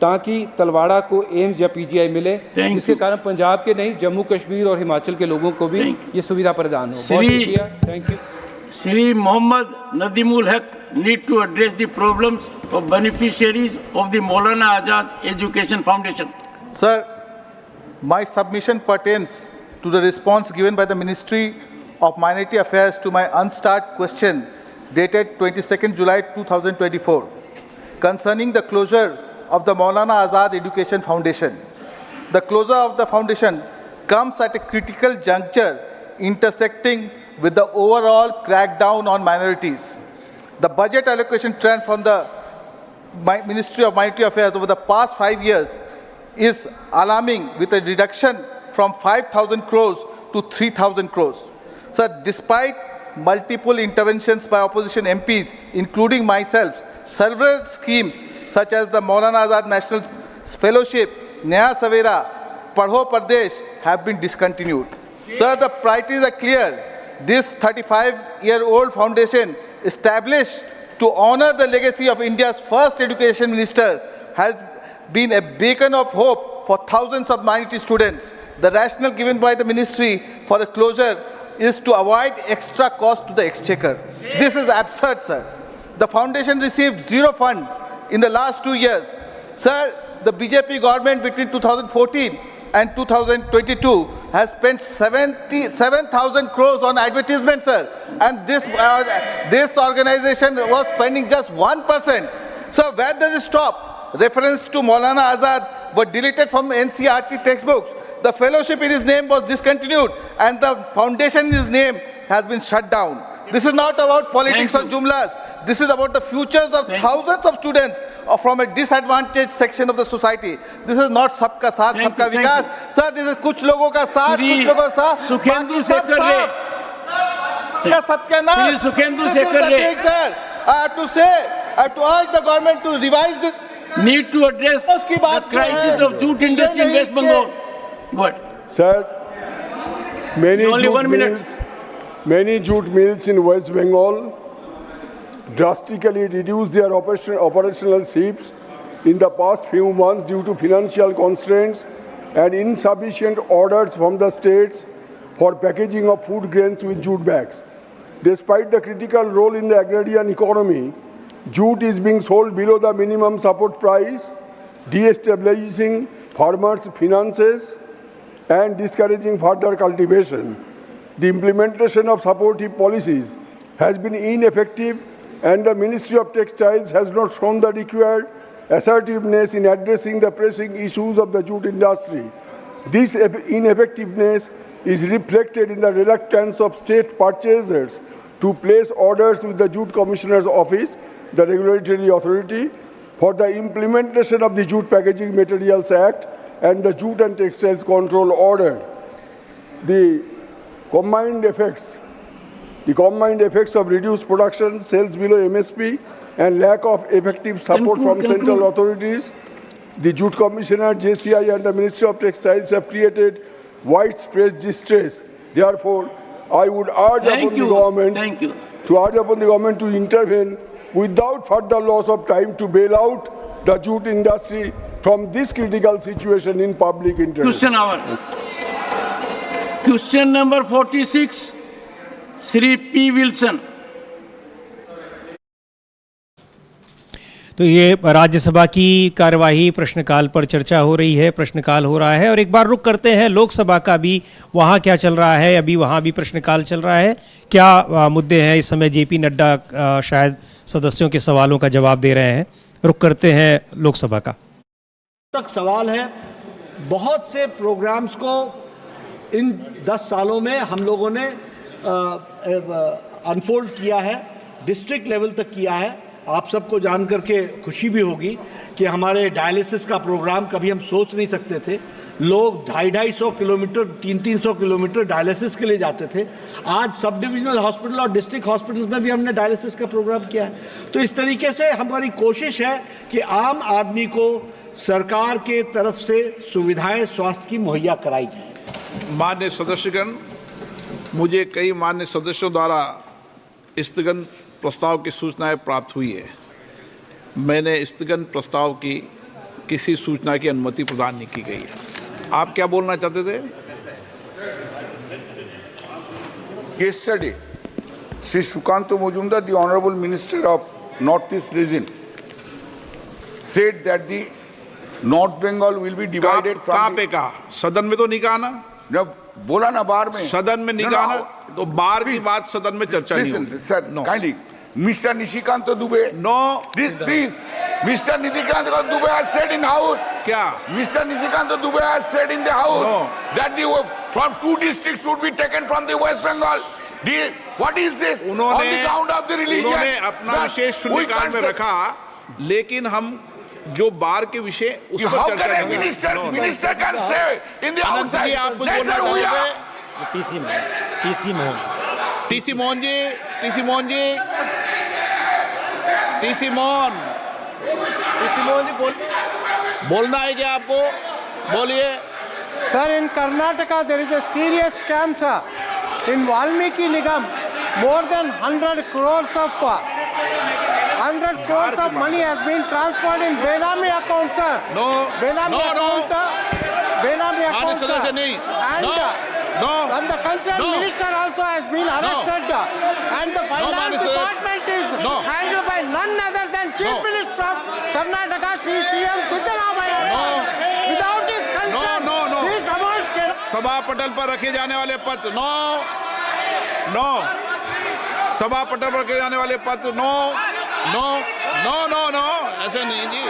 ताकि तलवाड़ा को एम्स या पीजीआई मिले, जिसके कारण पंजाब के नहीं जम्मू कश्मीर और हिमाचल के लोगों को भी ये सुविधा प्रदान हो। बहुत शुक्रिया, thank you. Sri Mohammad Nadimul Haq need to address the problems of beneficiaries of the Maulana Azad Education Foundation. Sir, my submission pertains to the response given by the Ministry of Minority Affairs to my unstarred question dated 22nd July 2024 concerning the closure of the Maulana Azad Education Foundation. The closure of the foundation comes at a critical juncture intersecting with the overall crackdown on minorities. The budget allocation trend from the Ministry of Minority Affairs over the past 5 years is alarming, with a reduction from 5,000 crores to 3,000 crores. Sir, despite multiple interventions by opposition MPs, including myself, several schemes such as the Maulana Azad National Fellowship, Naya Savera, Padho Pradesh have been discontinued. Sir, the priorities are clear. This 35-year-old foundation, established to honor the legacy of India's first education minister, has been a beacon of hope for thousands of minority students. The rationale given by the ministry for the closure is to avoid extra cost to the exchequer. This is absurd, sir. The foundation received zero funds in the last 2 years. Sir, the BJP government between 2014 and 2022 has spent 7,000 crores on advertisement, sir. And this organization was spending just 1%. So where does it stop? Reference to Maulana Azad were deleted from NCERT textbooks. The fellowship in his name was discontinued, and the foundation in his name has been shut down. This is not about politics or jumlas. This is about the futures of thousands of students from a disadvantaged section of the society. This is not सबका साथ सबका विकास. Sir, this is कुछ लोगों का साथ, कुछ लोगों का साथ. सुखेंदु शेखर रे. सत्यानाश. सुखेंदु शेखर रे. Sir, I have to urge the government to revise this. Need to address the crisis of jute industry in West Bengal. What? Sir, many jute mills in West Bengal drastically reduced their operational shifts in the past few months due to financial constraints and insufficient orders from the states for packaging of food grains with jute bags. Despite the critical role in the agrarian economy, jute is being sold below the minimum support price, destabilizing farmers' finances and discouraging further cultivation. The implementation of supportive policies has been ineffective, and the Ministry of Textiles has not shown the required assertiveness in addressing the pressing issues of the jute industry. This ineffectiveness is reflected in the reluctance of state purchasers to place orders with the Jute Commissioner's Office, the regulatory authority, for the implementation of the Jute Packaging Materials Act and the Jute and Textiles Control Order. The combined effects of reduced production, sales below MSP, and lack of effective support from central authorities, the Jute Commissioner, JCI, and the Ministry of Textiles have created widespread distress. Therefore, I would urge upon the government to intervene without further loss of time to bail out the jute industry from this critical situation in public interest. Question hour. Question number 46, Sri P. Wilson. तो ये राज्यसभा की कार्यवाही प्रश्नकाल पर चर्चा हो रही है, प्रश्नकाल हो रहा है। और एक बार रुक करते हैं लोकसभा का भी, वहाँ क्या चल रहा है। अभी वहाँ भी प्रश्नकाल चल रहा है। क्या मुद्दे हैं इस समय? जेपी नड्डा शायद सदस्यों के सवालों का जवाब दे रहे हैं। रुक करते हैं लोकसभा का। तक सवाल है बहुत से प्रोग्राम्स को इन 10 सालों में हम लोगों ने अनफोल्ड किया है, डिस्ट्रिक्ट लेवल तक किया है। आप सबको जान करके खुशी भी होगी कि हमारे डायलिसिस का प्रोग्राम कभी हम सोच नहीं सकते थे। लोग 250-250 किलोमीटर 300-300 किलोमीटर डायलिसिस के लिए जाते थे। आज सब डिविजनल हॉस्पिटल और डिस्ट्रिक्ट हॉस्पिटल्स में भी हमने डायलिसिस का प्रोग्राम किया है। तो इस तरीके से हमारी कोशिश है कि आम आदमी को सरकार के तरफ से सुविधाएं स्वास्थ्य की मुहैया कराई जाए। माननीय सदस्यगण, मुझे कई माननीय सदस्यों द्वारा स्थगन प्रस्ताव की सूचनाएं प्राप्त हुई है। मैंने स्थगन प्रस्ताव की किसी सूचना की अनुमति प्रदान नहीं की गई है। आप क्या बोलना चाहते थे? Yesterday, Shri Sukanta Majumdar, the Honorable Minister of Northeast Region, said that the North Bengal will be divided from. कहाँ पे कहा? सदन में तो नहीं कहा ना? बोला ना बाहर में। सदन में नहीं कहा ना? तो बाहर की बात सदन में चर्चा नहीं होगी। Sir, kindly, Mr. Nishikanta Dubey. No. Please. Mr. Nishikanta Dubey has said in house. क्या? Mr. Nishikanta Dubey has said in the house that from 2 districts would be taken from the West Bengal. What is this? On the ground of the religion. उन्होंने अपना विशेष शून्यकाल में रखा, लेकिन हम जो बार के विषय उस पर चर्चा नहीं। Minister can say in the outside. आप कुछ बोलना चाहते थे? टीसी मोहन जी बोलना है क्या आपको? बोलिए। Sir, in Karnataka there is a serious scam, sir. In Valmiki Nigam, more than 100 crores of money has been transferred in Benami account, sir. Benami account, sir. And the concerned minister also has been arrested. And the finance department is handled by none other than Chief Minister of Karnataka, Shri CM Siddaramaiah. Without his consent, these amounts can. सभा पटल पर रखे जाने वाले पत्र सभा पटल पर रखे जाने वाले पत्र ऐसे नहीं जी।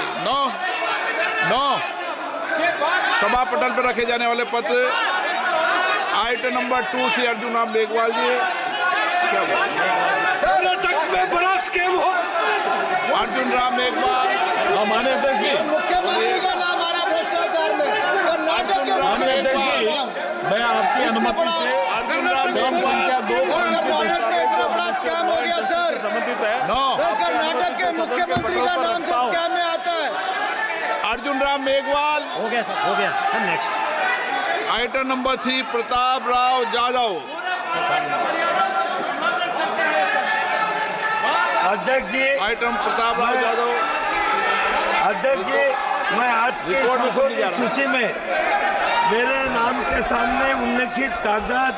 सभा पटल पर रखे जाने वाले पत्र आइटम नंबर 2 श्री अर्जुन राम मेघवाल जी। कर्नाटक में बड़ा स्कैम हो। अर्जुन राम मेघवाल माननीय अध्यक्ष जी, मुख्यमंत्री का नाम आ रहा है भ्रष्टाचार में। कर्नाटक के मैं आपकी अनुमति से कर्नाटक के इतना बड़ा स्कैम हो गया सर। संबंधित है। सर, कर्नाटक के मुख्यमंत्री का नाम से स्कैम में आता है। अर्जुन राम मेघवाल हो गया sir next. Item number 3 Pratap Rao Jadhav. अध्यक्ष जी, आइटम प्रताप राव जाधव। अध्यक्ष जी, मैं आज के सांसदों की सूची में मेरे नाम के सामने उल्लेखित कागजात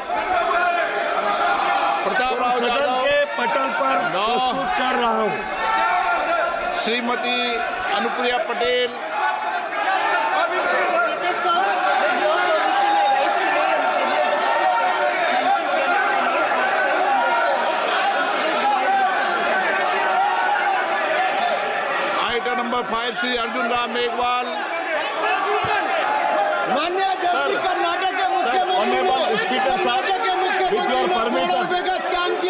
प्रताप राव सदन के पटल पर प्रस्तुत कर रहा हूं। श्रीमती अनुप्रिया पटेल। Item number 5 Shri Arjun Ram Meghwal. माननीय अध्यक्ष, कर्नाटक के मुख्यमंत्री स्पीकर साहब, with your permission,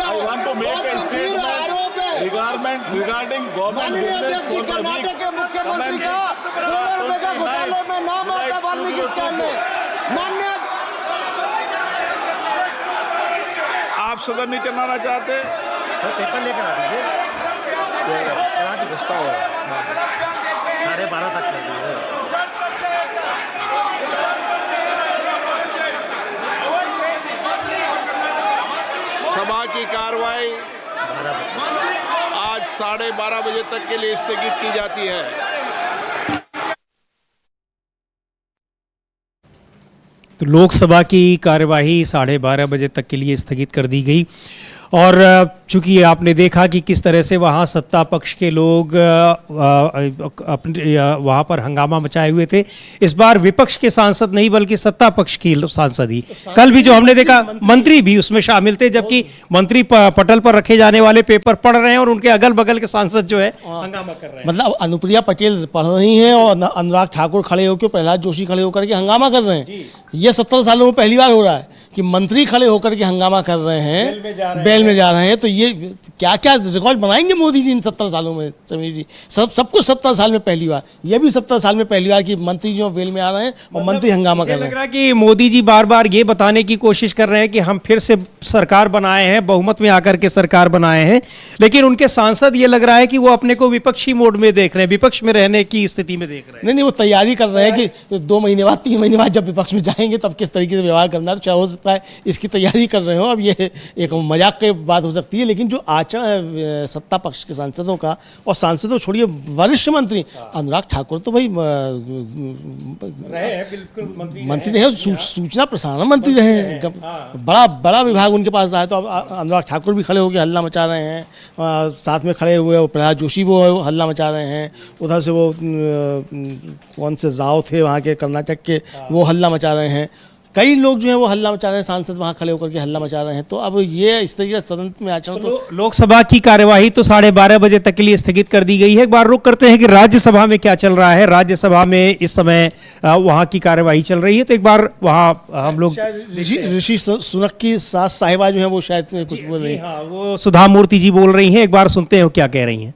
I want to make a statement regarding government business for the week. Karnataka के मुख्यमंत्री का करोड़ रुपए का घोटाले में नाम आता वाल्मीकि स्कैम में। माननीय आप सदन नहीं चलाना चाहते? पेपर लेकर आ दीजिए, 12:30 तक कर दीजिए। सभा की कार्रवाई आज 12:30 बजे तक के लिए स्थगित की जाती है। तो लोकसभा की कार्यवाही 12:30 बजे तक के लिए स्थगित कर दी गई। और चूंकि आपने देखा कि किस तरह से वहाँ सत्ता पक्ष के लोग अपने वहाँ पर हंगामा मचाए हुए थे, इस बार विपक्ष के सांसद नहीं बल्कि सत्ता पक्ष की सांसद ही। कल भी जो हमने देखा मंत्री भी उसमें शामिल थे, जबकि मंत्री पटल पर रखे जाने वाले पेपर पढ़ रहे हैं और उनके अगल बगल के सांसद जो है हंगामा कर रहे हैं। मतलब अनुप्रिया पटेल पढ़ रही हैं और अनुराग ठाकुर खड़े होकर, प्रहलाद जोशी खड़े होकर के हंगामा कर रहे हैं। ये 70 सालों में पहली बार हो रहा है कि मंत्री खड़े होकर के हंगामा कर रहे हैं, बेल में जा रहे हैं। तो ये क्या क्या रिकॉर्ड बनाएंगे मोदी जी इन 70 सालों में? समीर जी, सबको 70 साल में पहली बार, ये भी 70 साल में पहली बार कि मंत्री जो बेल में आ रहे हैं और मंत्री हंगामा कर रहे हैं। लग रहा है कि मोदी जी बार बार ये बताने की कोशिश कर रहे हैं कि हम फिर से सरकार बनाए हैं, बहुमत में आकर के सरकार बनाए हैं, लेकिन उनके सांसद ये लग रहा है कि वो अपने को विपक्षी मोड में देख रहे हैं, विपक्ष में रहने की स्थिति में देख रहे हैं। नहीं, वो तैयारी कर रहे हैं कि 2 महीने बाद, 3 महीने बाद जब विपक्ष में जाएंगे तब किस तरीके से व्यवहार करना है। तो हो सकता है इसकी तैयारी कर रहे हो। अब ये एक मजाक की बात हो सकती है, लेकिन जो आचरण है सत्ता पक्ष के सांसदों का, और सांसदों छोड़िए वरिष्ठ मंत्री अनुराग ठाकुर तो भाई मंत्री रहे, सूचना प्रसारण मंत्री रहे, बड़ा विभाग उनके पास रहा है। तो अब अनुराग ठाकुर भी खड़े होकर हल्ला मचा रहे हैं, साथ में खड़े हुए प्रहलाद जोशी वो हल्ला मचा रहे हैं, उधर से वो कौन से राव थे वहाँ के कर्नाटक के, वो हल्ला मचा रहे हैं। कई लोग जो हैं वो हल्ला मचा रहे हैं, सांसद वहाँ खड़े होकर के हल्ला मचा रहे हैं। तो अब ये इस तरीके से सदन में आचरण तो लोकसभा की कार्यवाही तो 12:30 बजे तक के लिए स्थगित कर दी गई है। एक बार रुक करते हैं कि राज्यसभा में क्या चल रहा है। राज्यसभा में इस समय वहाँ की कार्यवाही चल रही है, तो एक बार वहाँ हम लोग ऋषि सुनक की सास साहिबा जो है वो शायद कुछ बोल रही है, वो सुधा मूर्ति जी बोल रही हैं। एक बार सुनते हैं क्या कह रही हैं।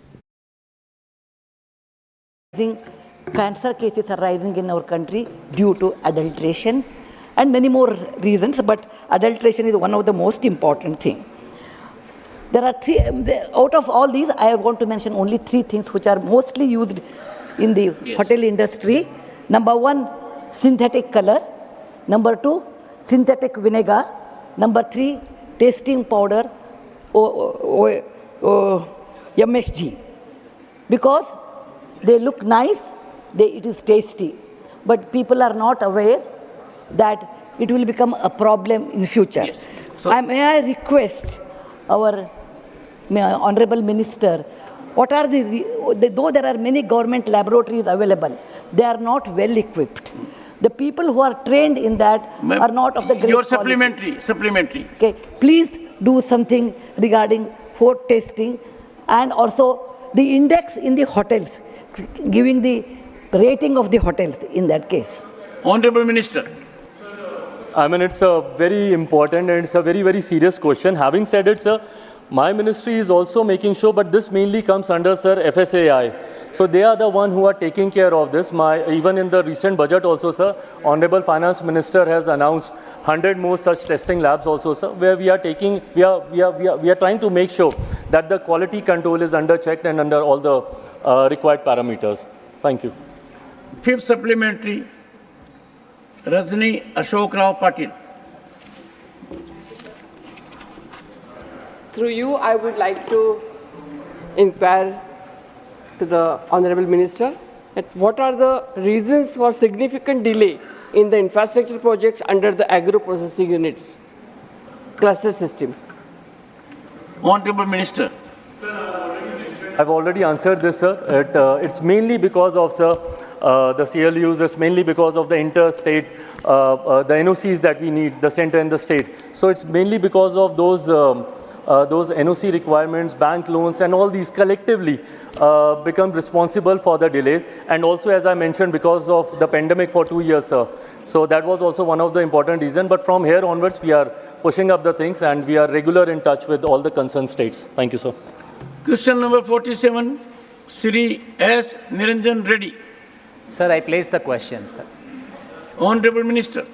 Cancer cases are rising in our country due to adulteration and many more reasons, but adulteration is one of the most important thing. There are out of all these, I want to mention only 3 things which are mostly used in the hotel industry. Number 1, synthetic color. Number 2, synthetic vinegar. Number 3, tasting powder, MSG. Because they look nice, it is tasty, but people are not aware that it will become a problem in future. Yes. So, may I request our honorable minister, what are though there are many government laboratories available, they are not well equipped. The people who are trained in that are not of the great quality. Supplementary. Okay, please do something regarding food tasting and also the index in the hotels, giving the rating of the hotels in that case. Honorable Minister. I mean, it's a very important and it's a very, very serious question. Having said it, sir, my ministry is also making sure, but this mainly comes under, sir, FSAI. So they are the one who are taking care of this. Even in the recent budget also, sir, Honorable Finance Minister has announced 100 more such testing labs also, sir, where we are trying to make sure that the quality control is under checked and under all the required parameters. Thank you. 5th supplementary, Rajni Ashok Rao Patil. Through you, I would like to inquire to the Honorable Minister that what are the reasons for significant delay in the infrastructure projects under the agro-processing units cluster system? Honorable Minister. I've already answered this, sir. It's mainly because of, sir, the CLUs. It's mainly because of the interstate, the NOCs that we need, the center and the state. So it's mainly because of those NOC requirements, bank loans, and all these collectively become responsible for the delays. And also, as I mentioned, because of the pandemic for 2 years, sir. So that was also one of the important reasons. But from here onwards, we are pushing up the things and we are regular in touch with all the concerned states. Thank you, sir. Question number 47, Sri S. Niranjan Reddy. Sir, I place the question, sir. Honorable Minister.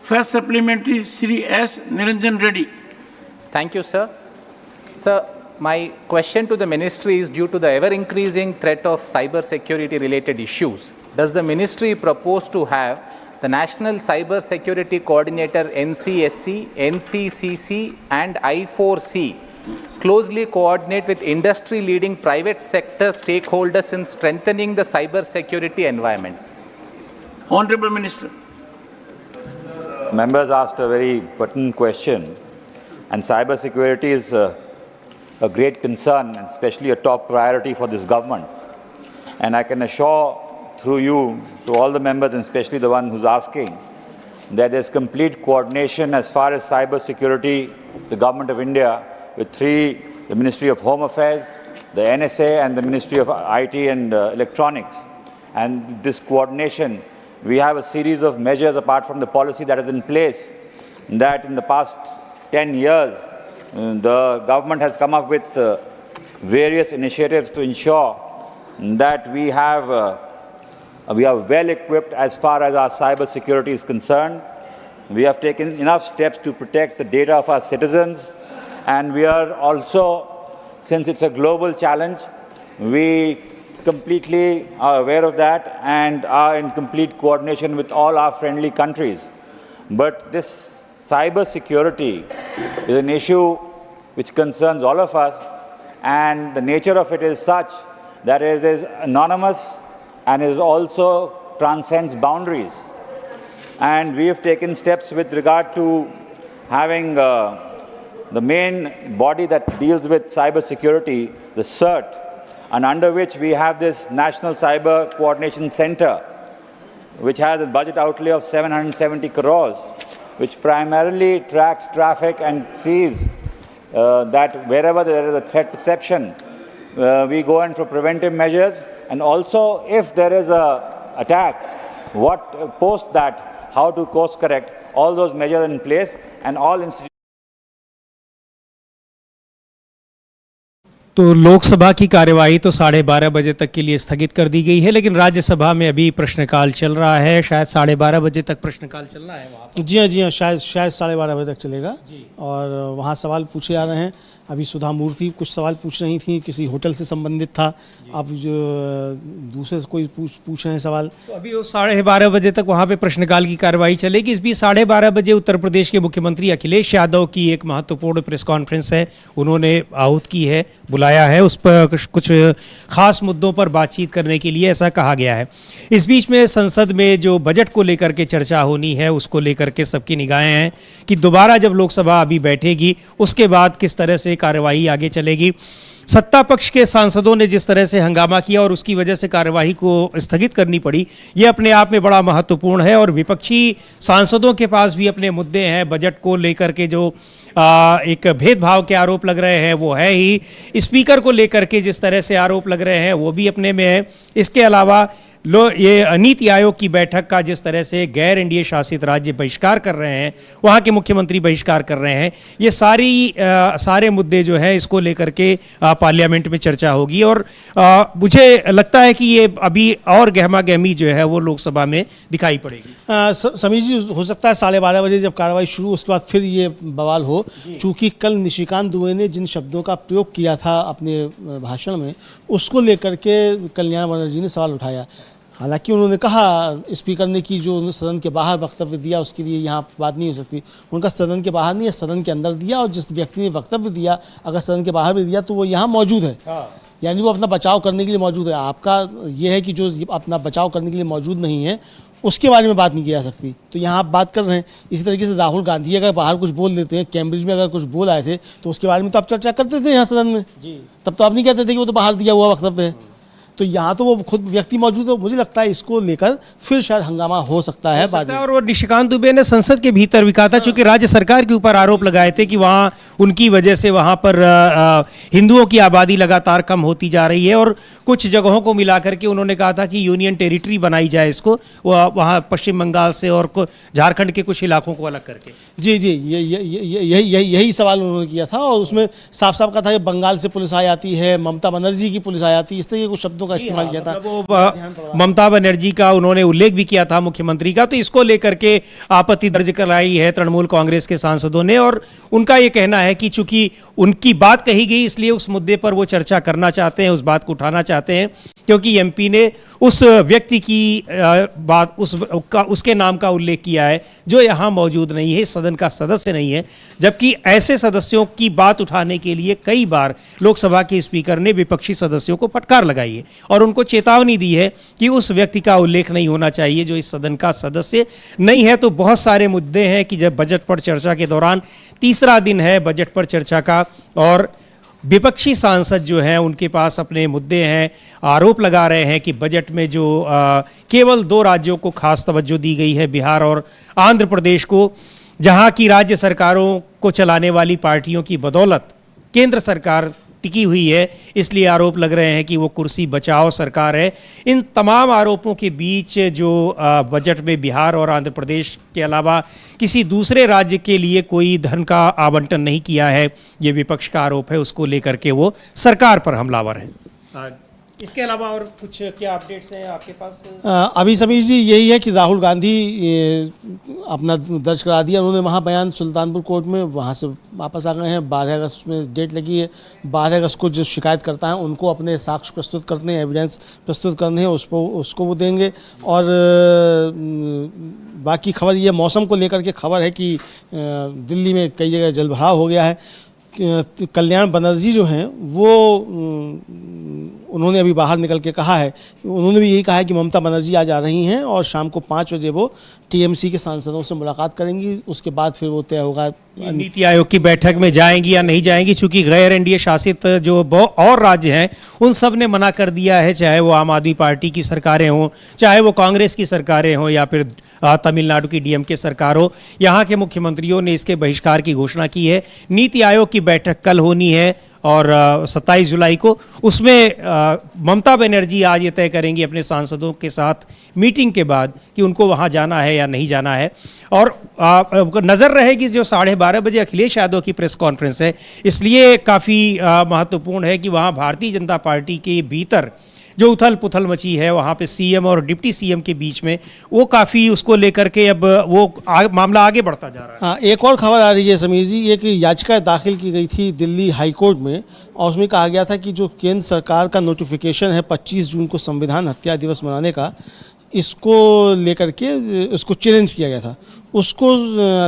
First supplementary, Sri S. Niranjan Reddy. Thank you, sir. Sir, my question to the ministry is due to the ever-increasing threat of cyber-security-related issues. Does the ministry propose to have the National Cyber Security Coordinator NCSC, NCCC and I4C closely coordinate with industry-leading private sector stakeholders in strengthening the cyber security environment? Honorable Minister. members asked a very pertinent question, and cyber security is a great concern, and especially a top priority for this government. And I can assure through you to all the members, and especially the one who's asking, that there's complete coordination as far as cyber security, the Government of India, with the Ministry of Home Affairs, the NSA and the Ministry of IT and Electronics. And this coordination, we have a series of measures apart from the policy that is in place, that in the past 10 years, the government has come up with various initiatives to ensure that we are well equipped as far as our cyber security is concerned. We have taken enough steps to protect the data of our citizens, and we are also, since it's a global challenge, we completely are aware of that and are in complete coordination with all our friendly countries. But this cyber security is an issue which concerns all of us, and the nature of it is such that it is anonymous and is also transcends boundaries. And we have taken steps with regard to having the main body that deals with cyber security, the CERT, and under which we have this National Cyber Coordination Center, which has a budget outlay of 770 crores, which primarily tracks traffic and sees that wherever there is a threat perception, we go in for preventive measures, and also if there is a attack, post that, how to course correct, all those measures in place, and all institutions. तो लोकसभा की कार्यवाही तो 12:30 बजे तक के लिए स्थगित कर दी गई है, लेकिन राज्यसभा में अभी प्रश्नकाल चल रहा है। शायद 12:30 बजे तक प्रश्नकाल चलना है वहाँ। जी हाँ, शायद 12:30 बजे तक चलेगा। और वहाँ सवाल पूछे जा रहे हैं। अभी सुधा मूर्ति कुछ सवाल पूछ रही थी, किसी होटल से संबंधित था। अब जो दूसरे से कोई पूछ रहे हैं सवाल। तो अभी 12:30 बजे तक वहाँ पे प्रश्नकाल की कार्यवाही चलेगी। इस बीच 12:30 बजे उत्तर प्रदेश के मुख्यमंत्री अखिलेश यादव की एक महत्वपूर्ण प्रेस कॉन्फ्रेंस है, उन्होंने आहूत की है, बुलाया है, उस पर कुछ खास मुद्दों पर बातचीत करने के लिए, ऐसा कहा गया है। इस बीच में संसद में जो बजट को लेकर के चर्चा होनी है, उसको लेकर के सबकी निगाहें हैं कि दोबारा जब लोकसभा अभी बैठेगी उसके बाद किस तरह से कार्यवाही आगे चलेगी। सत्ता पक्ष के सांसदों ने जिस तरह से हंगामा किया और उसकी वजह से कार्यवाही को स्थगित करनी पड़ी, ये अपने आप में बड़ा महत्वपूर्ण है। और विपक्षी सांसदों के पास भी अपने मुद्दे हैं। बजट को लेकर के जो एक भेदभाव के आरोप लग रहे हैं वो है ही, स्पीकर को लेकर के जिस तरह से आरोप लग रहे हैं वो भी अपने में है। इसके अलावा ये नीति आयोग की बैठक का जिस तरह से गैर एनडीए शासित राज्य बहिष्कार कर रहे हैं, वहाँ के मुख्यमंत्री बहिष्कार कर रहे हैं, ये सारे मुद्दे जो है इसको लेकर के पार्लियामेंट में चर्चा होगी। और मुझे लगता है कि ये अभी और गहमा गहमी जो है वो लोकसभा में दिखाई पड़ेगी। समीर जी, हो सकता है 12:30 बजे जब कार्रवाई शुरू उसके बाद फिर ये बवाल हो, चूँकि कल निशिकांत दुबे ने जिन शब्दों का प्रयोग किया था अपने भाषण में, उसको लेकर के कल्याण बनर्जी ने सवाल उठाया। हालांकि उन्होंने कहा स्पीकर ने कि जो सदन के बाहर वक्तव्य दिया उसके लिए यहाँ बात नहीं हो सकती। उनका सदन के बाहर नहीं है, सदन के अंदर दिया, और जिस व्यक्ति ने वक्तव्य दिया अगर सदन के बाहर भी दिया तो वो यहाँ मौजूद है। यानी वो अपना बचाव करने के लिए मौजूद है। आपका ये है कि जो अपना बचाव करने के लिए मौजूद नहीं है उसके बारे में बात नहीं की जा सकती। तो यहाँ आप बात कर रहे हैं। इसी तरीके से राहुल गांधी अगर बाहर कुछ बोल देते हैं, कैम्ब्रिज में अगर कुछ बोल आए थे तो उसके बारे में तो आप चर्चा करते थे यहाँ सदन में। तब तो आप नहीं कहते थे कि वो तो बाहर दिया हुआ वक्तव्य है। तो यहाँ तो वो खुद व्यक्ति मौजूद है। मुझे लगता है इसको लेकर फिर शायद हंगामा हो सकता है बाद में। और वो निशिकांत दुबे ने संसद के भीतर भी कहा था, चूंकि राज्य सरकार के ऊपर आरोप लगाए थे कि वहाँ उनकी वजह से वहाँ पर हिंदुओं की आबादी लगातार कम होती जा रही है, और कुछ जगहों को मिलाकर के उन्होंने कहा था कि यूनियन टेरिटरी बनाई जाए इसको, वहाँ पश्चिम बंगाल से और झारखंड के कुछ इलाकों को अलग करके। जी, यही सवाल उन्होंने किया था, और उसमें साफ साफ कहा था कि बंगाल से पुलिस आ जाती है, ममता बनर्जी की पुलिस आ जाती है, इस तरह के कुछ शब्दों का इस्तेमाल किया था। वो ममता बनर्जी का उन्होंने उल्लेख भी किया था, मुख्यमंत्री का। तो इसको लेकर के आपत्ति दर्ज कराई है तृणमूल कांग्रेस के सांसदों ने, और उनका ये कहना है कि चूंकि उनकी बात कही गई इसलिए उस मुद्दे पर वो चर्चा करना चाहते हैं, उस बात को उठाना चाहते हैं, क्योंकि एमपी ने उस व्यक्ति की बात उसके नाम का उल्लेख किया है जो यहाँ मौजूद नहीं है, सदन का सदस्य नहीं है। जबकि ऐसे सदस्यों की बात उठाने के लिए कई बार लोकसभा के स्पीकर ने विपक्षी सदस्यों को फटकार लगाई है और उनको चेतावनी दी है कि उस व्यक्ति का उल्लेख नहीं होना चाहिए जो इस सदन का सदस्य नहीं है। तो बहुत सारे मुद्दे हैं कि जब बजट पर चर्चा के दौरान तीसरा दिन है बजट पर चर्चा का, और विपक्षी सांसद जो हैं उनके पास अपने मुद्दे हैं, आरोप लगा रहे हैं कि बजट में जो केवल 2 राज्यों को खास तवज्जो दी गई है, बिहार और आंध्र प्रदेश को, जहां की राज्य सरकारों को चलाने वाली पार्टियों की बदौलत केंद्र सरकार टिकी हुई है, इसलिए आरोप लग रहे हैं कि वो कुर्सी बचाओ सरकार है। इन तमाम आरोपों के बीच जो बजट में बिहार और आंध्र प्रदेश के अलावा किसी दूसरे राज्य के लिए कोई धन का आवंटन नहीं किया है, ये विपक्ष का आरोप है, उसको लेकर के वो सरकार पर हमलावर हैं। इसके अलावा और कुछ क्या अपडेट्स हैं आपके पास? अभी समीर जी यही है कि राहुल गांधी अपना दर्ज करा दिया उन्होंने वहाँ बयान सुल्तानपुर कोर्ट में, वहाँ से वापस आ गए हैं। 12 अगस्त में डेट लगी है, 12 अगस्त को जो शिकायत करता है उनको अपने साक्ष्य प्रस्तुत करने हैं, एविडेंस प्रस्तुत करने हैं, उसको वो देंगे। और बाकी खबर ये मौसम को लेकर के खबर है कि दिल्ली में कई जगह जलभराव हो गया है। कल्याण बनर्जी जो हैं वो उन्होंने अभी बाहर निकल के कहा है, उन्होंने भी यही कहा है कि ममता बनर्जी आज आ रही हैं और शाम को 5 बजे वो टीएमसी के सांसदों से मुलाकात करेंगी, उसके बाद फिर वो तय होगा नीति आयोग की बैठक में जाएंगी या नहीं जाएंगी। चूंकि गैर एनडीए शासित जो और राज्य हैं उन सब ने मना कर दिया है, चाहे वो आम आदमी पार्टी की सरकारें हों, चाहे वो कांग्रेस की सरकारें हों या फिर तमिलनाडु की डीएमके सरकार हो, यहाँ के मुख्यमंत्रियों ने इसके बहिष्कार की घोषणा की है। नीति आयोग की बैठक कल होनी है और 27 जुलाई को, उसमें ममता बनर्जी आज ये तय करेंगी अपने सांसदों के साथ मीटिंग के बाद कि उनको वहाँ जाना है या नहीं जाना है। और नज़र रहेगी जो 12:30 बजे अखिलेश यादव की प्रेस कॉन्फ्रेंस है, इसलिए काफ़ी महत्वपूर्ण है कि वहाँ भारतीय जनता पार्टी के भीतर जो उथल पुथल मची है वहाँ पे सीएम और डिप्टी सीएम के बीच में, वो काफ़ी उसको लेकर के अब वो मामला आगे बढ़ता जा रहा है। हाँ, एक और खबर आ रही है समीर जी, एक याचिका दाखिल की गई थी दिल्ली हाई कोर्ट में और उसमें कहा गया था कि जो केंद्र सरकार का नोटिफिकेशन है 25 जून को संविधान हत्या दिवस मनाने का, इसको लेकर के उसको चैलेंज किया गया था, उसको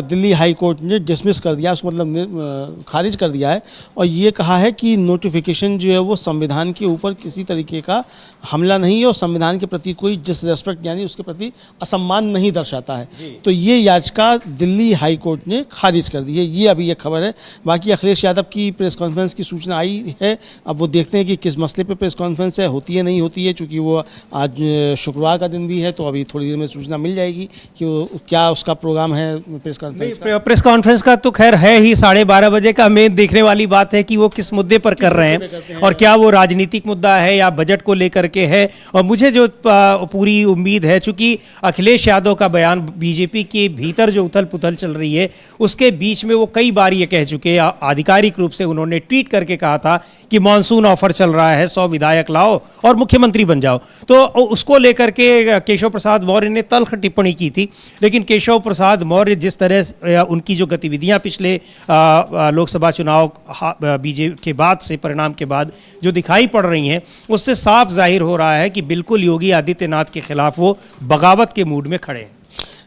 दिल्ली हाई कोर्ट ने डिसमिस कर दिया, उसको मतलब खारिज कर दिया है और ये कहा है कि नोटिफिकेशन जो है वो संविधान के ऊपर किसी तरीके का हमला नहीं है और संविधान के प्रति कोई डिसरेस्पेक्ट यानी उसके प्रति असम्मान नहीं दर्शाता है। तो ये याचिका दिल्ली हाई कोर्ट ने खारिज कर दी है, ये अभी ये खबर है। बाकी अखिलेश यादव की प्रेस कॉन्फ्रेंस की सूचना आई है, अब वो देखते हैं कि किस मसले पर प्रेस कॉन्फ्रेंस है, होती है नहीं होती है, चूँकि वो आज शुक्रवार का दिन भी है तो अभी थोड़ी देर में सूचना मिल जाएगी कि वो क्या उसका प्रोग्राम है प्रेस कॉन्फ्रेंस का। प्रेस कॉन्फ्रेंस का तो खैर है ही 12:30 बजे का, मेन देखने वाली बात है कि वो किस मुद्दे पर कर रहे हैं और क्या वो राजनीतिक मुद्दा है या बजट को लेकर के है। और मुझे जो पूरी उम्मीद है, चूंकि अखिलेश यादव का बयान बीजेपी के भीतर जो उथल पुथल चल रही है उसके बीच में वो कई बार ये कह चुके हैं, आधिकारिक रूप से उन्होंने ट्वीट करके कहा था कि मानसून ऑफर चल रहा है, 100 विधायक लाओ और मुख्यमंत्री बन जाओ। तो उसको लेकर के केशव प्रसाद मौर्य ने तल्ख टिप्पणी की थी, लेकिन केशव प्रसाद मौर्य जिस तरह उनकी जो गतिविधियां पिछले लोकसभा चुनाव बीजेपी के बाद से परिणाम के बाद जो दिखाई पड़ रही हैं, उससे साफ जाहिर हो रहा है कि बिल्कुल योगी आदित्यनाथ के खिलाफ वो बगावत के मूड में खड़े हैं।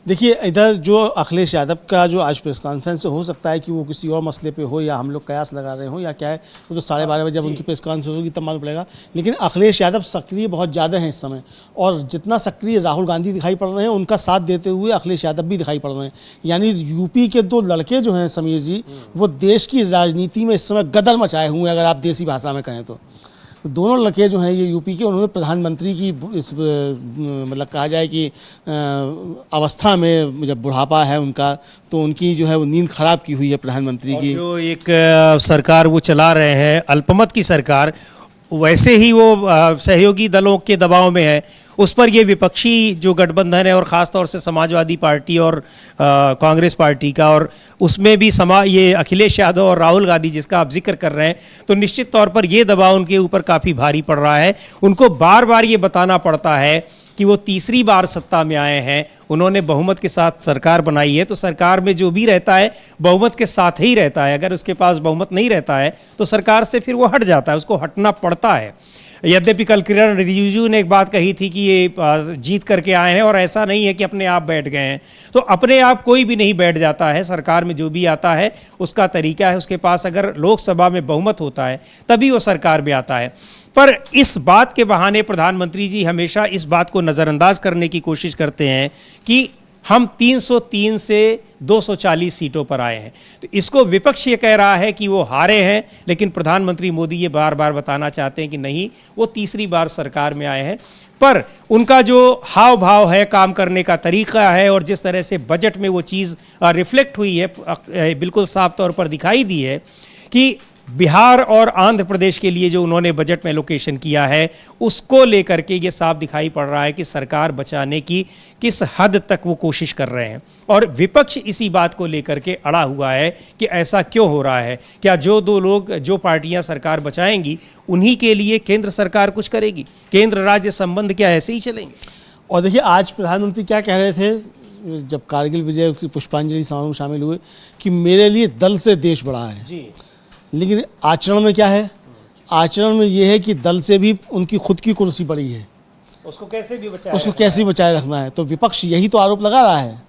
देखिए, इधर जो अखिलेश यादव का जो आज प्रेस कॉन्फ्रेंस हो सकता है कि वो किसी और मसले पे हो या हम लोग कयास लगा रहे हो या क्या है, वो तो 12:30 बजे जब उनकी प्रेस कॉन्फ्रेंस होगी तब मालूम पड़ेगा। लेकिन अखिलेश यादव सक्रिय बहुत ज़्यादा हैं इस समय, और जितना सक्रिय राहुल गांधी दिखाई पड़ रहे हैं उनका साथ देते हुए अखिलेश यादव भी दिखाई पड़ रहे हैं। यानी यूपी के 2 लड़के जो हैं समीर जी, वो देश की राजनीति में इस समय गदर मचाए हुए हैं, अगर आप देसी भाषा में कहें तो। दोनों लड़के जो हैं ये यूपी के, उन्होंने प्रधानमंत्री की इस मतलब कहा जाए कि अवस्था में जब बुढ़ापा है उनका, तो उनकी जो है वो नींद खराब की हुई है प्रधानमंत्री की। जो एक सरकार वो चला रहे हैं अल्पमत की सरकार, वैसे ही वो सहयोगी दलों के दबाव में है, उस पर ये विपक्षी जो गठबंधन है और ख़ास तौर से समाजवादी पार्टी और कांग्रेस पार्टी का, और उसमें भी ये अखिलेश यादव और राहुल गांधी जिसका आप जिक्र कर रहे हैं, तो निश्चित तौर पर ये दबाव उनके ऊपर काफ़ी भारी पड़ रहा है। उनको बार बार ये बताना पड़ता है कि वो तीसरी बार सत्ता में आए हैं, उन्होंने बहुमत के साथ सरकार बनाई है, तो सरकार में जो भी रहता है बहुमत के साथ ही रहता है। अगर उसके पास बहुमत नहीं रहता है तो सरकार से फिर वो हट जाता है, उसको हटना पड़ता है। यद्यपि कल किरण रिजिजू ने एक बात कही थी कि ये जीत करके आए हैं और ऐसा नहीं है कि अपने आप बैठ गए हैं। तो अपने आप कोई भी नहीं बैठ जाता है, सरकार में जो भी आता है उसका तरीका है, उसके पास अगर लोकसभा में बहुमत होता है तभी वो सरकार में आता है। पर इस बात के बहाने प्रधानमंत्री जी हमेशा इस बात को नज़रअंदाज करने की कोशिश करते हैं कि हम 303 से 240 सीटों पर आए हैं। तो इसको विपक्ष ये कह रहा है कि वो हारे हैं, लेकिन प्रधानमंत्री मोदी ये बार बार बताना चाहते हैं कि नहीं, वो तीसरी बार सरकार में आए हैं। पर उनका जो हाव भाव है, काम करने का तरीका है और जिस तरह से बजट में वो चीज़ रिफ्लेक्ट हुई है, बिल्कुल साफ तौर पर दिखाई दी है कि बिहार और आंध्र प्रदेश के लिए जो उन्होंने बजट में एलोकेशन किया है उसको लेकर के ये साफ दिखाई पड़ रहा है कि सरकार बचाने की किस हद तक वो कोशिश कर रहे हैं। और विपक्ष इसी बात को लेकर के अड़ा हुआ है कि ऐसा क्यों हो रहा है, क्या जो दो लोग, जो पार्टियां सरकार बचाएंगी उन्हीं के लिए केंद्र सरकार कुछ करेगी? केंद्र राज्य संबंध क्या ऐसे ही चलेंगे? और देखिए, आज प्रधानमंत्री क्या कह रहे थे जब कारगिल विजय की पुष्पांजलि समारोह में शामिल हुए कि मेरे लिए दल से देश बड़ा है जी। लेकिन आचरण में क्या है? आचरण में ये है कि दल से भी उनकी खुद की कुर्सी बड़ी है, उसको कैसे बचाए रखना है। तो विपक्ष यही तो आरोप लगा रहा है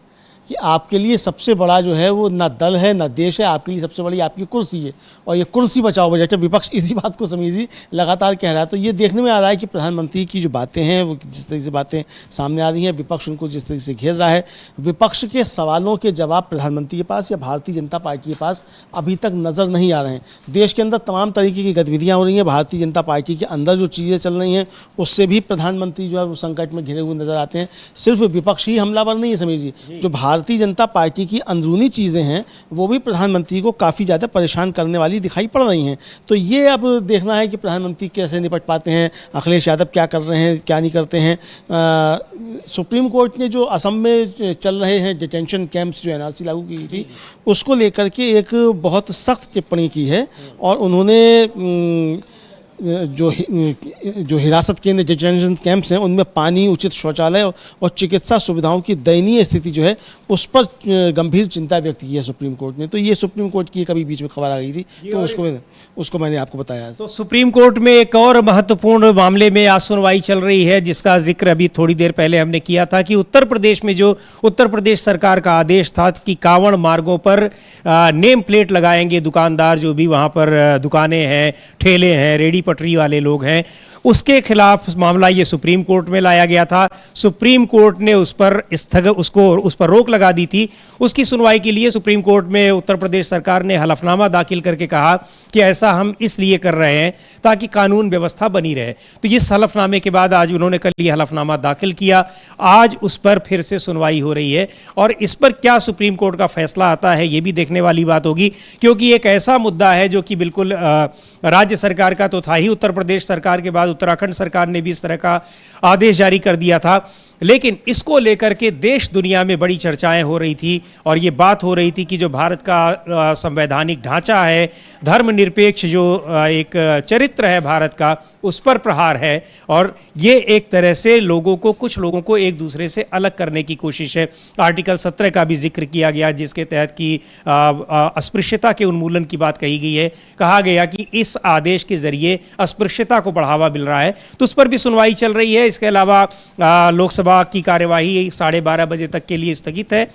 कि आपके लिए सबसे बड़ा जो है वो ना दल है ना देश है, आपके लिए सबसे बड़ी आपकी कुर्सी है और ये कुर्सी बचाओ बजट। विपक्ष इसी बात को समझिए लगातार कह रहा है। तो ये देखने में आ रहा है कि प्रधानमंत्री की जो बातें हैं, वो जिस तरीके से बातें सामने आ रही हैं, विपक्ष उनको जिस तरीके से घेर रहा है, विपक्ष के सवालों के जवाब प्रधानमंत्री के पास या भारतीय जनता पार्टी के पास अभी तक नज़र नहीं आ रहे हैं। देश के अंदर तमाम तरीके की गतिविधियाँ हो रही हैं, भारतीय जनता पार्टी के अंदर जो चीज़ें चल रही हैं उससे भी प्रधानमंत्री जो है वो संकट में घिरे हुए नजर आते हैं। सिर्फ विपक्ष ही हमलावर नहीं है, समझिए जो भारतीय जनता पार्टी की अंदरूनी चीज़ें हैं वो भी प्रधानमंत्री को काफ़ी ज़्यादा परेशान करने वाली दिखाई पड़ रही हैं। तो ये अब देखना है कि प्रधानमंत्री कैसे निपट पाते हैं, अखिलेश यादव क्या कर रहे हैं, क्या नहीं करते हैं। सुप्रीम कोर्ट ने जो असम में चल रहे हैं डिटेंशन कैंप्स जो एनआरसी लागू की थी उसको लेकर के एक बहुत सख्त टिप्पणी की है और उन्होंने जो हिरासत केंद्र डिटेंशन कैंप्स हैं उनमें पानी, उचित शौचालय और चिकित्सा सुविधाओं की दयनीय स्थिति जो है उस पर गंभीर चिंता व्यक्त की है सुप्रीम कोर्ट ने। तो ये सुप्रीम कोर्ट की कभी बीच में खबर आ गई थी तो उसको मैंने आपको बताया। तो सुप्रीम कोर्ट में एक और महत्वपूर्ण मामले में आज सुनवाई चल रही है जिसका जिक्र अभी थोड़ी देर पहले हमने किया था कि उत्तर प्रदेश में जो उत्तर प्रदेश सरकार का आदेश था कि कांवड़ मार्गों पर नेम प्लेट लगाएंगे दुकानदार, जो भी वहाँ पर दुकानें हैं, ठेले हैं, रेडी पटरी वाले लोग हैं, उसके खिलाफ मामला ये सुप्रीम कोर्ट में लाया गया था। सुप्रीम कोर्ट ने उस पर रोक लगा दी थी। उसकी सुनवाई के लिए सुप्रीम कोर्ट में उत्तर प्रदेश सरकार ने हलफनामा दाखिल करके कहा कि ऐसा हम इसलिए कर रहे हैं ताकि कानून व्यवस्था बनी रहे। तो इस हलफनामे के बाद आज उन्होंने कल ये हलफनामा दाखिल किया, आज उस पर फिर से सुनवाई हो रही है और इस पर क्या सुप्रीम कोर्ट का फैसला आता है ये भी देखने वाली बात होगी, क्योंकि एक ऐसा मुद्दा है जो कि बिल्कुल राज्य सरकार का तो था ही, उत्तर प्रदेश सरकार के बाद उत्तराखंड सरकार ने भी इस तरह का आदेश जारी कर दिया था, लेकिन इसको लेकर के देश दुनिया में बड़ी चर्चाएं हो रही थी और ये बात हो रही थी कि जो भारत का संवैधानिक ढांचा है, धर्मनिरपेक्ष जो एक चरित्र है भारत का, उस पर प्रहार है और ये एक तरह से कुछ लोगों को एक दूसरे से अलग करने की कोशिश है। आर्टिकल 17 का भी जिक्र किया गया जिसके तहत कि अस्पृश्यता के उन्मूलन की बात कही गई है। कहा गया कि इस आदेश के जरिए अस्पृश्यता को बढ़ावा मिल रहा है, तो उस पर भी सुनवाई चल रही है। इसके अलावा लोकसभा की कार्यवाही 12:30 बजे तक के लिए स्थगित है,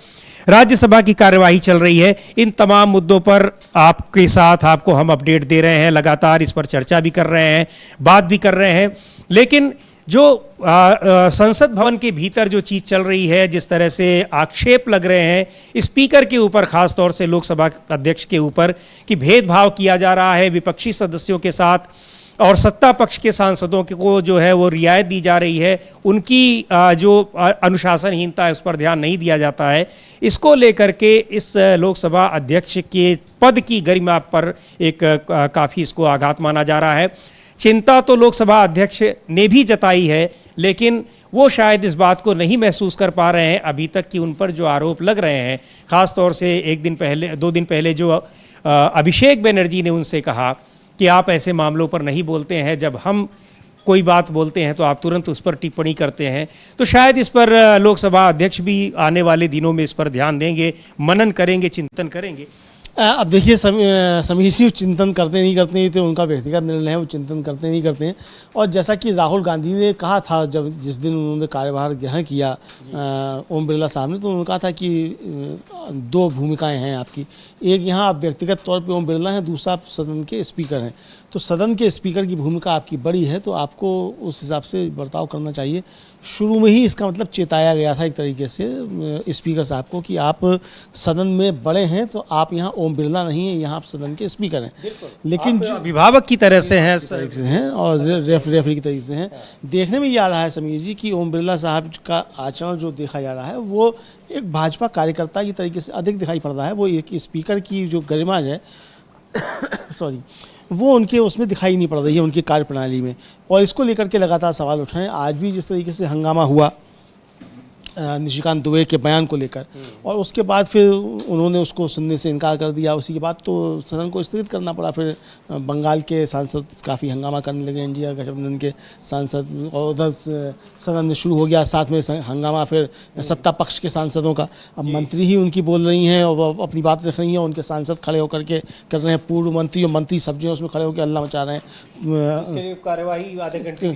राज्यसभा की कार्यवाही चल रही है। इन तमाम मुद्दों पर आपके साथ आपको हम अपडेट दे रहे हैं, लगातार इस पर चर्चा भी कर रहे हैं, बात भी कर रहे हैं। लेकिन जो संसद भवन के भीतर जो चीज़ चल रही है, जिस तरह से आक्षेप लग रहे हैं स्पीकर के ऊपर, खास तौर से लोकसभा अध्यक्ष के ऊपर, कि भेदभाव किया जा रहा है विपक्षी सदस्यों के साथ और सत्ता पक्ष के सांसदों को जो है वो रियायत दी जा रही है, उनकी जो अनुशासनहीनता है उस पर ध्यान नहीं दिया जाता है, इसको लेकर के इस लोकसभा अध्यक्ष के पद की गरिमा पर एक काफ़ी इसको आघात माना जा रहा है। चिंता तो लोकसभा अध्यक्ष ने भी जताई है, लेकिन वो शायद इस बात को नहीं महसूस कर पा रहे हैं अभी तक कि उन पर जो आरोप लग रहे हैं, ख़ास तौर से 2 दिन पहले जो अभिषेक बनर्जी ने उनसे कहा कि आप ऐसे मामलों पर नहीं बोलते हैं, जब हम कोई बात बोलते हैं तो आप तुरंत उस पर टिप्पणी करते हैं। तो शायद इस पर लोकसभा अध्यक्ष भी आने वाले दिनों में इस पर ध्यान देंगे, मनन करेंगे, चिंतन करेंगे। अब देखिए समीर जी चिंतन करते नहीं करते हैं, तो उनका व्यक्तिगत निर्णय है, वो चिंतन करते नहीं करते हैं। और जैसा कि राहुल गांधी ने कहा था जिस दिन उन्होंने कार्यभार ग्रहण किया ओम बिरला साहब ने, तो उन्होंने कहा था कि दो भूमिकाएं हैं आपकी, एक यहाँ आप व्यक्तिगत तौर पे ओम बिरला हैं, दूसरा आप सदन के स्पीकर हैं। तो सदन के स्पीकर की भूमिका आपकी बड़ी है, तो आपको उस हिसाब से बर्ताव करना चाहिए। शुरू में ही इसका मतलब चेताया गया था एक तरीके से स्पीकर साहब को कि आप सदन में बड़े हैं, तो आप यहाँ ओम बिरला नहीं है, यहाँ आप सदन के स्पीकर हैं। लेकिन अभिभावक की तरह से हैं और रेफरी की तरीके से हैं। देखने में ये आ रहा है समीर जी कि ओम बिरला साहब का आचरण जो देखा जा रहा है वो एक भाजपा कार्यकर्ता की तरीके से अधिक दिखाई पड़ रहा है। वो एक स्पीकर की जो गरिमा है सॉरी, वो उनके उसमें दिखाई नहीं पड़ रही है, उनकी कार्यप्रणाली में। और इसको लेकर के लगातार सवाल उठ रहे हैं। आज भी जिस तरीके से हंगामा हुआ निशिकांत दुबे के बयान को लेकर, और उसके बाद फिर उन्होंने उसको सुनने से इनकार कर दिया। उसी के बाद तो सदन को स्थगित करना पड़ा। फिर बंगाल के सांसद काफ़ी हंगामा करने लगे, इंडिया गठबंधन के सांसद, और उधर सदन में शुरू हो गया साथ में हंगामा फिर सत्ता पक्ष के सांसदों का। अब मंत्री ही उनकी बोल रही हैं और अपनी बात रख रही हैं, उनके सांसद खड़े होकर के कर रहे हैं, पूर्व मंत्री और मंत्री सब जो है उसमें खड़े होकर हल्ला मचा रहे हैं। कार्यवाही आधे घंटे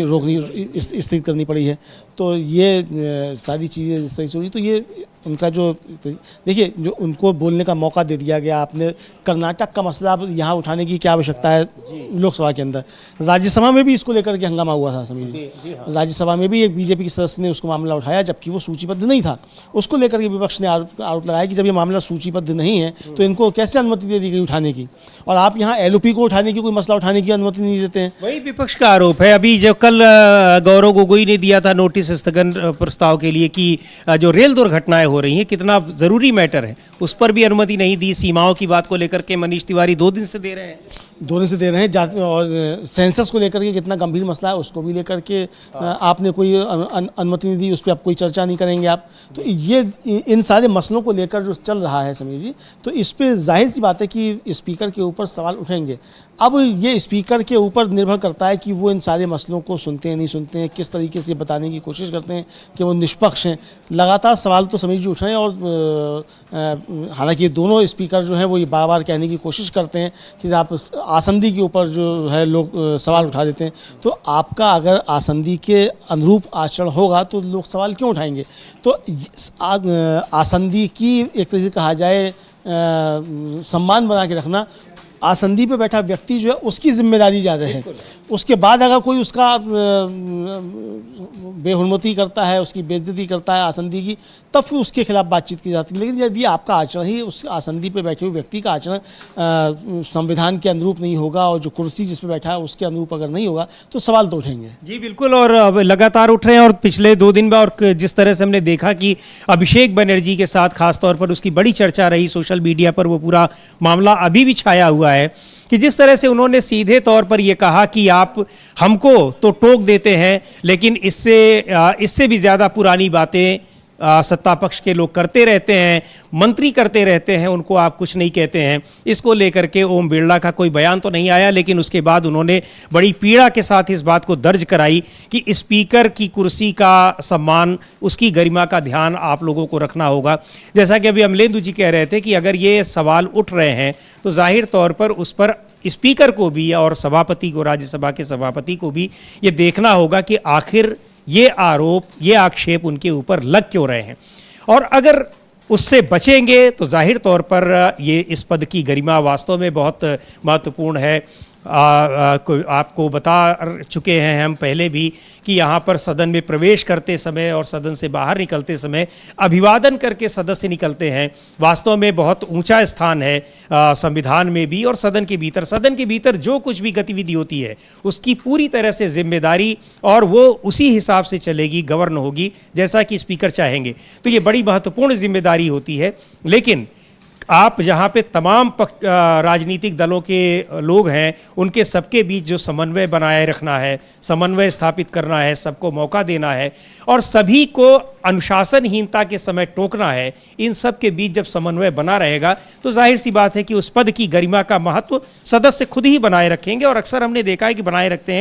रोकनी स्थगित करनी पड़ी है। तो ये सारी चीज़ें जिस तरह से हुई, तो ये उनका जो देखिए जो उनको बोलने का मौका दे दिया गया। आपने कर्नाटक का मसला अब यहाँ उठाने की क्या आवश्यकता है लोकसभा के अंदर? राज्यसभा में भी इसको लेकर के हंगामा हुआ था समीर जी। राज्यसभा में भी एक बीजेपी के सदस्य ने उसको मामला उठाया, जबकि वो सूचीबद्ध नहीं था। उसको लेकर के विपक्ष ने आरोप लगाया कि जब ये मामला सूचीबद्ध नहीं है तो इनको कैसे अनुमति दे दी गई उठाने की, और आप यहाँ LOP को उठाने की, कोई मसला उठाने की अनुमति नहीं देते हैं। वही विपक्ष का आरोप है। अभी जब कल गौरव गोगोई ने दिया था नोटिस स्थगन प्रस्ताव के लिए कि जो रेल दुर्घटनाएं हो रही हैं कितना ज़रूरी मैटर है, उस पर भी अनुमति नहीं दी। सीमाओं की बात को लेकर के मनीष तिवारी 2 दिन से दे रहे हैं। और सेंसस को लेकर के कितना गंभीर मसला है, उसको भी लेकर के आपने कोई अनुमति नहीं दी, उस पर आप कोई चर्चा नहीं करेंगे आप। तो ये इन सारे मसलों को लेकर जो चल रहा है समीर जी, तो इस पर जाहिर सी बात है कि स्पीकर के ऊपर सवाल उठेंगे। अब ये स्पीकर के ऊपर निर्भर करता है कि वो इन सारे मसलों को सुनते हैं नहीं सुनते हैं, किस तरीके से बताने की कोशिश करते हैं कि वो निष्पक्ष हैं। लगातार सवाल तो समीर जी उठ रहे हैं, और हालांकि दोनों स्पीकर जो हैं वो ये बार बार कहने की कोशिश करते हैं कि आप आसंदी के ऊपर जो है लोग सवाल उठा देते हैं। तो आपका अगर आसंदी के अनुरूप आचरण होगा तो लोग सवाल क्यों उठाएंगे? तो आसंदी की एक तरीके से कहा जाए सम्मान बना के रखना, आसंदी पे बैठा व्यक्ति जो है उसकी जिम्मेदारी ज़्यादा है। उसके बाद अगर कोई उसका बेहुरमती करता है, उसकी बेइज्जती करता है आसंदी की, तब फिर उसके खिलाफ बातचीत की जाती है। लेकिन यदि आपका आचरण ही उस आसंदी पे बैठे हुए व्यक्ति का आचरण संविधान के अनुरूप नहीं होगा, और जो कुर्सी जिस पे बैठा है उसके अनुरूप अगर नहीं होगा, तो सवाल तो उठेंगे। जी बिल्कुल, और अब लगातार उठ रहे हैं। और पिछले 2 दिन में और जिस तरह से हमने देखा कि अभिषेक बनर्जी के साथ खासतौर पर उसकी बड़ी चर्चा रही सोशल मीडिया पर, वो पूरा मामला अभी भी छाया हुआ है कि जिस तरह से उन्होंने सीधे तौर पर यह कहा कि आप हमको तो टोक देते हैं, लेकिन इससे भी ज़्यादा पुरानी बातें सत्ता पक्ष के लोग करते रहते हैं, मंत्री करते रहते हैं, उनको आप कुछ नहीं कहते हैं। इसको लेकर के ओम बिरला का कोई बयान तो नहीं आया, लेकिन उसके बाद उन्होंने बड़ी पीड़ा के साथ इस बात को दर्ज कराई कि स्पीकर की कुर्सी का सम्मान, उसकी गरिमा का ध्यान आप लोगों को रखना होगा। जैसा कि अभी अमलेंदु जी कह रहे थे कि अगर ये सवाल उठ रहे हैं तो जाहिर तौर पर उस पर स्पीकर को भी और सभापति को, राज्यसभा के सभापति को भी ये देखना होगा कि आखिर ये आरोप, ये आक्षेप उनके ऊपर लग क्यों रहे हैं। और अगर उससे बचेंगे तो जाहिर तौर पर ये इस पद की गरिमा वास्तव में बहुत महत्वपूर्ण है। आपको बता चुके हैं हम पहले भी कि यहाँ पर सदन में प्रवेश करते समय और सदन से बाहर निकलते समय अभिवादन करके सदस्य निकलते हैं। वास्तव में बहुत ऊंचा स्थान है संविधान में भी और सदन के भीतर जो कुछ भी गतिविधि होती है उसकी पूरी तरह से जिम्मेदारी, और वो उसी हिसाब से चलेगी, गवर्न होगी जैसा कि स्पीकर चाहेंगे। तो ये बड़ी महत्वपूर्ण जिम्मेदारी होती है। लेकिन आप जहाँ पे तमाम राजनीतिक दलों के लोग हैं, उनके सबके बीच जो समन्वय बनाए रखना है, समन्वय स्थापित करना है, सबको मौका देना है और सभी को अनुशासनहीनता के समय टोकना है, इन सब के बीच जब समन्वय बना रहेगा तो जाहिर सी बात है कि उस पद की गरिमा का महत्व सदस्य खुद ही बनाए रखेंगे। और अक्सर हमने देखा है कि बनाए रखते हैं।